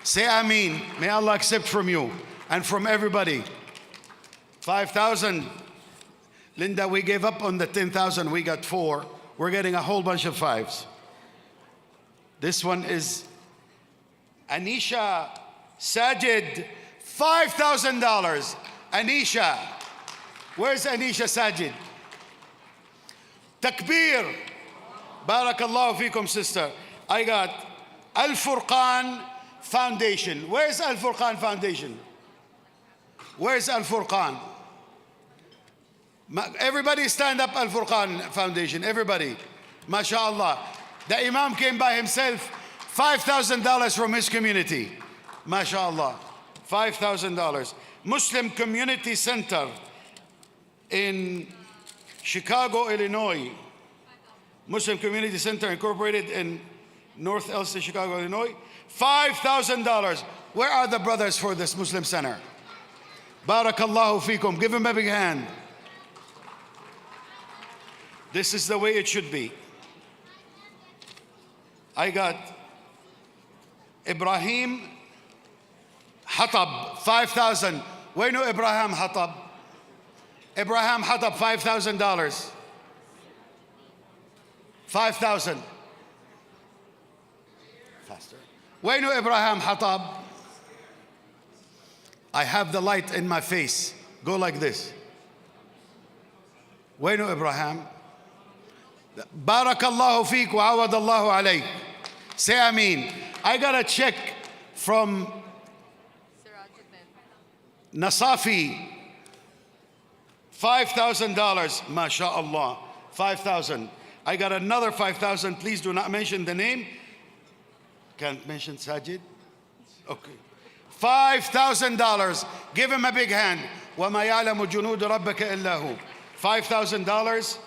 Say Ameen. May Allah accept from you and from everybody. 5,000. Linda, we gave up on the 10,000. We got 4. We're getting a whole bunch of 5s. This one is Anisha Sajid. $5,000. Anisha. Where's Anisha Sajid? Takbir. Barakallahu feekum, sister. I got Al-Furqan Foundation. Where's Al-Furqan Foundation? Where's Al-Furqan? Everybody stand up, Al-Furqan Foundation. Everybody. MashaAllah. The Imam came by himself. $5,000 from his community. MashaAllah. $5,000. Muslim Community Center in Chicago, Illinois. Muslim Community Center Incorporated in North Elsa, Chicago, Illinois. $5,000. Where are the brothers for this Muslim center? Barakallahu feekum. Give him a big hand. This is the way it should be. I got Ibrahim Hatab, 5,000. Where know Ibrahim Hatab? Ibrahim Hatab, $5,000. 5,000. Faster. Wayno Ibrahim Hatab. I have the light in my face. Go like this. Wayno Ibrahim. Barakallahu feek wa awadallahu alayk. Say Ameen. I got a check from Nasafi. $5,000. MashaAllah. 5,000. I got another 5,000. Please do not mention the name. Can't mention Sajid? Okay. $5,000. Give him a big hand. وَمَا يَعْلَمُ جُنُودُ رَبَّكَ إِلَّا هُ. $5,000.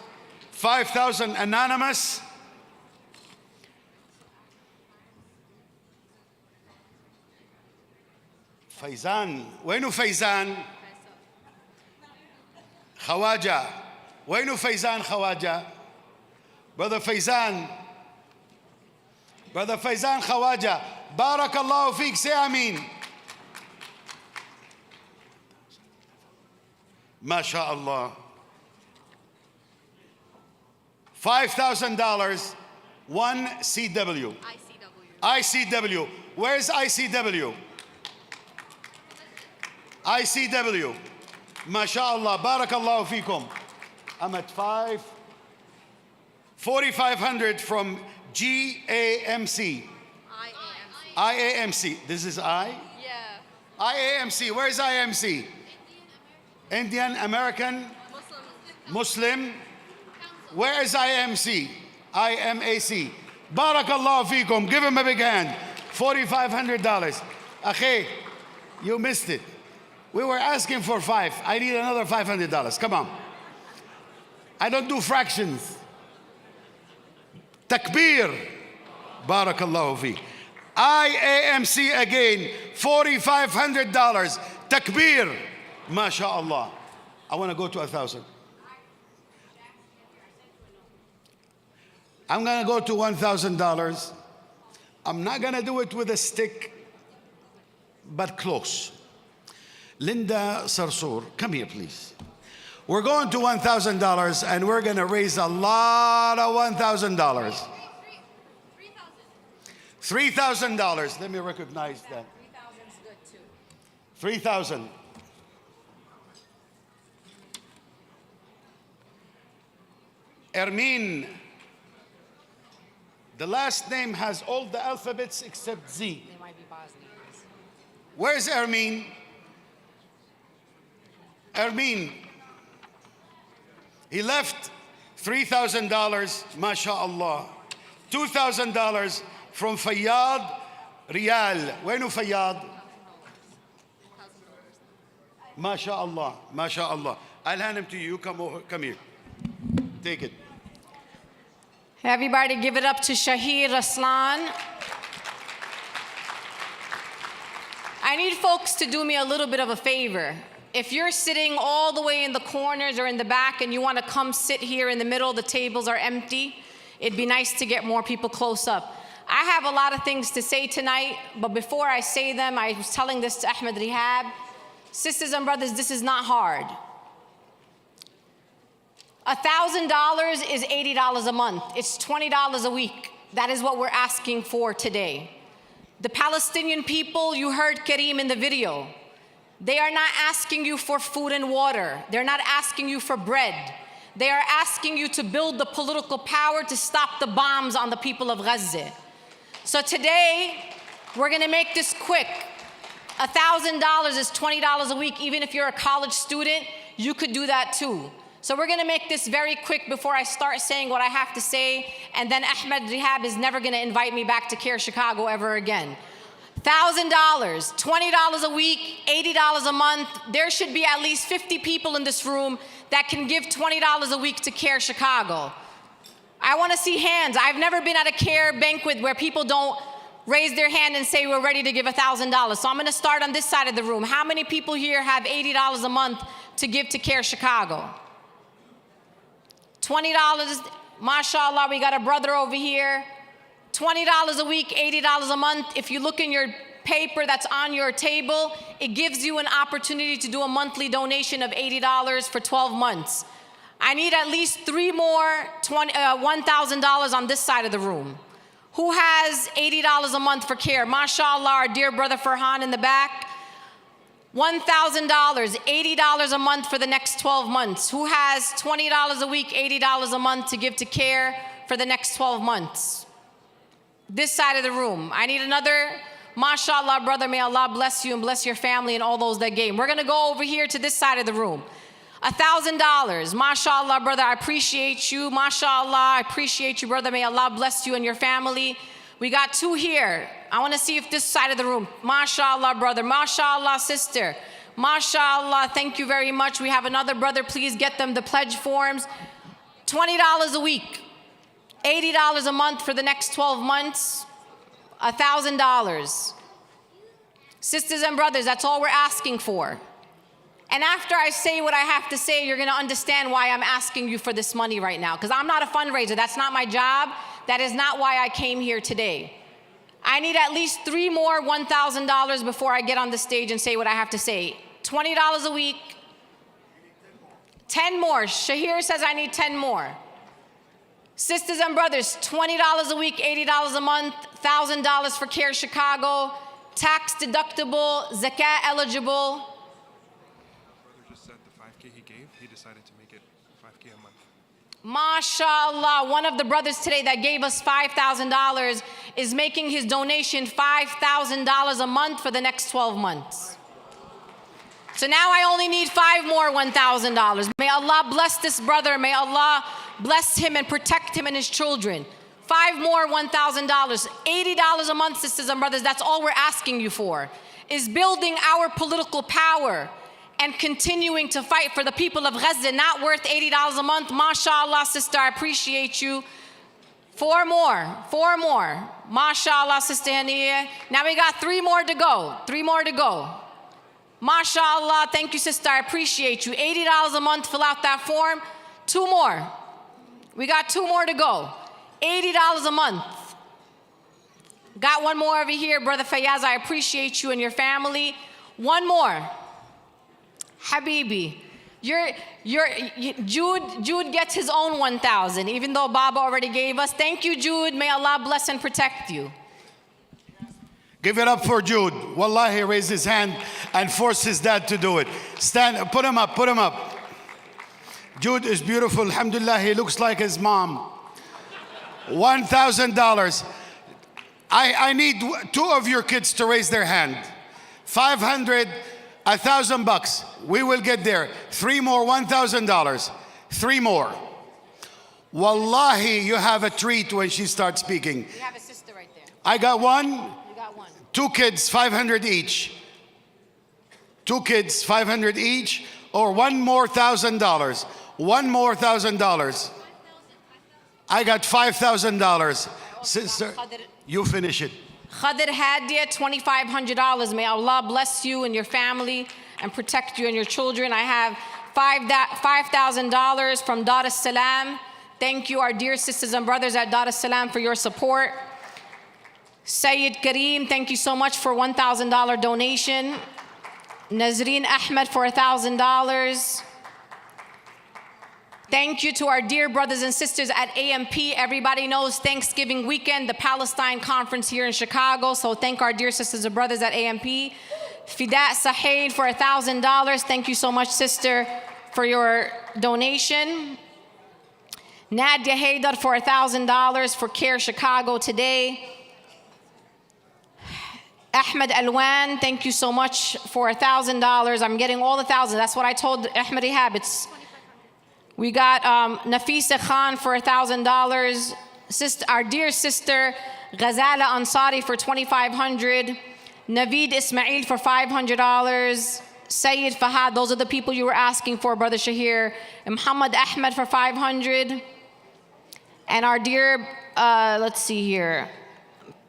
5,000 anonymous. Faizan. وينو Faizan? Khawaja. وينو Faizan Khawaja? Brother Faizan. Brother Faizan Khawaja. Barakallahu feek. Say Ameen. MashaAllah. $5,000. One CW. ICW. Where's ICW? ICW. MashaAllah. Barakallahu feekum. I'm at 4,500 from GAMC. IAMC. This is I? Yeah. IAMC. Where's IAMC? Indian, American, Muslim. Where is IMC? IMAC. Barakallahu feekum. Give him a big hand. $4,500. Akhi, you missed it. We were asking for 5. I need another $500. Come on. I don't do fractions. Takbir. Barakallahu feek. IAMC again. $4,500. Takbir. MashaAllah. I want to go to 1,000. I'm going to go to $1,000. I'm not going to do it with a stick, but close. Linda Sarsour, come here, please. We're going to $1,000 and we're going to raise a lot of $1,000. $3,000. Let me recognize that. 3,000. Ermin. The last name has all the alphabets except Z. They might be Bosnians. Where's Ermin? Ermin. He left $3,000, MashaAllah. $2,000 from Fayyad Riyal. Where's Fayyad? MashaAllah. MashaAllah. I'll hand him to you. Come here. Take it. Everybody give it up to Shahir Raslan. I need folks to do me a little bit of a favor. If you're sitting all the way in the corners or in the back and you want to come sit here in the middle, the tables are empty, it'd be nice to get more people close up. I have a lot of things to say tonight, but before I say them, I was telling this to Ahmed Rihab. Sisters and brothers, this is not hard. $1,000 is $80 a month. It's $20 a week. That is what we're asking for today. The Palestinian people, you heard Kareem in the video. They are not asking you for food and water. They're not asking you for bread. They are asking you to build the political power to stop the bombs on the people of Gaza. So today, we're gonna make this quick. $1,000 is $20 a week. Even if you're a college student, you could do that too. So we're gonna make this very quick before I start saying what I have to say, and then Ahmed Rihab is never gonna invite me back to CAIR-Chicago ever again. $1,000, $20 a week, $80 a month. There should be at least 50 people in this room that can give $20 a week to CAIR-Chicago. I wanna see hands. I've never been at a CAIR banquet where people don't raise their hand and say we're ready to give $1,000. So I'm gonna start on this side of the room. How many people here have $80 a month to give to CAIR-Chicago? $20, mashallah, we got a brother over here. $20 a week, $80 a month. If you look in your paper that's on your table, it gives you an opportunity to do a monthly donation of $80 for 12 months. I need at least 3 more $1,000 on this side of the room. Who has $80 a month for CAIR? MashaAllah, our dear brother Farhan in the back. $1,000, $80 a month for the next 12 months. Who has $20 a week, $80 a month to give to CAIR for the next 12 months? This side of the room. I need another. MashaAllah, brother, may Allah bless you and bless your family and all those that gave. We're gonna go over here to this side of the room. $1,000. MashaAllah, brother, I appreciate you. MashaAllah, I appreciate you, brother. May Allah bless you and your family. We got 2 here. I want to see if this side of the room. MashaAllah, brother. MashaAllah, sister. MashaAllah, thank you very much. We have another brother. Please get them the pledge forms. $20 a week. $80 a month for the next 12 months. $1,000. Sisters and brothers, that's all we're asking for. And after I say what I have to say, you're going to understand why I'm asking you for this money right now. Because I'm not a fundraiser. That's not my job. That is not why I came here today. I need at least 3 more $1,000 before I get on the stage and say what I have to say. $20 a week. 10 more. Shahir says I need 10 more. Sisters and brothers, $20 a week, $80 a month, $1,000 for CAIR-Chicago, tax deductible, zakat eligible. Brother just said the 5K he gave, he decided to make it 5K a month. MashaAllah, one of the brothers today that gave us $5,000 is making his donation $5,000 a month for the next 12 months. So now I only need 5 more $1,000. May Allah bless this brother. May Allah bless him and protect him and his children. 5 more $1,000. $80 a month, sisters and brothers, that's all we're asking you for, is building our political power and continuing to fight for the people of Gaza. Not worth $80 a month. MashaAllah, sister, I appreciate you. 4 more, 4 more. MashaAllah, sister Haniya. Now we got 3 more to go, 3 more to go. MashaAllah, thank you, sister, I appreciate you. $80 a month, fill out that form. 2 more. We got 2 more to go. $80 a month. Got 1 more over here, brother Fayyaz, I appreciate you and your family. 1 more. Habibi, Jude gets his own 1,000, even though Baba already gave us. Thank you, Jude. May Allah bless and protect you. Give it up for Jude. Wallahi, he raised his hand and forced his dad to do it. Stand, put him up, put him up. Jude is beautiful. Alhamdulillah, he looks like his mom. $1,000. I need 2 of your kids to raise their hand. 500, $1,000. We will get there. 3 more $1,000. 3 more. Wallahi, you have a treat when she starts speaking. We have a sister right there. I got 1. You got 1. 2 kids, 500 each. 2 kids, 500 each, or 1 more $1,000. 1 more $1,000. I got $5,000. Sister, you finish it. Khadir Hadia, $2,500. May Allah bless you and your family and protect you and your children. I have $5,000 from Dar es Salaam. Thank you, our dear sisters and brothers at Dar es Salaam, for your support. Sayyid Kareem, thank you so much for $1,000 donation. Nazreen Ahmed for $1,000. Thank you to our dear brothers and sisters at AMP. Everybody knows Thanksgiving weekend, the Palestine conference here in Chicago. So thank our dear sisters and brothers at AMP. Fidat Saheed for $1,000. Thank you so much, sister, for your donation. Nadia Haydar for $1,000 for CAIR-Chicago today. Ahmed Alwan, thank you so much for $1,000. I'm getting all the thousands. That's what I told Ahmed Ihab. We got Nafisa Khan for $1,000. Our dear sister Ghazala Ansari for $2,500. Naveed Ismail for $500. Sayyid Fahad, those are the people you were asking for, Brother Shahir. And Muhammad Ahmed for $500. And our dear, let's see here,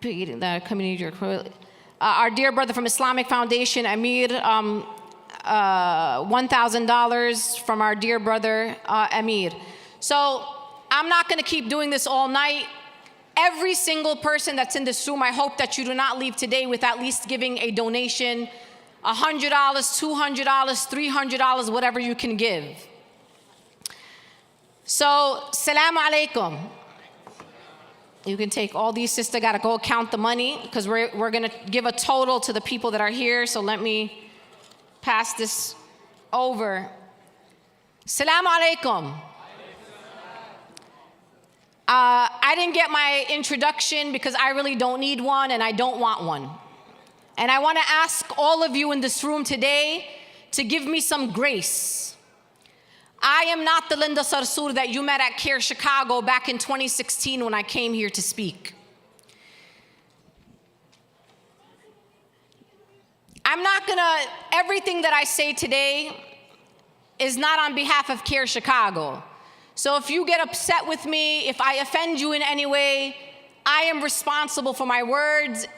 the community. Our dear brother from Islamic Foundation, Amir, $1,000 from our dear brother, Amir. So I'm not gonna keep doing this all night. Every single person that's in this room, I hope that you do not leave today with at least giving a donation, $100, $200, $300, whatever you can give. So, salam alaikum. You can take all these, sister, gotta go count the money because we're gonna give a total to the people that are here. So let me pass this over. Salam alaikum. I didn't get my introduction because I really don't need one and I don't want one. And I want to ask all of you in this room today to give me some grace. I am not the Linda Sarsour that you met at CAIR-Chicago back in 2016 when I came here to speak. I'm not gonna, everything that I say today is not on behalf of CAIR-Chicago. So if you get upset with me, if I offend you in any way, I am responsible for my words.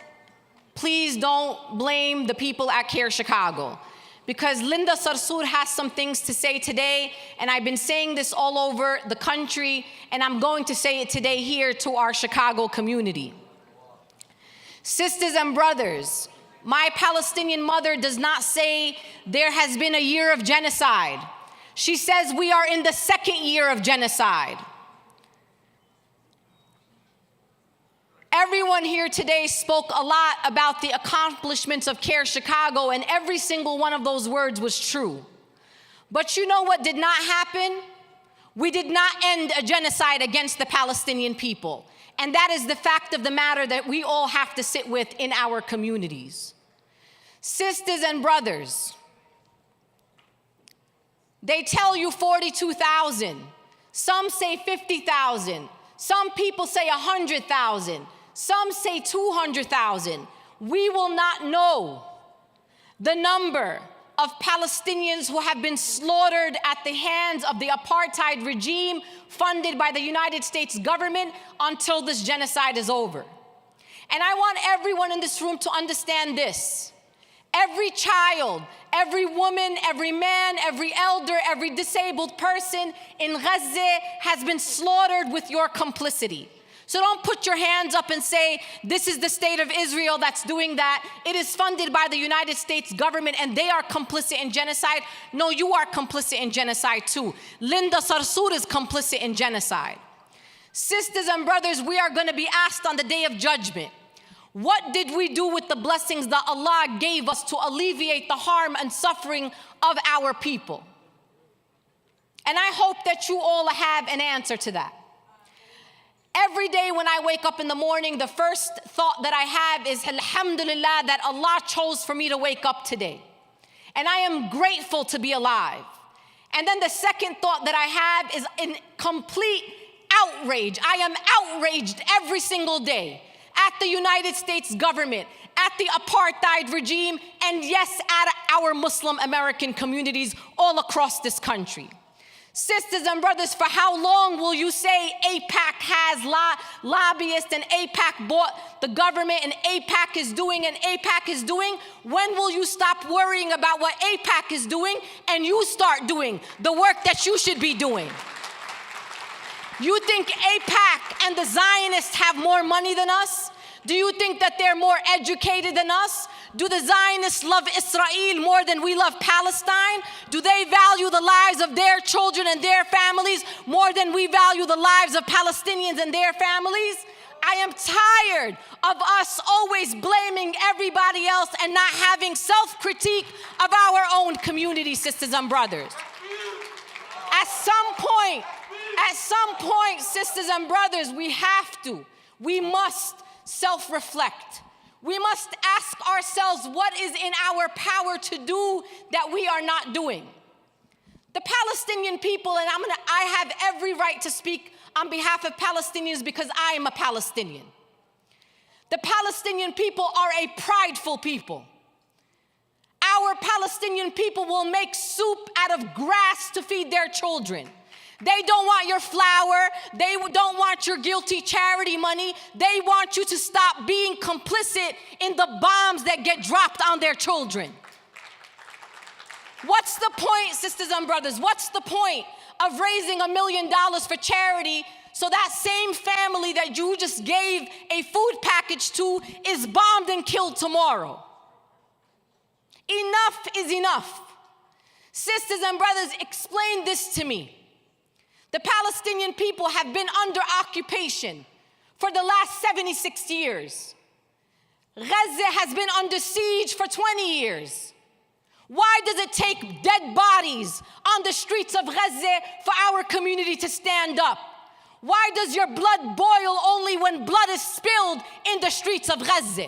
Please don't blame the people at CAIR-Chicago. Because Linda Sarsour has some things to say today, and I've been saying this all over the country, and I'm going to say it today here to our Chicago community. Sisters and brothers, my Palestinian mother does not say there has been a year of genocide. She says we are in the second year of genocide. Everyone here today spoke a lot about the accomplishments of CAIR-Chicago, and every single one of those words was true. But you know what did not happen? We did not end a genocide against the Palestinian people. And that is the fact of the matter that we all have to sit with in our communities. Sisters and brothers, they tell you 42,000. Some say 50,000. Some people say 100,000. Some say 200,000. We will not know the number of Palestinians who have been slaughtered at the hands of the apartheid regime funded by the United States government until this genocide is over. And I want everyone in this room to understand this. Every child, every woman, every man, every elder, every disabled person in Gaza has been slaughtered with your complicity. So don't put your hands up and say, this is the state of Israel that's doing that. It is funded by the United States government and they are complicit in genocide. No, you are complicit in genocide too. Linda Sarsour is complicit in genocide. Sisters and brothers, we are going to be asked on the day of judgment, what did we do with the blessings that Allah gave us to alleviate the harm and suffering of our people? And I hope that you all have an answer to that. Every day when I wake up in the morning, the first thought that I have is, alhamdulillah, that Allah chose for me to wake up today. And I am grateful to be alive. And then the second thought that I have is in complete outrage. I am outraged every single day at the United States government, at the apartheid regime, and yes, at our Muslim American communities all across this country. Sisters and brothers, for how long will you say AIPAC has lobbyists and AIPAC bought the government and AIPAC is doing and AIPAC is doing? When will you stop worrying about what AIPAC is doing and you start doing the work that you should be doing? You think AIPAC and the Zionists have more money than us? Do you think that they're more educated than us? Do the Zionists love Israel more than we love Palestine? Do they value the lives of their children and their families more than we value the lives of Palestinians and their families? I am tired of us always blaming everybody else and not having self-critique of our own community, sisters and brothers. At some point, sisters and brothers, we must self-reflect. We must ask ourselves what is in our power to do that we are not doing. The Palestinian people, and I have every right to speak on behalf of Palestinians because I am a Palestinian. The Palestinian people are a prideful people. Our Palestinian people will make soup out of grass to feed their children. They don't want your flour. They don't want your guilty charity money. They want you to stop being complicit in the bombs that get dropped on their children. What's the point, sisters and brothers? What's the point of raising $1 million for charity so that same family that you just gave a food package to is bombed and killed tomorrow. Enough is enough. Sisters and brothers, explain this to me. The Palestinian people have been under occupation for the last 76 years. Gaza has been under siege for 20 years. Why does it take dead bodies on the streets of Gaza for our community to stand up? Why does your blood boil only when blood is spilled in the streets of Gaza?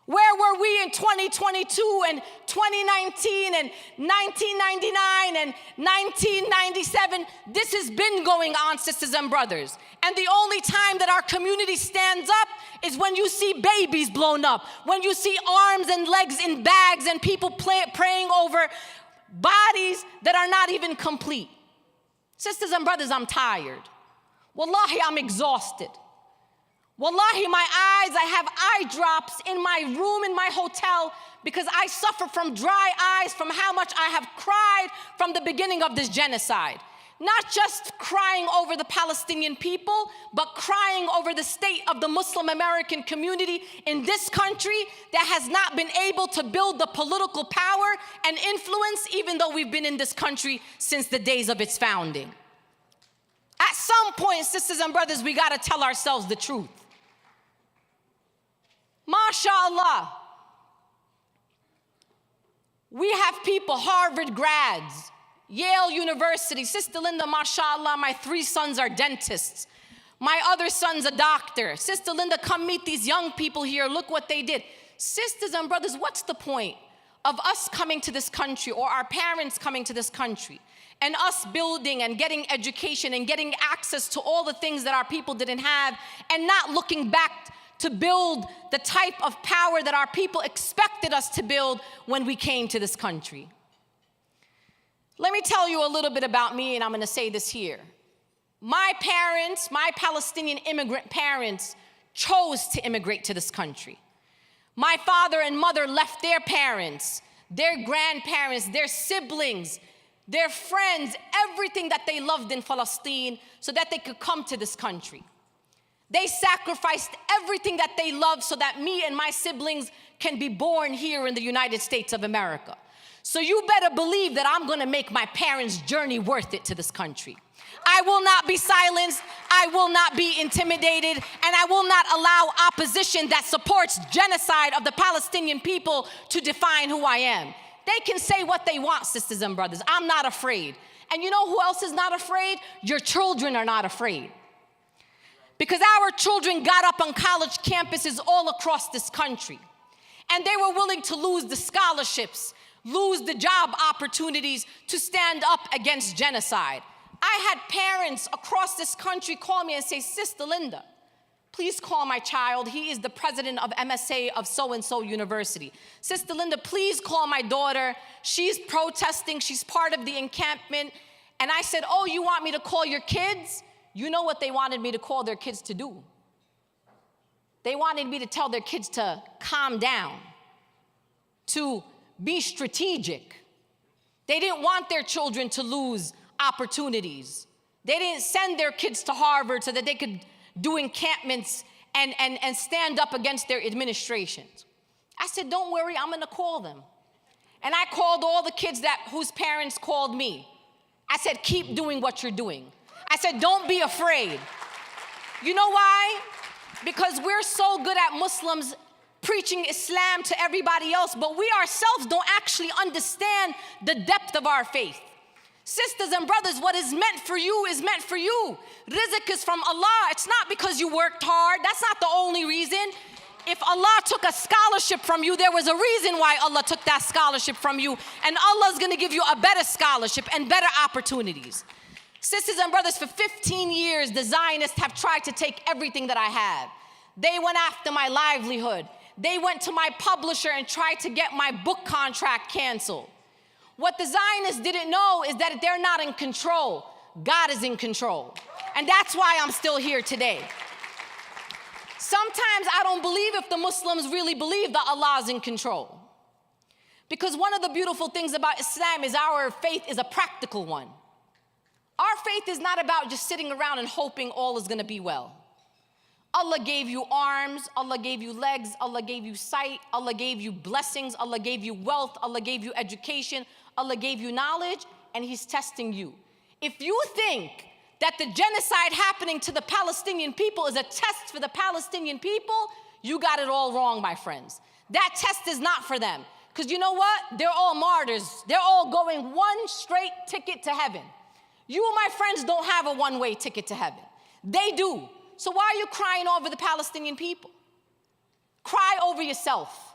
Where were we in 2022 and 2019 and 1999 and 1997? This has been going on, sisters and brothers. And the only time that our community stands up is when you see babies blown up, when you see arms and legs in bags and people praying over bodies that are not even complete. Sisters and brothers, I'm tired. Wallahi, I'm exhausted. Wallahi, my eyes, I have eye drops in my room in my hotel because I suffer from dry eyes from how much I have cried from the beginning of this genocide. Not just crying over the Palestinian people, but crying over the state of the Muslim American community in this country that has not been able to build the political power and influence, even though we've been in this country since the days of its founding. At some point, sisters and brothers, we gotta tell ourselves the truth. MashaAllah, we have people, Harvard grads, Yale University. Sister Linda, mashallah, my 3 sons are dentists. My other son's a doctor. Sister Linda, come meet these young people here. Look what they did. Sisters and brothers, what's the point of us coming to this country or our parents coming to this country and us building and getting education and getting access to all the things that our people didn't have and not looking back to build the type of power that our people expected us to build when we came to this country? Let me tell you a little bit about me, and I'm gonna say this here. My parents, my Palestinian immigrant parents, chose to immigrate to this country. My father and mother left their parents, their grandparents, their siblings, their friends, everything that they loved in Palestine so that they could come to this country. They sacrificed everything that they loved so that me and my siblings can be born here in the United States of America. So you better believe that I'm gonna make my parents' journey worth it to this country. I will not be silenced, I will not be intimidated, and I will not allow opposition that supports genocide of the Palestinian people to define who I am. They can say what they want, sisters and brothers. I'm not afraid. And you know who else is not afraid? Your children are not afraid. Because our children got up on college campuses all across this country, and they were willing to lose the scholarships, lose the job opportunities to stand up against genocide. I had parents across this country call me and say, Sister Linda, please call my child. He is the president of MSA of so-and-so university. Sister Linda, please call my daughter. She's protesting. She's part of the encampment. And I said, oh, you want me to call your kids? You know what they wanted me to call their kids to do? They wanted me to tell their kids to calm down, to be strategic. They didn't want their children to lose opportunities. They didn't send their kids to Harvard so that they could do encampments and stand up against their administrations. I said, don't worry, I'm gonna call them. And I called all the kids whose parents called me. I said, keep doing what you're doing. I said, don't be afraid. You know why? Because we're so good at Muslims preaching Islam to everybody else, but we ourselves don't actually understand the depth of our faith. Sisters and brothers, what is meant for you is meant for you. Rizq is from Allah. It's not because you worked hard. That's not the only reason. If Allah took a scholarship from you, there was a reason why Allah took that scholarship from you, and Allah is going to give you a better scholarship and better opportunities. Sisters and brothers, for 15 years, the Zionists have tried to take everything that I have. They went after my livelihood. They went to my publisher and tried to get my book contract canceled. What the Zionists didn't know is that they're not in control. God is in control. And that's why I'm still here today. Sometimes I don't believe if the Muslims really believe that Allah is in control. Because one of the beautiful things about Islam is our faith is a practical one. Our faith is not about just sitting around and hoping all is going to be well. Allah gave you arms, Allah gave you legs, Allah gave you sight, Allah gave you blessings, Allah gave you wealth, Allah gave you education, Allah gave you knowledge, and He's testing you. If you think that the genocide happening to the Palestinian people is a test for the Palestinian people, you got it all wrong, my friends. That test is not for them. Because you know what? They're all martyrs. They're all going one straight ticket to heaven. You, my friends, don't have a one-way ticket to heaven. They do. So why are you crying over the Palestinian people? Cry over yourself.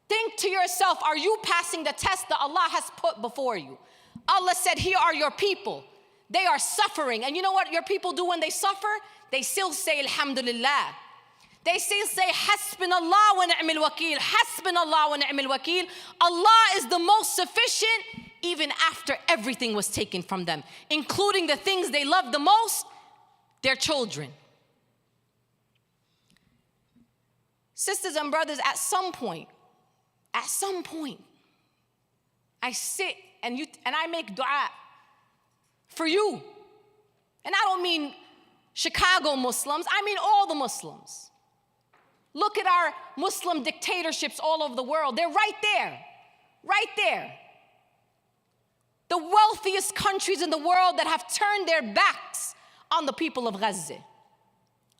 Think to yourself, are you passing the test that Allah has put before you? Allah said, here are your people. They are suffering. And you know what your people do when they suffer? They still say, Alhamdulillah. They still say, Hasbunallah wa ni'mal wakeel. Hasbunallah wa ni'mal wakeel. Allah is the most sufficient even after everything was taken from them, including the things they love the most, their children. Sisters and brothers, at some point, I sit and I make dua for you. And I don't mean Chicago Muslims, I mean all the Muslims. Look at our Muslim dictatorships all over the world. They're right there, right there. The wealthiest countries in the world that have turned their backs on the people of Gaza.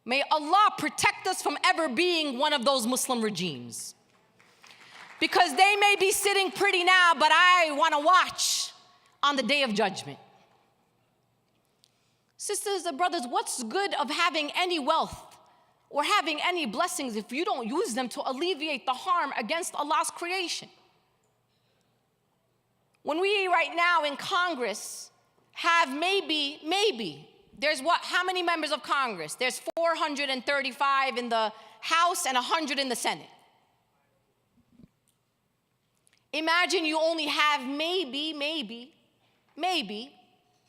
May Allah protect us from ever being one of those Muslim regimes. Because they may be sitting pretty now, but I want to watch on the day of judgment. Sisters and brothers, what's good of having any wealth or having any blessings if you don't use them to alleviate the harm against Allah's creation? When we right now in Congress have maybe, there's what, how many members of Congress? There's 435 in the House and 100 in the Senate. Imagine you only have maybe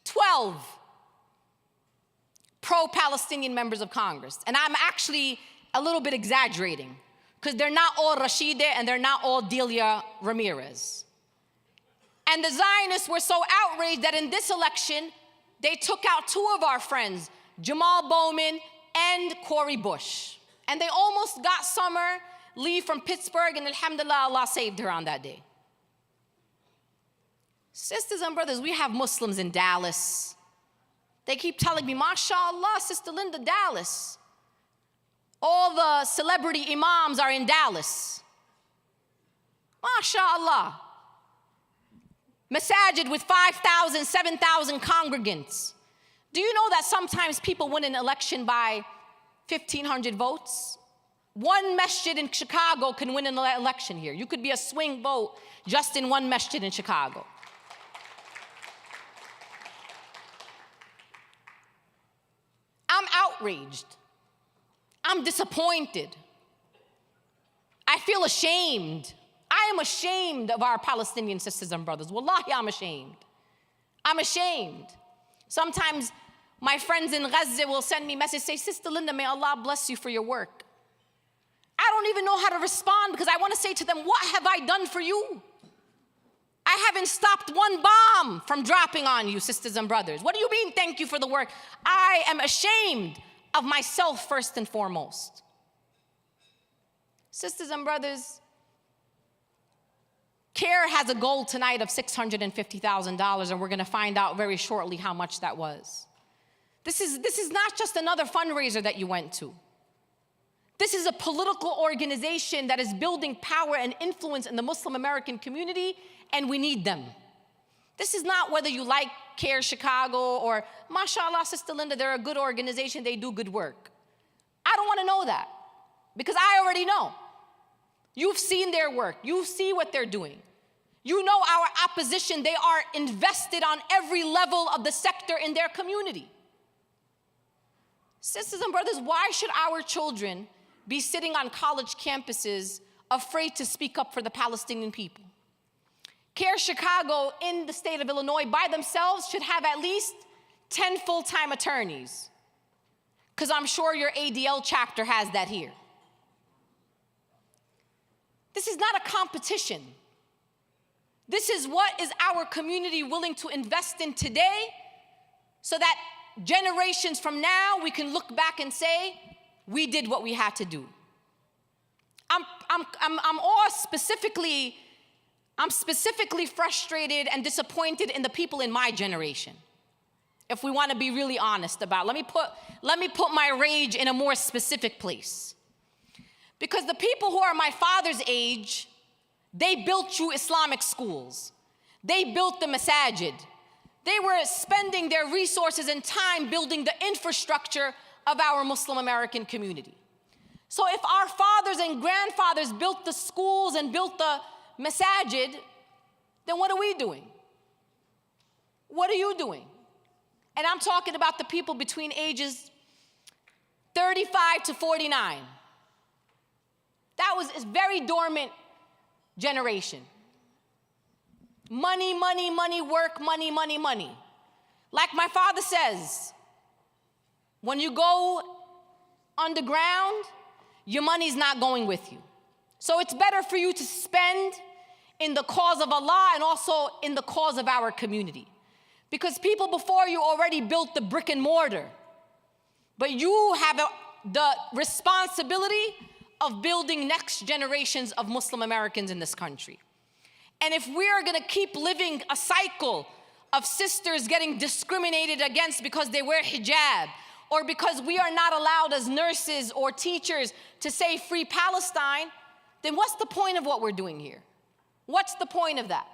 12 pro-Palestinian members of Congress. And I'm actually a little bit exaggerating because they're not all Rashida and they're not all Delia Ramirez. And the Zionists were so outraged that in this election, they took out two of our friends, Jamal Bowman and Cori Bush. And they almost got Summer Lee from Pittsburgh, and alhamdulillah, Allah saved her on that day. Sisters and brothers, we have Muslims in Dallas. They keep telling me, mashallah, Sister Linda, Dallas. All the celebrity imams are in Dallas. Mashallah. Masajid with 5,000, 7,000 congregants. Do you know that sometimes people win an election by 1,500 votes? One masjid in Chicago can win an election here. You could be a swing vote just in one masjid in Chicago. I'm outraged. I'm disappointed. I feel ashamed. I am ashamed of our Palestinian sisters and brothers. Wallahi, I'm ashamed. I'm ashamed. Sometimes my friends in Gaza will send me messages, say, Sister Linda, may Allah bless you for your work. I don't even know how to respond because I want to say to them, what have I done for you? I haven't stopped one bomb from dropping on you, sisters and brothers. What do you mean, thank you for the work? I am ashamed of myself first and foremost. Sisters and brothers, CAIR has a goal tonight of $650,000, and we're going to find out very shortly how much that was. This is not just another fundraiser that you went to. This is a political organization that is building power and influence in the Muslim American community, and we need them. This is not whether you like CAIR-Chicago or, mashallah, Sister Linda, they're a good organization, they do good work. I don't want to know that because I already know. You've seen their work. You see what they're doing. You know our opposition, they are invested on every level of the sector in their community. Sisters and brothers, why should our children be sitting on college campuses afraid to speak up for the Palestinian people? CAIR-Chicago in the state of Illinois by themselves should have at least 10 full-time attorneys, because I'm sure your ADL chapter has that here. This is not a competition. This is what is our community willing to invest in today so that generations from now we can look back and say, we did what we had to do. I'm specifically frustrated and disappointed in the people in my generation. If we want to be really honest about it. Let me put my rage in a more specific place. Because the people who are my father's age, they built you Islamic schools. They built the masajid. They were spending their resources and time building the infrastructure of our Muslim American community. So if our fathers and grandfathers built the schools and built the masajid, then what are we doing? What are you doing? And I'm talking about the people between ages 35 to 49. That was a very dormant generation. Money, money, money, work, money, money, money. Like my father says, when you go underground, your money's not going with you. So it's better for you to spend in the cause of Allah and also in the cause of our community. Because people before you already built the brick and mortar. But you have the responsibility of building next generations of Muslim Americans in this country. And if we are going to keep living a cycle of sisters getting discriminated against because they wear hijab, or because we are not allowed as nurses or teachers to say free Palestine, then what's the point of what we're doing here? What's the point of that?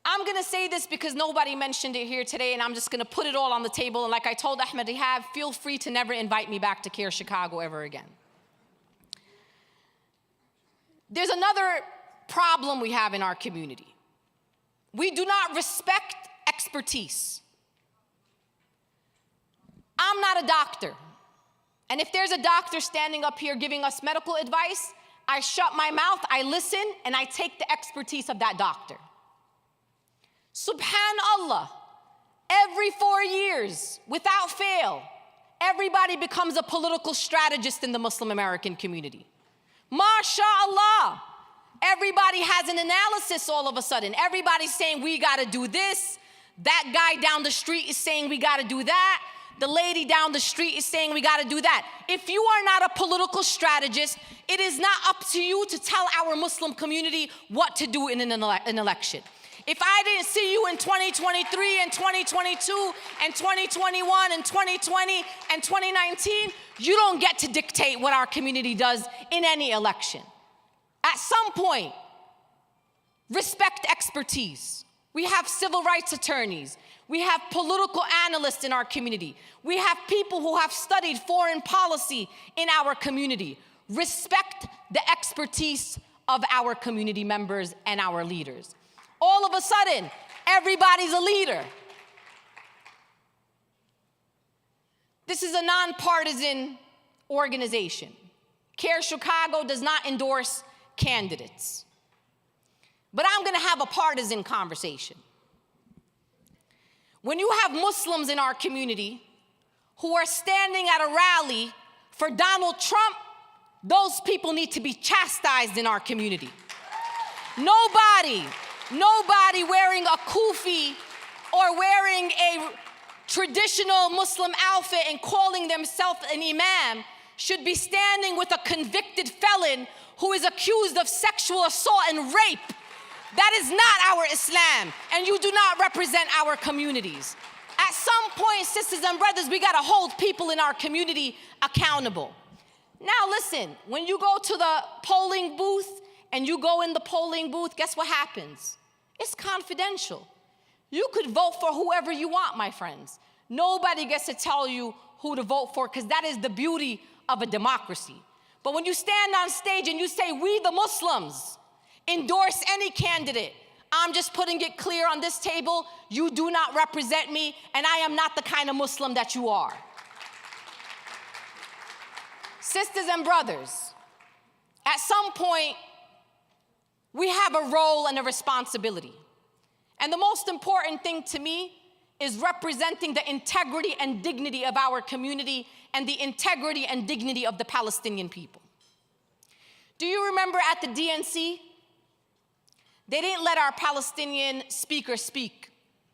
I'm going to say this because nobody mentioned it here today, and I'm just going to put it all on the table. And like I told Ahmed Ihab, feel free to never invite me back to CAIR-Chicago ever again. There's another problem we have in our community. We do not respect expertise. I'm not a doctor. And if there's a doctor standing up here giving us medical advice, I shut my mouth, I listen, and I take the expertise of that doctor. Subhanallah, every 4 years, without fail, everybody becomes a political strategist in the Muslim American community. MashaAllah, everybody has an analysis all of a sudden. Everybody's saying we gotta do this. That guy down the street is saying we gotta do that. The lady down the street is saying we gotta do that. If you are not a political strategist, it is not up to you to tell our Muslim community what to do in an election. If I didn't see you in 2023 and 2022 and 2021 and 2020 and 2019, you don't get to dictate what our community does in any election. At some point, respect expertise. We have civil rights attorneys. We have political analysts in our community. We have people who have studied foreign policy in our community. Respect the expertise of our community members and our leaders. All of a sudden, everybody's a leader. This is a nonpartisan organization. CAIR-Chicago does not endorse candidates. But I'm going to have a partisan conversation. When you have Muslims in our community who are standing at a rally for Donald Trump, those people need to be chastised in our community. Nobody wearing a kufi or wearing a traditional Muslim outfit and calling themselves an imam should be standing with a convicted felon who is accused of sexual assault and rape. That is not our Islam, and you do not represent our communities. At some point, sisters and brothers, we gotta hold people in our community accountable. Now listen, when you go to the polling booth and you go in the polling booth, guess what happens? It's confidential. You could vote for whoever you want, my friends. Nobody gets to tell you who to vote for, because that is the beauty of a democracy. But when you stand on stage and you say, we the Muslims endorse any candidate, I'm just putting it clear on this table, you do not represent me, and I am not the kind of Muslim that you are. Sisters and brothers, at some point, we have a role and a responsibility. And the most important thing to me is representing the integrity and dignity of our community and the integrity and dignity of the Palestinian people. Do you remember at the DNC? They didn't let our Palestinian speaker speak.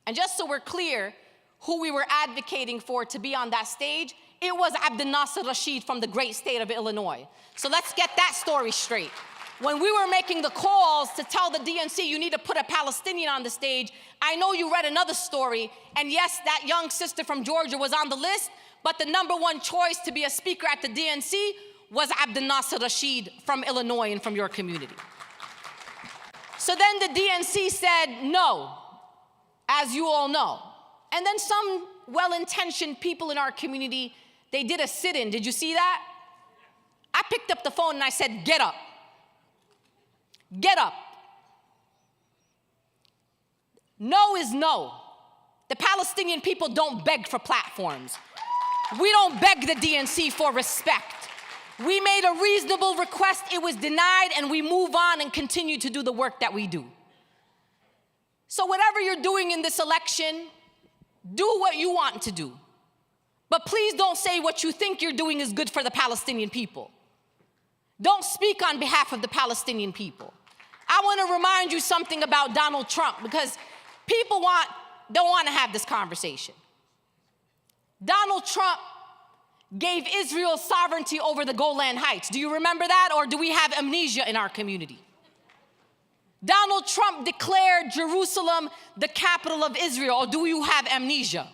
And just so we're clear, who we were advocating for to be on that stage, it was Abdel Nasser Rashid from the great state of Illinois. So let's get that story straight. When we were making the calls to tell the DNC you need to put a Palestinian on the stage, I know you read another story, and yes, that young sister from Georgia was on the list, but the #1 choice to be a speaker at the DNC was Abdel Nasser Rashid from Illinois and from your community. So then the DNC said no, as you all know. And then some well-intentioned people in our community, they did a sit-in. Did you see that? I picked up the phone and I said, get up. Get up. No is no. The Palestinian people don't beg for platforms. We don't beg the DNC for respect. We made a reasonable request, it was denied, and we move on and continue to do the work that we do. So whatever you're doing in this election, do what you want to do. But please don't say what you think you're doing is good for the Palestinian people. Don't speak on behalf of the Palestinian people. I want to remind you something about Donald Trump, because people don't want to have this conversation. Donald Trump gave Israel sovereignty over the Golan Heights. Do you remember that, or do we have amnesia in our community? Donald Trump declared Jerusalem the capital of Israel, or do you have amnesia?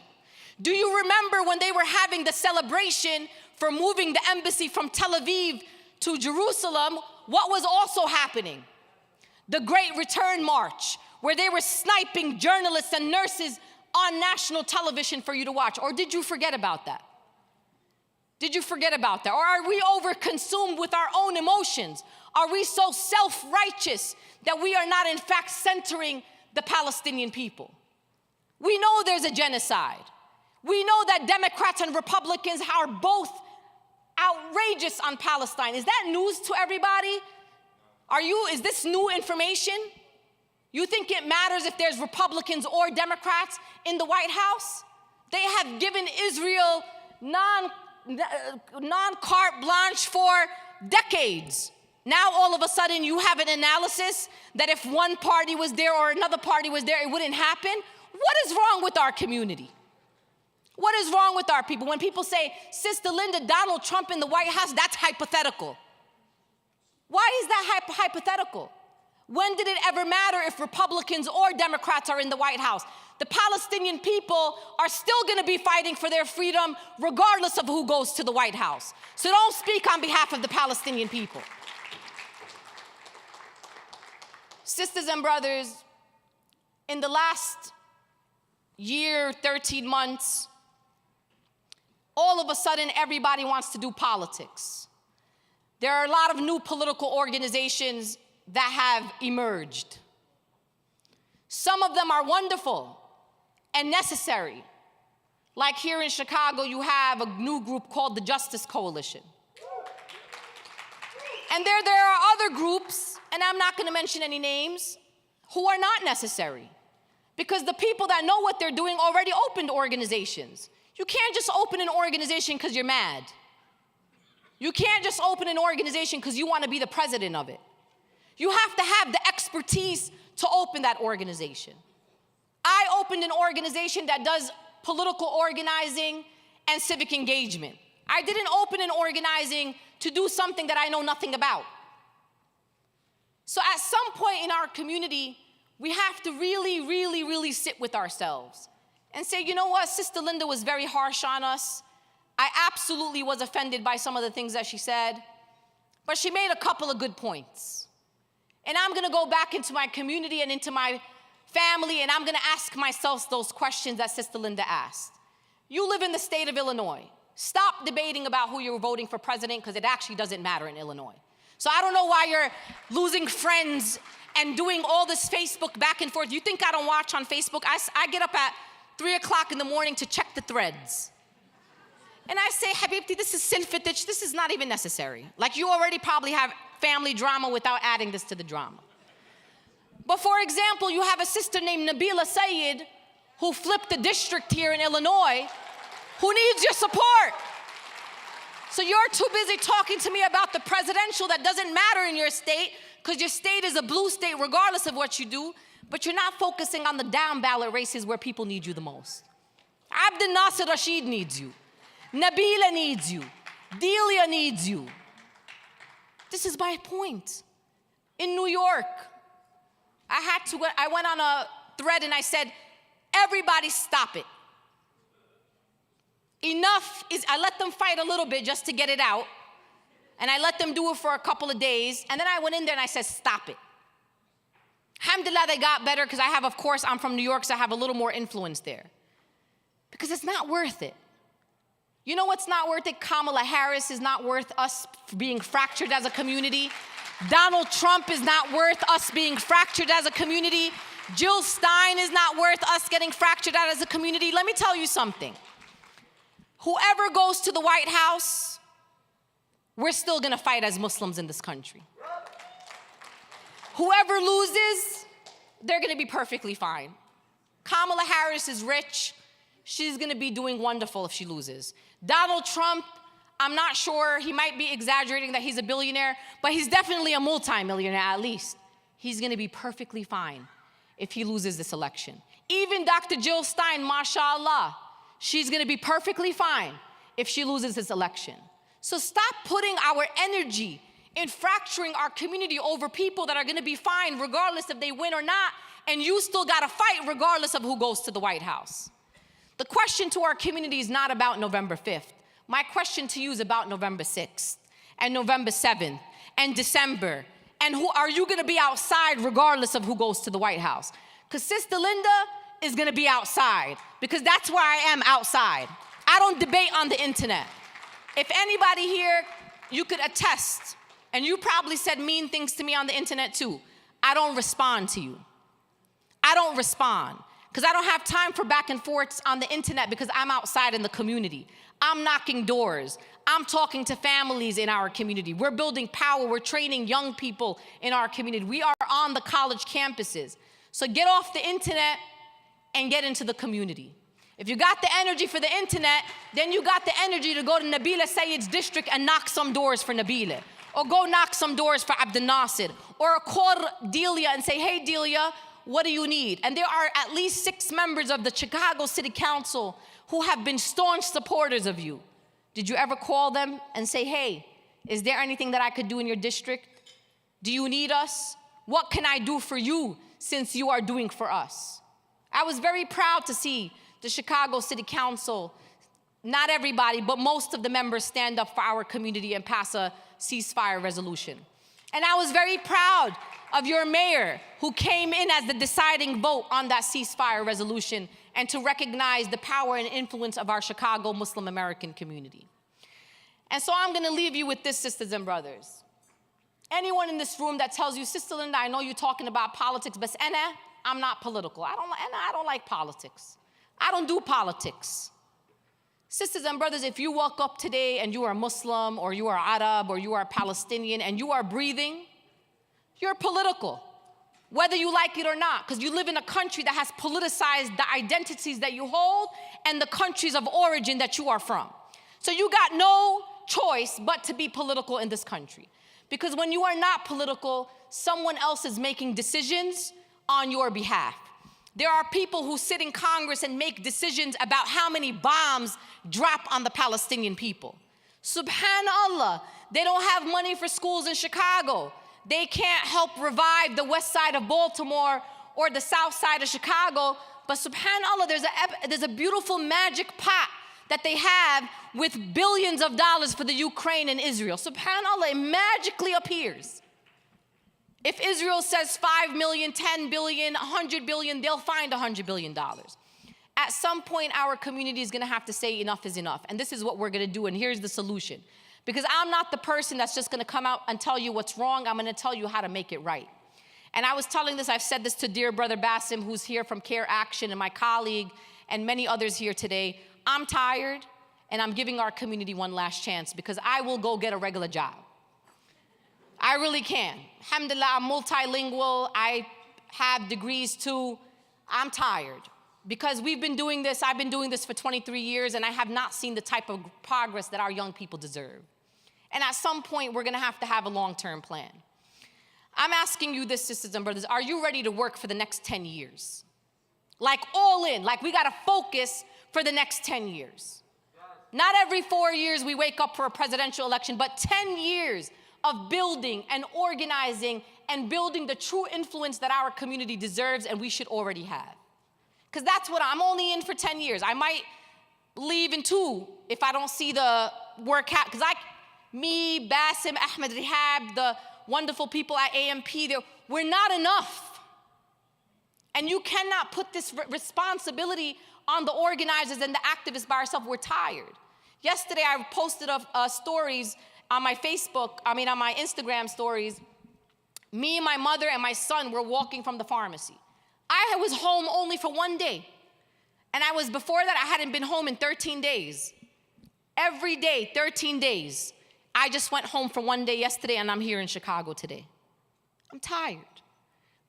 Do you remember when they were having the celebration for moving the embassy from Tel Aviv to Jerusalem, what was also happening? The Great Return March, where they were sniping journalists and nurses on national television for you to watch. Or did you forget about that? Did you forget about that? Or are we overconsumed with our own emotions? Are we so self-righteous that we are not in fact centering the Palestinian people? We know there's a genocide. We know that Democrats and Republicans are both outrageous on Palestine. Is that news to everybody? Is this new information? You think it matters if there's Republicans or Democrats in the White House? They have given Israel non-carte blanche for decades. Now all of a sudden you have an analysis that if one party was there or another party was there, it wouldn't happen. What is wrong with our community? What is wrong with our people? When people say, Sister Linda, Donald Trump in the White House, that's hypothetical. Why is that hypothetical? When did it ever matter if Republicans or Democrats are in the White House? The Palestinian people are still going to be fighting for their freedom regardless of who goes to the White House. So don't speak on behalf of the Palestinian people. Sisters and brothers, in the last year, 13 months, all of a sudden everybody wants to do politics. There are a lot of new political organizations that have emerged. Some of them are wonderful and necessary. Like here in Chicago, you have a new group called the Justice Coalition. And there are other groups, and I'm not going to mention any names, who are not necessary. Because the people that know what they're doing already opened organizations. You can't just open an organization because you're mad. You can't just open an organization because you want to be the president of it. You have to have the expertise to open that organization. I opened an organization that does political organizing and civic engagement. I didn't open an organizing to do something that I know nothing about. So at some point in our community, we have to really sit with ourselves and say, you know what, Sister Linda was very harsh on us. I absolutely was offended by some of the things that she said, but she made a couple of good points. And I'm gonna go back into my community and into my family, and I'm gonna ask myself those questions that Sister Linda asked. You live in the state of Illinois. Stop debating about who you're voting for president, because it actually doesn't matter in Illinois. So I don't know why you're losing friends and doing all this Facebook back and forth. You think I don't watch on Facebook? I get up at 3 o'clock in the morning to check the threads. And I say, Habibti, this is sin fitich, this is not even necessary. Like, you already probably have family drama without adding this to the drama. But for example, you have a sister named Nabila Sayed who flipped the district here in Illinois who needs your support. So you're too busy talking to me about the presidential that doesn't matter in your state, because your state is a blue state regardless of what you do, but you're not focusing on the down ballot races where people need you the most. Abdel Nasser Rashid needs you. Nabila needs you. Delia needs you. This is my point. In New York, I went on a thread and I said, everybody stop it. Enough is, I let them fight a little bit just to get it out. And I let them do it for a couple of days. And then I went in there and I said, stop it. Alhamdulillah, they got better because I'm from New York, so I have a little more influence there. Because it's not worth it. You know what's not worth it? Kamala Harris is not worth us being fractured as a community. Donald Trump is not worth us being fractured as a community. Jill Stein is not worth us getting fractured out as a community. Let me tell you something. Whoever goes to the White House, we're still gonna fight as Muslims in this country. Whoever loses, they're gonna be perfectly fine. Kamala Harris is rich. She's gonna be doing wonderful if she loses. Donald Trump, I'm not sure, he might be exaggerating that he's a billionaire, but he's definitely a multi-millionaire at least. He's gonna be perfectly fine if he loses this election. Even Dr. Jill Stein, mashallah, she's gonna be perfectly fine if she loses this election. So stop putting our energy in fracturing our community over people that are gonna be fine regardless if they win or not, and you still gotta fight regardless of who goes to the White House. The question to our community is not about November 5th. My question to you is about November 6th and November 7th and December. And who are you gonna be outside regardless of who goes to the White House? Because Sister Linda is gonna be outside because that's where I am, outside. I don't debate on the internet. If anybody here, you could attest, and you probably said mean things to me on the internet too, I don't respond to you. I don't respond. Because I don't have time for back and forths on the internet because I'm outside in the community. I'm knocking doors. I'm talking to families in our community. We're building power. We're training young people in our community. We are on the college campuses. So get off the internet and get into the community. If you got the energy for the internet, then you got the energy to go to Nabila Sayed's district and knock some doors for Nabila. Or go knock some doors for Abdel Nasser. Or call Delia and say, hey Delia, what do you need? And there are at least 6 members of the Chicago City Council who have been staunch supporters of you. Did you ever call them and say, hey, is there anything that I could do in your district? Do you need us? What can I do for you since you are doing for us? I was very proud to see the Chicago City Council, not everybody, but most of the members stand up for our community and pass a ceasefire resolution. And I was very proud of your mayor who came in as the deciding vote on that ceasefire resolution and to recognize the power and influence of our Chicago Muslim American community. And so I'm gonna leave you with this, sisters and brothers. Anyone in this room that tells you, Sister Linda, I know you're talking about politics, but I'm not political. I don't like politics. I don't do politics. Sisters and brothers, if you woke up today and you are Muslim or you are Arab or you are Palestinian and you are breathing, you're political, whether you like it or not, because you live in a country that has politicized the identities that you hold and the countries of origin that you are from. So you got no choice but to be political in this country. Because when you are not political, someone else is making decisions on your behalf. There are people who sit in Congress and make decisions about how many bombs drop on the Palestinian people. Subhanallah, they don't have money for schools in Chicago. They can't help revive the west side of Baltimore or the south side of Chicago, but subhanallah, there's a beautiful magic pot that they have with billions of dollars for the Ukraine and Israel. Subhanallah, it magically appears. If Israel says 5 million, 10 billion, 100 billion, they'll find $100 billion. At some point, our community is gonna have to say enough is enough, and this is what we're gonna do, and here's the solution. Because I'm not the person that's just gonna come out and tell you what's wrong, I'm gonna tell you how to make it right. And I was telling this, I've said this to dear brother Bassem, who's here from CAIR-Action, and my colleague, and many others here today. I'm tired, and I'm giving our community one last chance because I will go get a regular job. I really can. Alhamdulillah, I'm multilingual, I have degrees too. I'm tired because we've been doing this, I've been doing this for 23 years, and I have not seen the type of progress that our young people deserve. And at some point, we're gonna have to have a long-term plan. I'm asking you this, sisters and brothers, are you ready to work for the next 10 years? Like all in, like we gotta focus for the next 10 years. Not every 4 years we wake up for a presidential election, but 10 years of building and organizing and building the true influence that our community deserves and we should already have. Because that's what I'm only in for 10 years. I might leave in 2 if I don't see the work happen. Because me, Basim, Ahmed Rihab, the wonderful people at AMP, we're not enough. And you cannot put this responsibility on the organizers and the activists by ourselves. We're tired. Yesterday, I posted stories on my on my Instagram stories. Me and my mother and my son were walking from the pharmacy. I was home only for 1 day. And before that, I hadn't been home in 13 days. Every day, 13 days. I just went home for 1 day yesterday, and I'm here in Chicago today. I'm tired.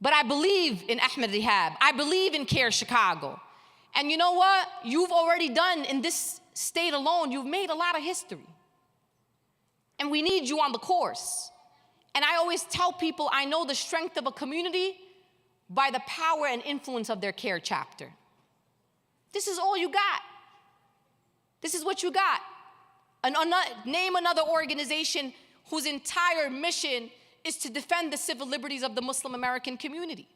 But I believe in Ahmed Rihab. I believe in CAIR-Chicago. And you know what? You've already done, in this state alone, you've made a lot of history. And we need you on the course. And I always tell people I know the strength of a community by the power and influence of their CAIR chapter. This is all you got. This is what you got. Name another organization whose entire mission is to defend the civil liberties of the Muslim American community.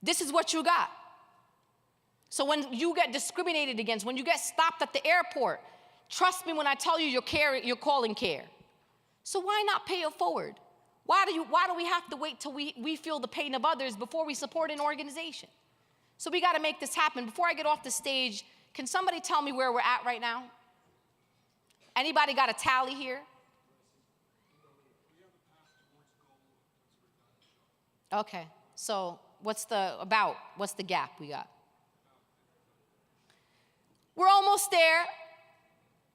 This is what you got. So when you get discriminated against, when you get stopped at the airport, trust me when I tell you you're calling CAIR. So why not pay it forward? Why do we have to wait till we feel the pain of others before we support an organization? So we got to make this happen. Before I get off the stage, can somebody tell me where we're at right now? Anybody got a tally here? Okay, so what's the gap we got? We're almost there,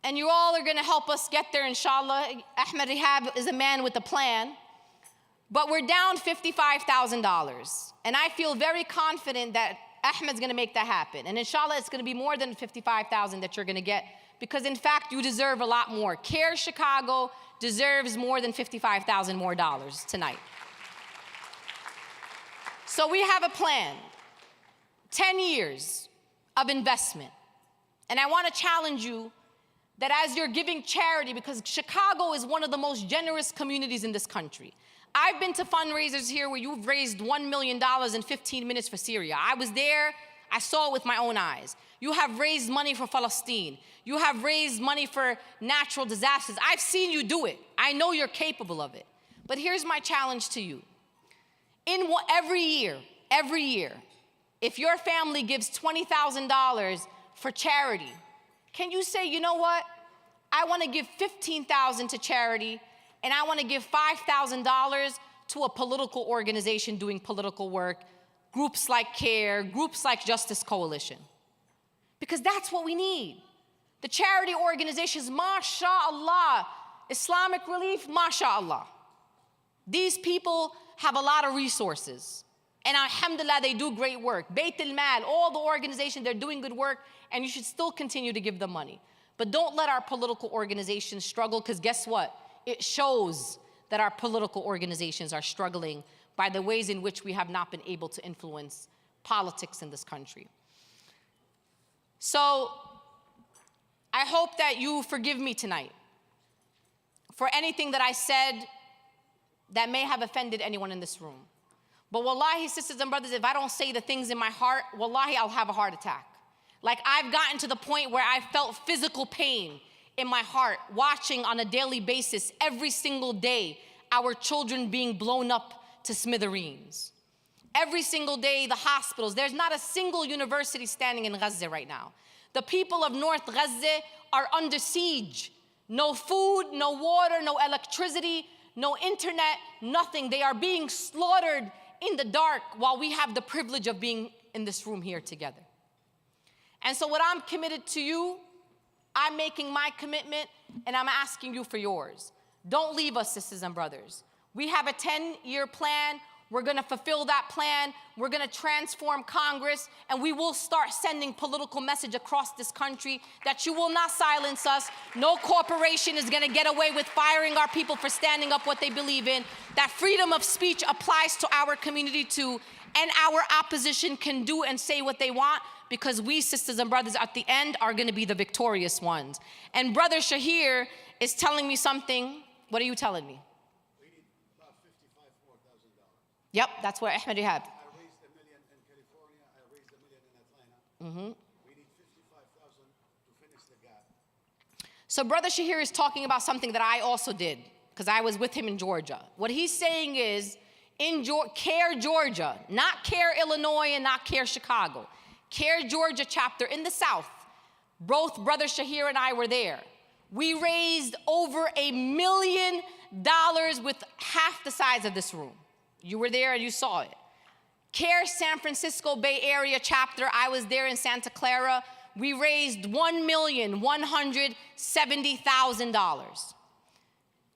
and you all are gonna help us get there, inshallah. Ahmed Rihab is a man with a plan, but we're down $55,000. And I feel very confident that Ahmed's gonna make that happen. And inshallah, it's gonna be more than $55,000 that you're gonna get, because in fact, you deserve a lot more. CAIR-Chicago deserves more than $55,000 more tonight. So we have a plan, 10 years of investment. And I want to challenge you that as you're giving charity, because Chicago is one of the most generous communities in this country. I've been to fundraisers here where you've raised $1 million in 15 minutes for Syria. I was there, I saw it with my own eyes. You have raised money for Palestine. You have raised money for natural disasters. I've seen you do it. I know you're capable of it. But here's my challenge to you. Every year, if your family gives $20,000 for charity, can you say, you know what? I want to give $15,000 to charity, and I want to give $5,000 to a political organization doing political work, groups like CAIR, groups like Justice Coalition. Because that's what we need. The charity organizations, mashallah, Islamic Relief, mashallah. These people have a lot of resources. And alhamdulillah, they do great work. Beit al-Mal, all the organizations, they're doing good work, and you should still continue to give them money. But don't let our political organizations struggle, because guess what? It shows that our political organizations are struggling by the ways in which we have not been able to influence politics in this country. So I hope that you forgive me tonight for anything that I said that may have offended anyone in this room. But wallahi, sisters and brothers, if I don't say the things in my heart, wallahi, I'll have a heart attack. Like, I've gotten to the point where I felt physical pain in my heart, watching on a daily basis, every single day, our children being blown up to smithereens. Every single day, the hospitals. There's not a single university standing in Gaza right now. The people of North Gaza are under siege. No food, no water, no electricity, no internet, nothing. They are being slaughtered in the dark while we have the privilege of being in this room here together. And so what I'm committed to you, I'm making my commitment, and I'm asking you for yours. Don't leave us, sisters and brothers. We have a 10-year plan. We're gonna fulfill that plan. We're gonna transform Congress, and we will start sending political message across this country that you will not silence us. No corporation is gonna get away with firing our people for standing up what they believe in. That freedom of speech applies to our community too, and our opposition can do and say what they want, because we, sisters and brothers, at the end are going to be the victorious ones. And Brother Shahir is telling me something. What are you telling me? We need about $55,000 more. Yep, that's what Ahmed had. I raised $1 million in California. I raised $1 million in Atlanta. We need $55,000 to finish the gap. So Brother Shahir is talking about something that I also did, because I was with him in Georgia. What he's saying is, in CAIR, Georgia, not CAIR, Illinois, and not CAIR, Chicago, CAIR, Georgia chapter in the South, both Brother Shahir and I were there. We raised over $1 million with half the size of this room. You were there and you saw it. CAIR, San Francisco Bay Area chapter, I was there in Santa Clara. We raised $1,170,000.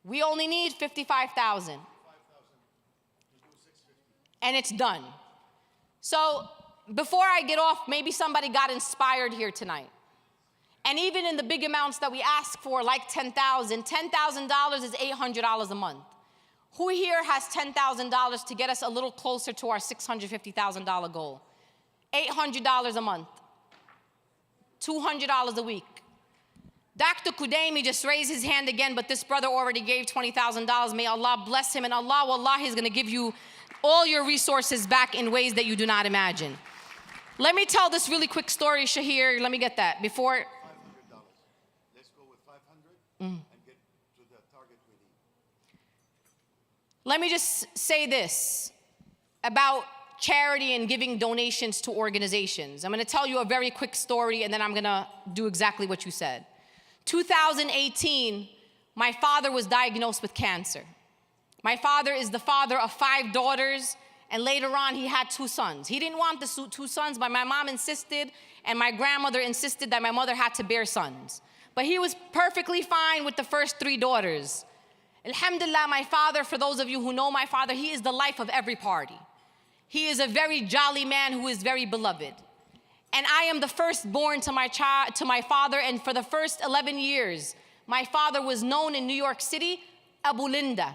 We only need $55,000. And it's done. So before I get off, maybe somebody got inspired here tonight. And even in the big amounts that we ask for, like $10,000 is $800 a month. Who here has $10,000 to get us a little closer to our $650,000 goal? $800 a month. $200 a week. Dr. Kudemi just raised his hand again, but this brother already gave $20,000. May Allah bless him, and Allah, wallah, He's gonna give you all your resources back in ways that you do not imagine. Let me tell this really quick story, Shahir. Let me get that before. $500. Let's go with $500 and get to the target we need. Let me just say this about charity and giving donations to organizations. I'm gonna tell you a very quick story, and then I'm gonna do exactly what you said. 2018, my father was diagnosed with cancer. My father is the father of 5 daughters, and later on he had 2 sons. He didn't want the 2 sons, but my mom insisted, and my grandmother insisted that my mother had to bear sons. But he was perfectly fine with the first 3 daughters. Alhamdulillah, my father, for those of you who know my father, he is the life of every party. He is a very jolly man who is very beloved. And I am the firstborn to my father, and for the first 11 years, my father was known in New York City, Abu Linda.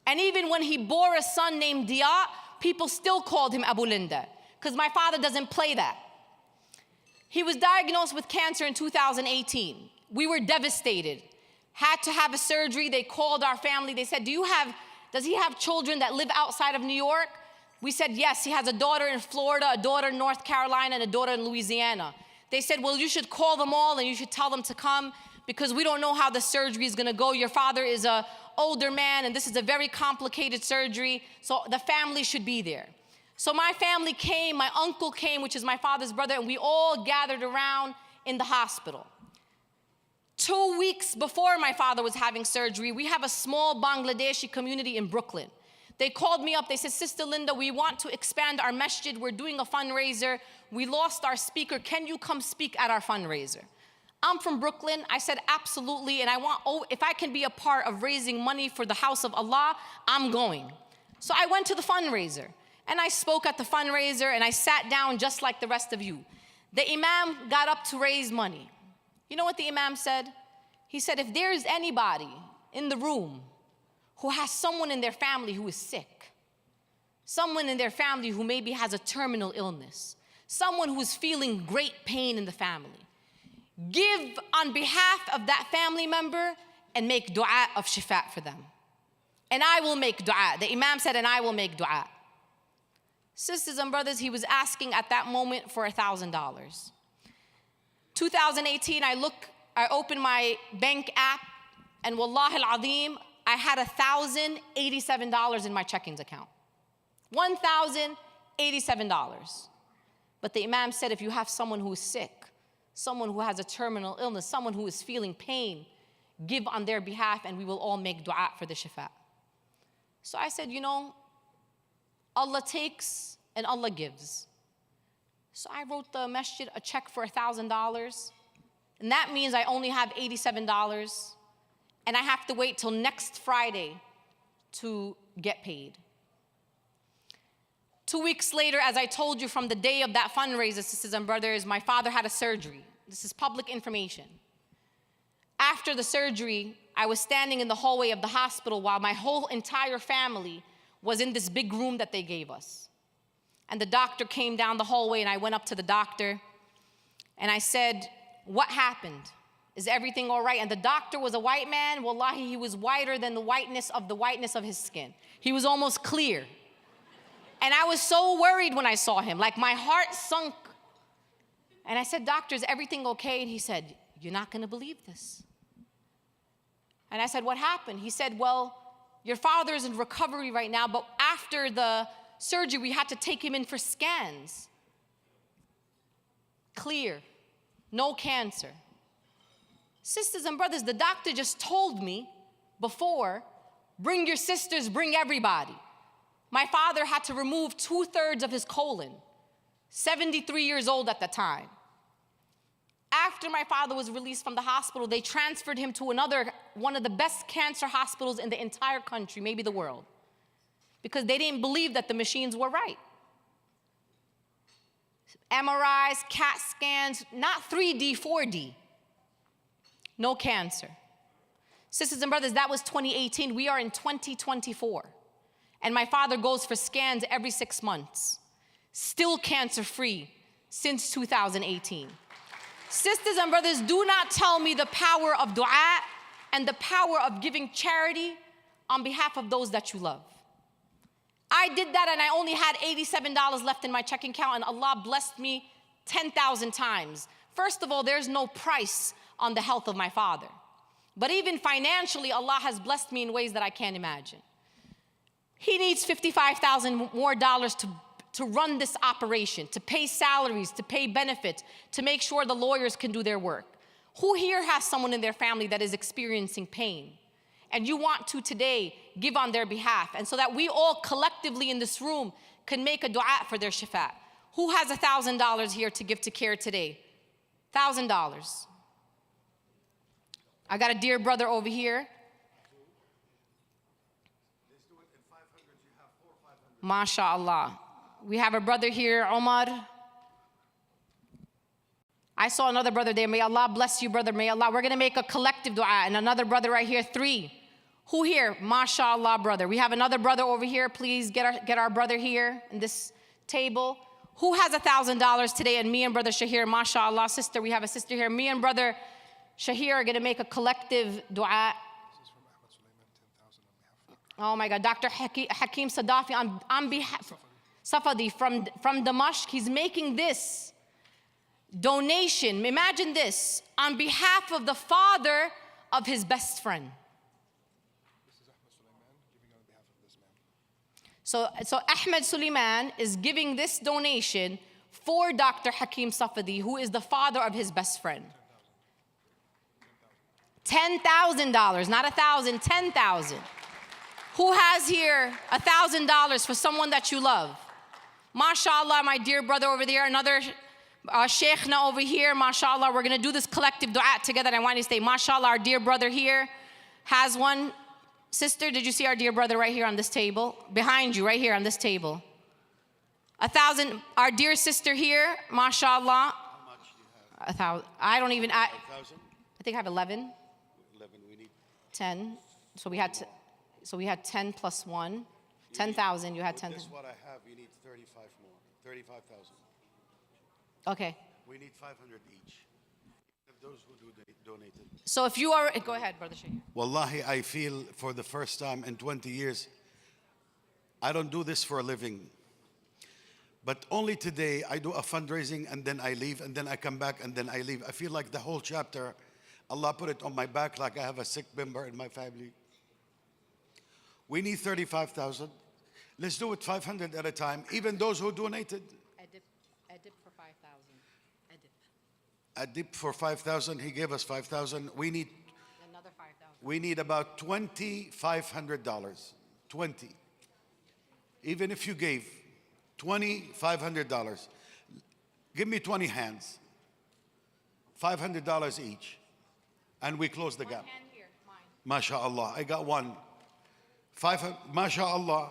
And even when he bore a son named Dia, people still called him Abu Linda, because my father doesn't play that. He was diagnosed with cancer in 2018. We were devastated. Had to have a surgery. They called our family. They said, does he have children that live outside of New York? We said, yes, he has a daughter in Florida, a daughter in North Carolina, and a daughter in Louisiana. They said, well, you should call them all and you should tell them to come because we don't know how the surgery is gonna go. Your father is an older man and this is a very complicated surgery, so the family should be there. So my family came, my uncle came, which is my father's brother, and we all gathered around in the hospital. 2 weeks before my father was having surgery, we have a small Bangladeshi community in Brooklyn. They called me up, they said, Sister Linda, we want to expand our masjid, we're doing a fundraiser, we lost our speaker, can you come speak at our fundraiser? I'm from Brooklyn, I said absolutely, and if I can be a part of raising money for the house of Allah, I'm going. So I went to the fundraiser, and I spoke at the fundraiser, and I sat down just like the rest of you. The imam got up to raise money. You know what the imam said? He said, if there's anybody in the room who has someone in their family who is sick, someone in their family who maybe has a terminal illness, someone who's feeling great pain in the family, give on behalf of that family member and make dua of shifa for them. And I will make dua. The imam said, and I will make dua. Sisters and brothers, he was asking at that moment for $1,000. 2018, I opened my bank app, and wallahi al-azim, I had $1,087 in my checkings account. $1,087. But the imam said, if you have someone who is sick, someone who has a terminal illness, someone who is feeling pain, give on their behalf and we will all make dua for the shifa. So I said, you know, Allah takes and Allah gives. So I wrote the masjid a check for $1,000, and that means I only have $87, and I have to wait till next Friday to get paid. 2 weeks later, as I told you, from the day of that fundraiser, sisters and brothers, my father had a surgery. This is public information. After the surgery, I was standing in the hallway of the hospital while my whole entire family was in this big room that they gave us. And the doctor came down the hallway, and I went up to the doctor, and I said, what happened? Is everything all right? And the doctor was a white man. Wallahi, he was whiter than the whiteness of his skin. He was almost clear. And I was so worried when I saw him, like my heart sunk. And I said, doctor, is everything okay? And he said, you're not gonna believe this. And I said, what happened? He said, well, your father is in recovery right now, but after the surgery, we had to take him in for scans. Clear, no cancer. Sisters and brothers, the doctor just told me before, bring your sisters, bring everybody. My father had to remove 2/3 of his colon, 73 years old at the time. After my father was released from the hospital, they transferred him to one of the best cancer hospitals in the entire country, maybe the world, because they didn't believe that the machines were right. MRIs, CAT scans, not 3D, 4D. No cancer. Sisters and brothers, that was 2018. We are in 2024. And my father goes for scans every 6 months. Still cancer-free since 2018. Sisters and brothers, do not tell me the power of dua and the power of giving charity on behalf of those that you love. I did that and I only had $87 left in my checking account, and Allah blessed me 10,000 times. First of all, there's no price on the health of my father. But even financially, Allah has blessed me in ways that I can't imagine. He needs $55,000 more to run this operation, to pay salaries, to pay benefits, to make sure the lawyers can do their work. Who here has someone in their family that is experiencing pain? And you want to today give on their behalf, and so that we all collectively in this room can make a dua for their shifa. Who has $1,000 here to give to CAIR today? $1,000. I got a dear brother over here. MashaAllah. We have a brother here, Omar. I saw another brother there. May Allah bless you, brother. May Allah. We're going to make a collective dua. And another brother right here, 3. Who here? MashaAllah, brother. We have another brother over here. Please get our brother here in this table. Who has $1,000 today? And me and brother Shahir, MashaAllah, sister. We have a sister here. Me and brother Shahir are going to make a collective dua. Oh my God, Dr. Hakeem Sadafi on behalf, Safadi from Damascus, he's making this donation. Imagine this, on behalf of the father of his best friend. So Ahmed Suleiman is giving this donation for Dr. Hakeem Safadi, who is the father of his best friend. $10,000, not 1,000, 10,000. Who has here $1,000 for someone that you love? MashaAllah, my dear brother over there, another Sheikhna over here, MashaAllah, we're going to do this collective dua together, and I want you to say, MashaAllah, our dear brother here has one. Sister, did you see our dear brother right here on this table? Behind you, right here on this table. 1,000, our dear sister here, MashaAllah. How much do you have? 1,000, I don't even, I 1,000? think I have 11. 11, we need 10, so we had 10 plus 1, 10,000, you had 10,000. This is what I have, you need 35 more, 35,000. Okay. We need 500 each. Of those who donated. So if you are, go ahead, Brother Shahir. Wallahi, I feel for the first time in 20 years, I don't do this for a living. But only today, I do a fundraising and then I leave and then I come back and then I leave. I feel like the whole chapter, Allah put it on my back like I have a sick member in my family. We need 35,000. Let's do it 500 at a time, even those who donated. A dip for 5,000. A dip for 5,000. He gave us 5,000. We need another 5,000. We need about $2,500. 20. Even if you gave $2,500, give me 20 hands. $500 each, and we close the gap. Hand here, mine. MashaAllah, I got one. 500, MashaAllah.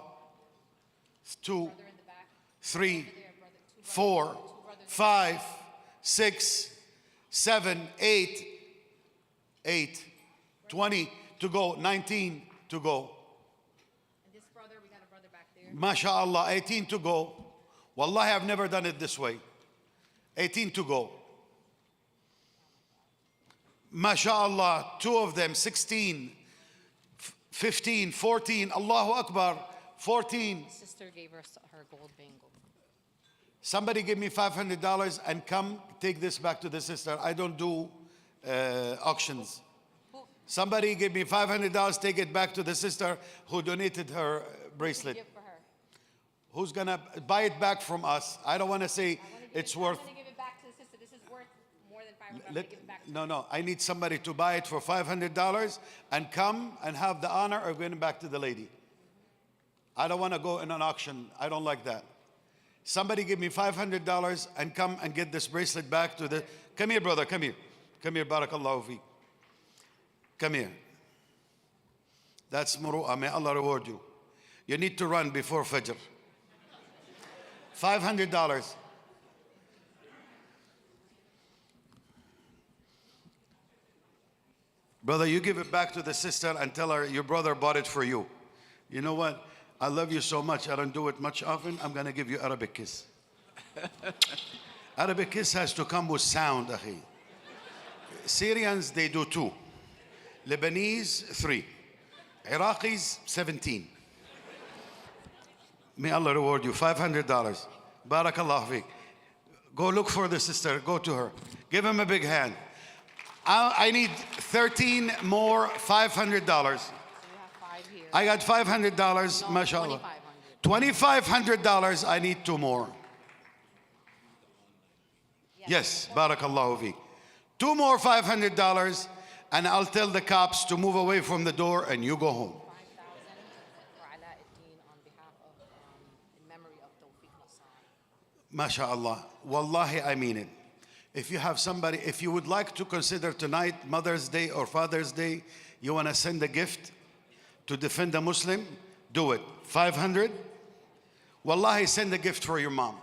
2, 3, 4, 5, 6, 7, 8, 20 to go, 19 to go. And this brother, we got a brother back there. MashaAllah, 18 to go. Wallahi, I've never done it this way. 18 to go. MashaAllah, 2 of them, 16, 15, 14, Allahu Akbar, 14. Sister gave her gold bangle. Somebody give me $500 and come take this back to the sister. I don't do auctions. Somebody give me $500, take it back to the sister who donated her bracelet. Give for her. Who's gonna buy it back from us? I don't want to say it's worth. I'm gonna give it back to the sister. This is worth more than $500. Give it back to No, I need somebody to buy it for $500 and come and have the honor of giving it back to the lady. I don't want to go in an auction. I don't like that. Somebody give me $500 and come and get this bracelet back to the. Come here, brother. Come here. Come here. Barakallahu feek. Come here. That's muru'ah. May Allah reward you. You need to run before Fajr. $500. Brother, you give it back to the sister and tell her your brother bought it for you. You know what? I love you so much. I don't do it much often. I'm going to give you Arabic kiss. Arabic kiss has to come with sound, akhi. Syrians, they do 2. Lebanese, 3. Iraqis, 17. May Allah reward you. $500. Barakallah fiqh. Go look for the sister. Go to her. Give him a big hand. I need 13 more $500. I got $500, mashallah. $2,500, I need 2 more. Yes, barakallahu fiqh. 2 more $500, and I'll tell the cops to move away from the door and you go home. MashaAllah. Wallahi, I mean it. If you have somebody, if you would like to consider tonight Mother's Day or Father's Day, you want to send a gift to defend a Muslim, do it. 500. Wallahi, send a gift for your mom,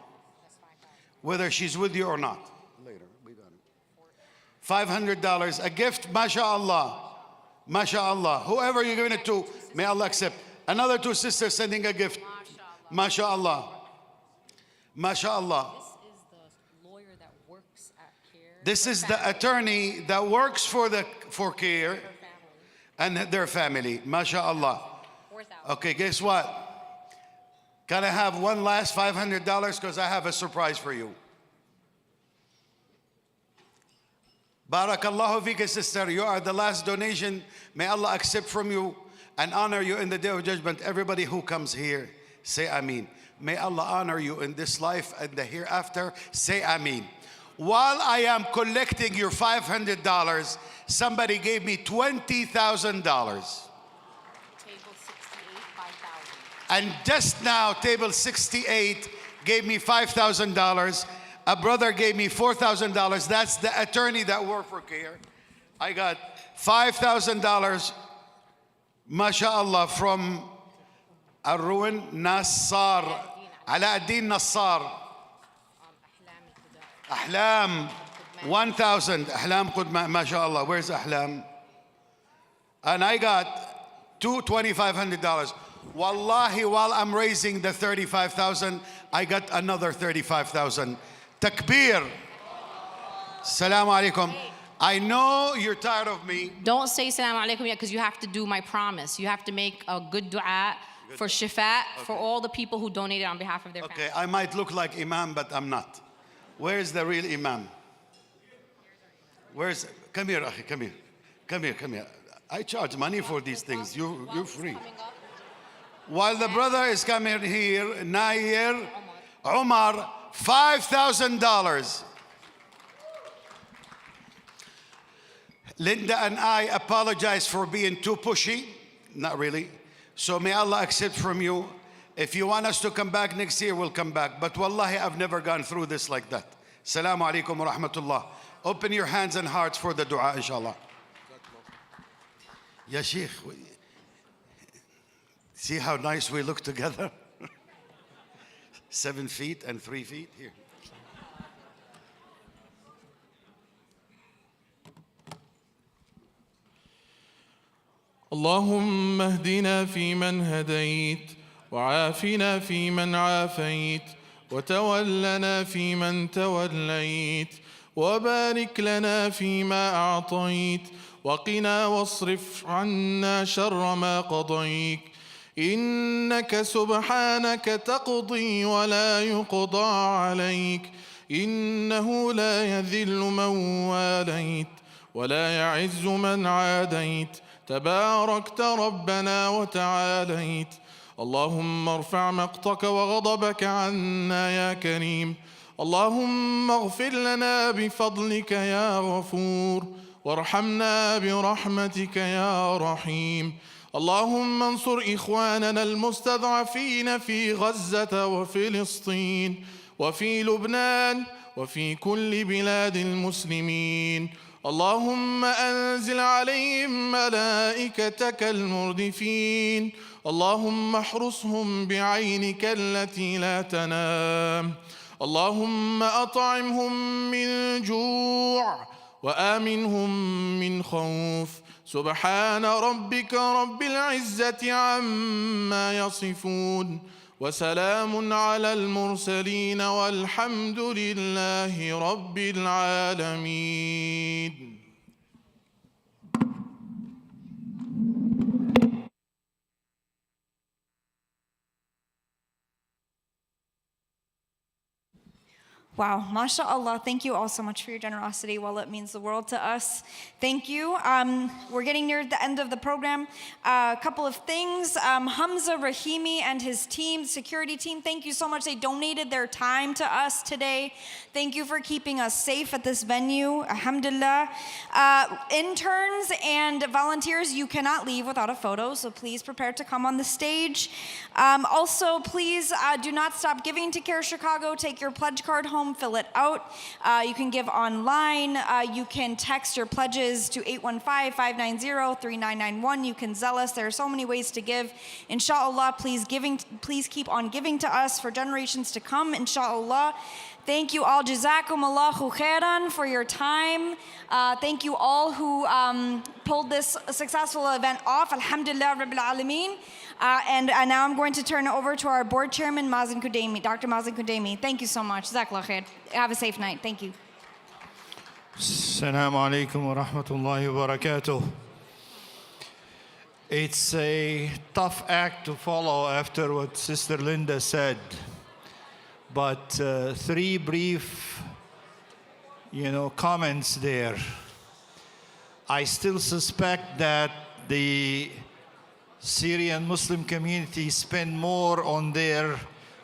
whether she's with you or not. Later, we got it. $500, a gift, mashallah. MashaAllah. Whoever you're giving it to, may Allah accept. Another 2 sisters sending a gift. MashaAllah. MashaAllah. This is the attorney that works for CAIR and their family. MashaAllah. Okay, guess what? Can I have one last $500 because I have a surprise for you. Barakallahu fika, sister. You are the last donation. May Allah accept from you and honor you in the day of judgment. Everybody who comes here, say Ameen. May Allah honor you in this life and the hereafter. Say Ameen. While I am collecting your $500, somebody gave me $20,000. Table 68, 5,000. And just now, table 68 gave me $5,000. A brother gave me $4,000. That's the attorney that worked for CAIR. I got $5,000, mashallah, from Arun Nassar, Alauddin Nassar. Ahlam, 1,000. Ahlam Qudma, mashallah. Where's Ahlam? And I got $2,500. Wallahi, while I'm raising the 35,000, I got another 35,000. Takbir. Assalamu alaikum. I know you're tired of me. Don't say salam alaikum yet because you have to do my promise. You have to make a good dua for shifa for all the people who donated on behalf of their family. Okay, I might look like Imam, but I'm not. Where's the real Imam? Where's, come here, Akhi, come here. Come here, come here. I charge money for these things. You're free. While the brother is coming here, Nair Omar, $5,000. Linda and I apologize for being too pushy. Not really. So may Allah accept from you. If you want us to come back next year, we'll come back. But wallahi, I've never gone through this like that. Assalamu alaikum wa rahmatullah. Open your hands and hearts for the dua, inshallah. Ya Sheikh, see how nice we look together? 7 feet and 3 feet. Here. اللهم اهدنا فيمن هديت وعافنا فيمن عافيت وتولنا فيمن توليت وبارك لنا فيما أعطيت وقنا واصرف عنا شر ما قضيت إنك سبحانك تقضي ولا يقضى عليك إنه لا يذل من واليت ولا يعز من عاديت تباركت ربنا وتعاليت اللهم ارفع مقتك وغضبك عنا يا كريم اللهم اغفر لنا بفضلك يا غفور وارحمنا برحمتك يا رحيم اللهم انصر إخواننا المستضعفين في غزة وفلسطين وفي لبنان وفي كل بلاد المسلمين اللهم أنزل عليهم ملائكتك المردفين اللهم احرسهم بعينك التي لا تنام اللهم أطعمهم من جوع وآمنهم من خوف سبحان ربك رب العزة عما يصفون وسلام على المرسلين والحمد لله رب العالمين. Wow, mashallah, thank you all so much for your generosity. Well, it means the world to us. Thank you. We're getting near the end of the program. A couple of things. Hamza Rahimi and his team, security team, thank you so much. They donated their time to us today. Thank you for keeping us safe at this venue. Alhamdulillah. Interns and volunteers, you cannot leave without a photo, so please prepare to come on the stage. Also, please do not stop giving to CAIR-Chicago. Take your pledge card home. Fill it out. You can give online. You can text your pledges to 815-590-3991. You can zell us. There are so many ways to give. Inshallah, please keep on giving to us for generations to come. Inshallah. Thank you all. Jazakumullahu khairan for your time. Thank you all who pulled this successful event off. Alhamdulillah Rabbil Alameen. And now I'm going to turn it over to our board chairman, Mazen Kudemi, Dr. Mazen Kudemi. Thank you so much. Jazakallah khair. Have a safe night. Thank you. Assalamu alaikum wa rahmatullahi wa barakatuh. It's a tough act to follow after what Sister Linda said. But three brief, comments there. I still suspect that the Syrian Muslim community spend more on their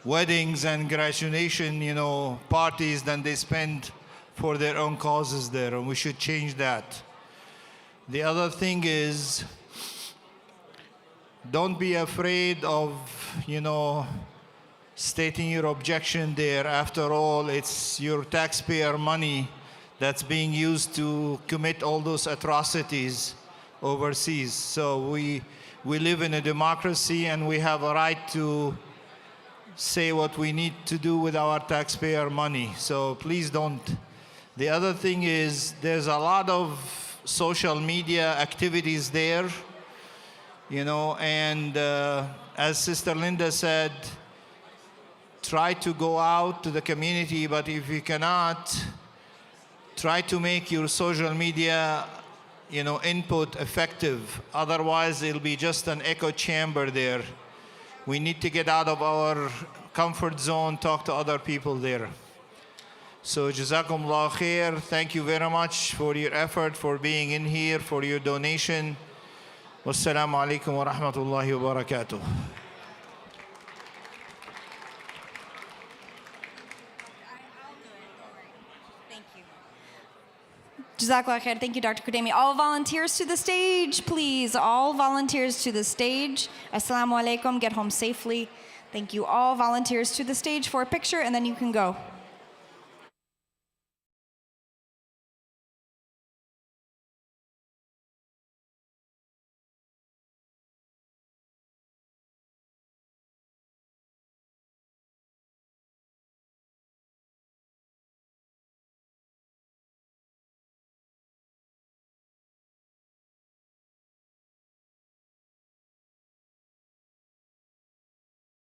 weddings and graduation, parties than they spend for their own causes there, and we should change that. The other thing is, don't be afraid of, stating your objection there. After all, it's your taxpayer money that's being used to commit all those atrocities overseas. So we live in a democracy and we have a right to say what we need to do with our taxpayer money. So please don't. The other thing is there's a lot of social media activities there, and as Sister Linda said, try to go out to the community, but if you cannot, try to make your social media, input effective. Otherwise, it'll be just an echo chamber there. We need to get out of our comfort zone, talk to other people there. So, Jazakumullah khair. Thank you very much for your effort, for being in here, for your donation. Wassalamu alaikum wa rahmatullahi wa barakatuh. Jazakallah khair. Thank you, Dr. Kudemi. All volunteers to the stage, please. All volunteers to the stage. Assalamu alaikum. Get home safely. Thank you. All volunteers to the stage for a picture, and then you can go.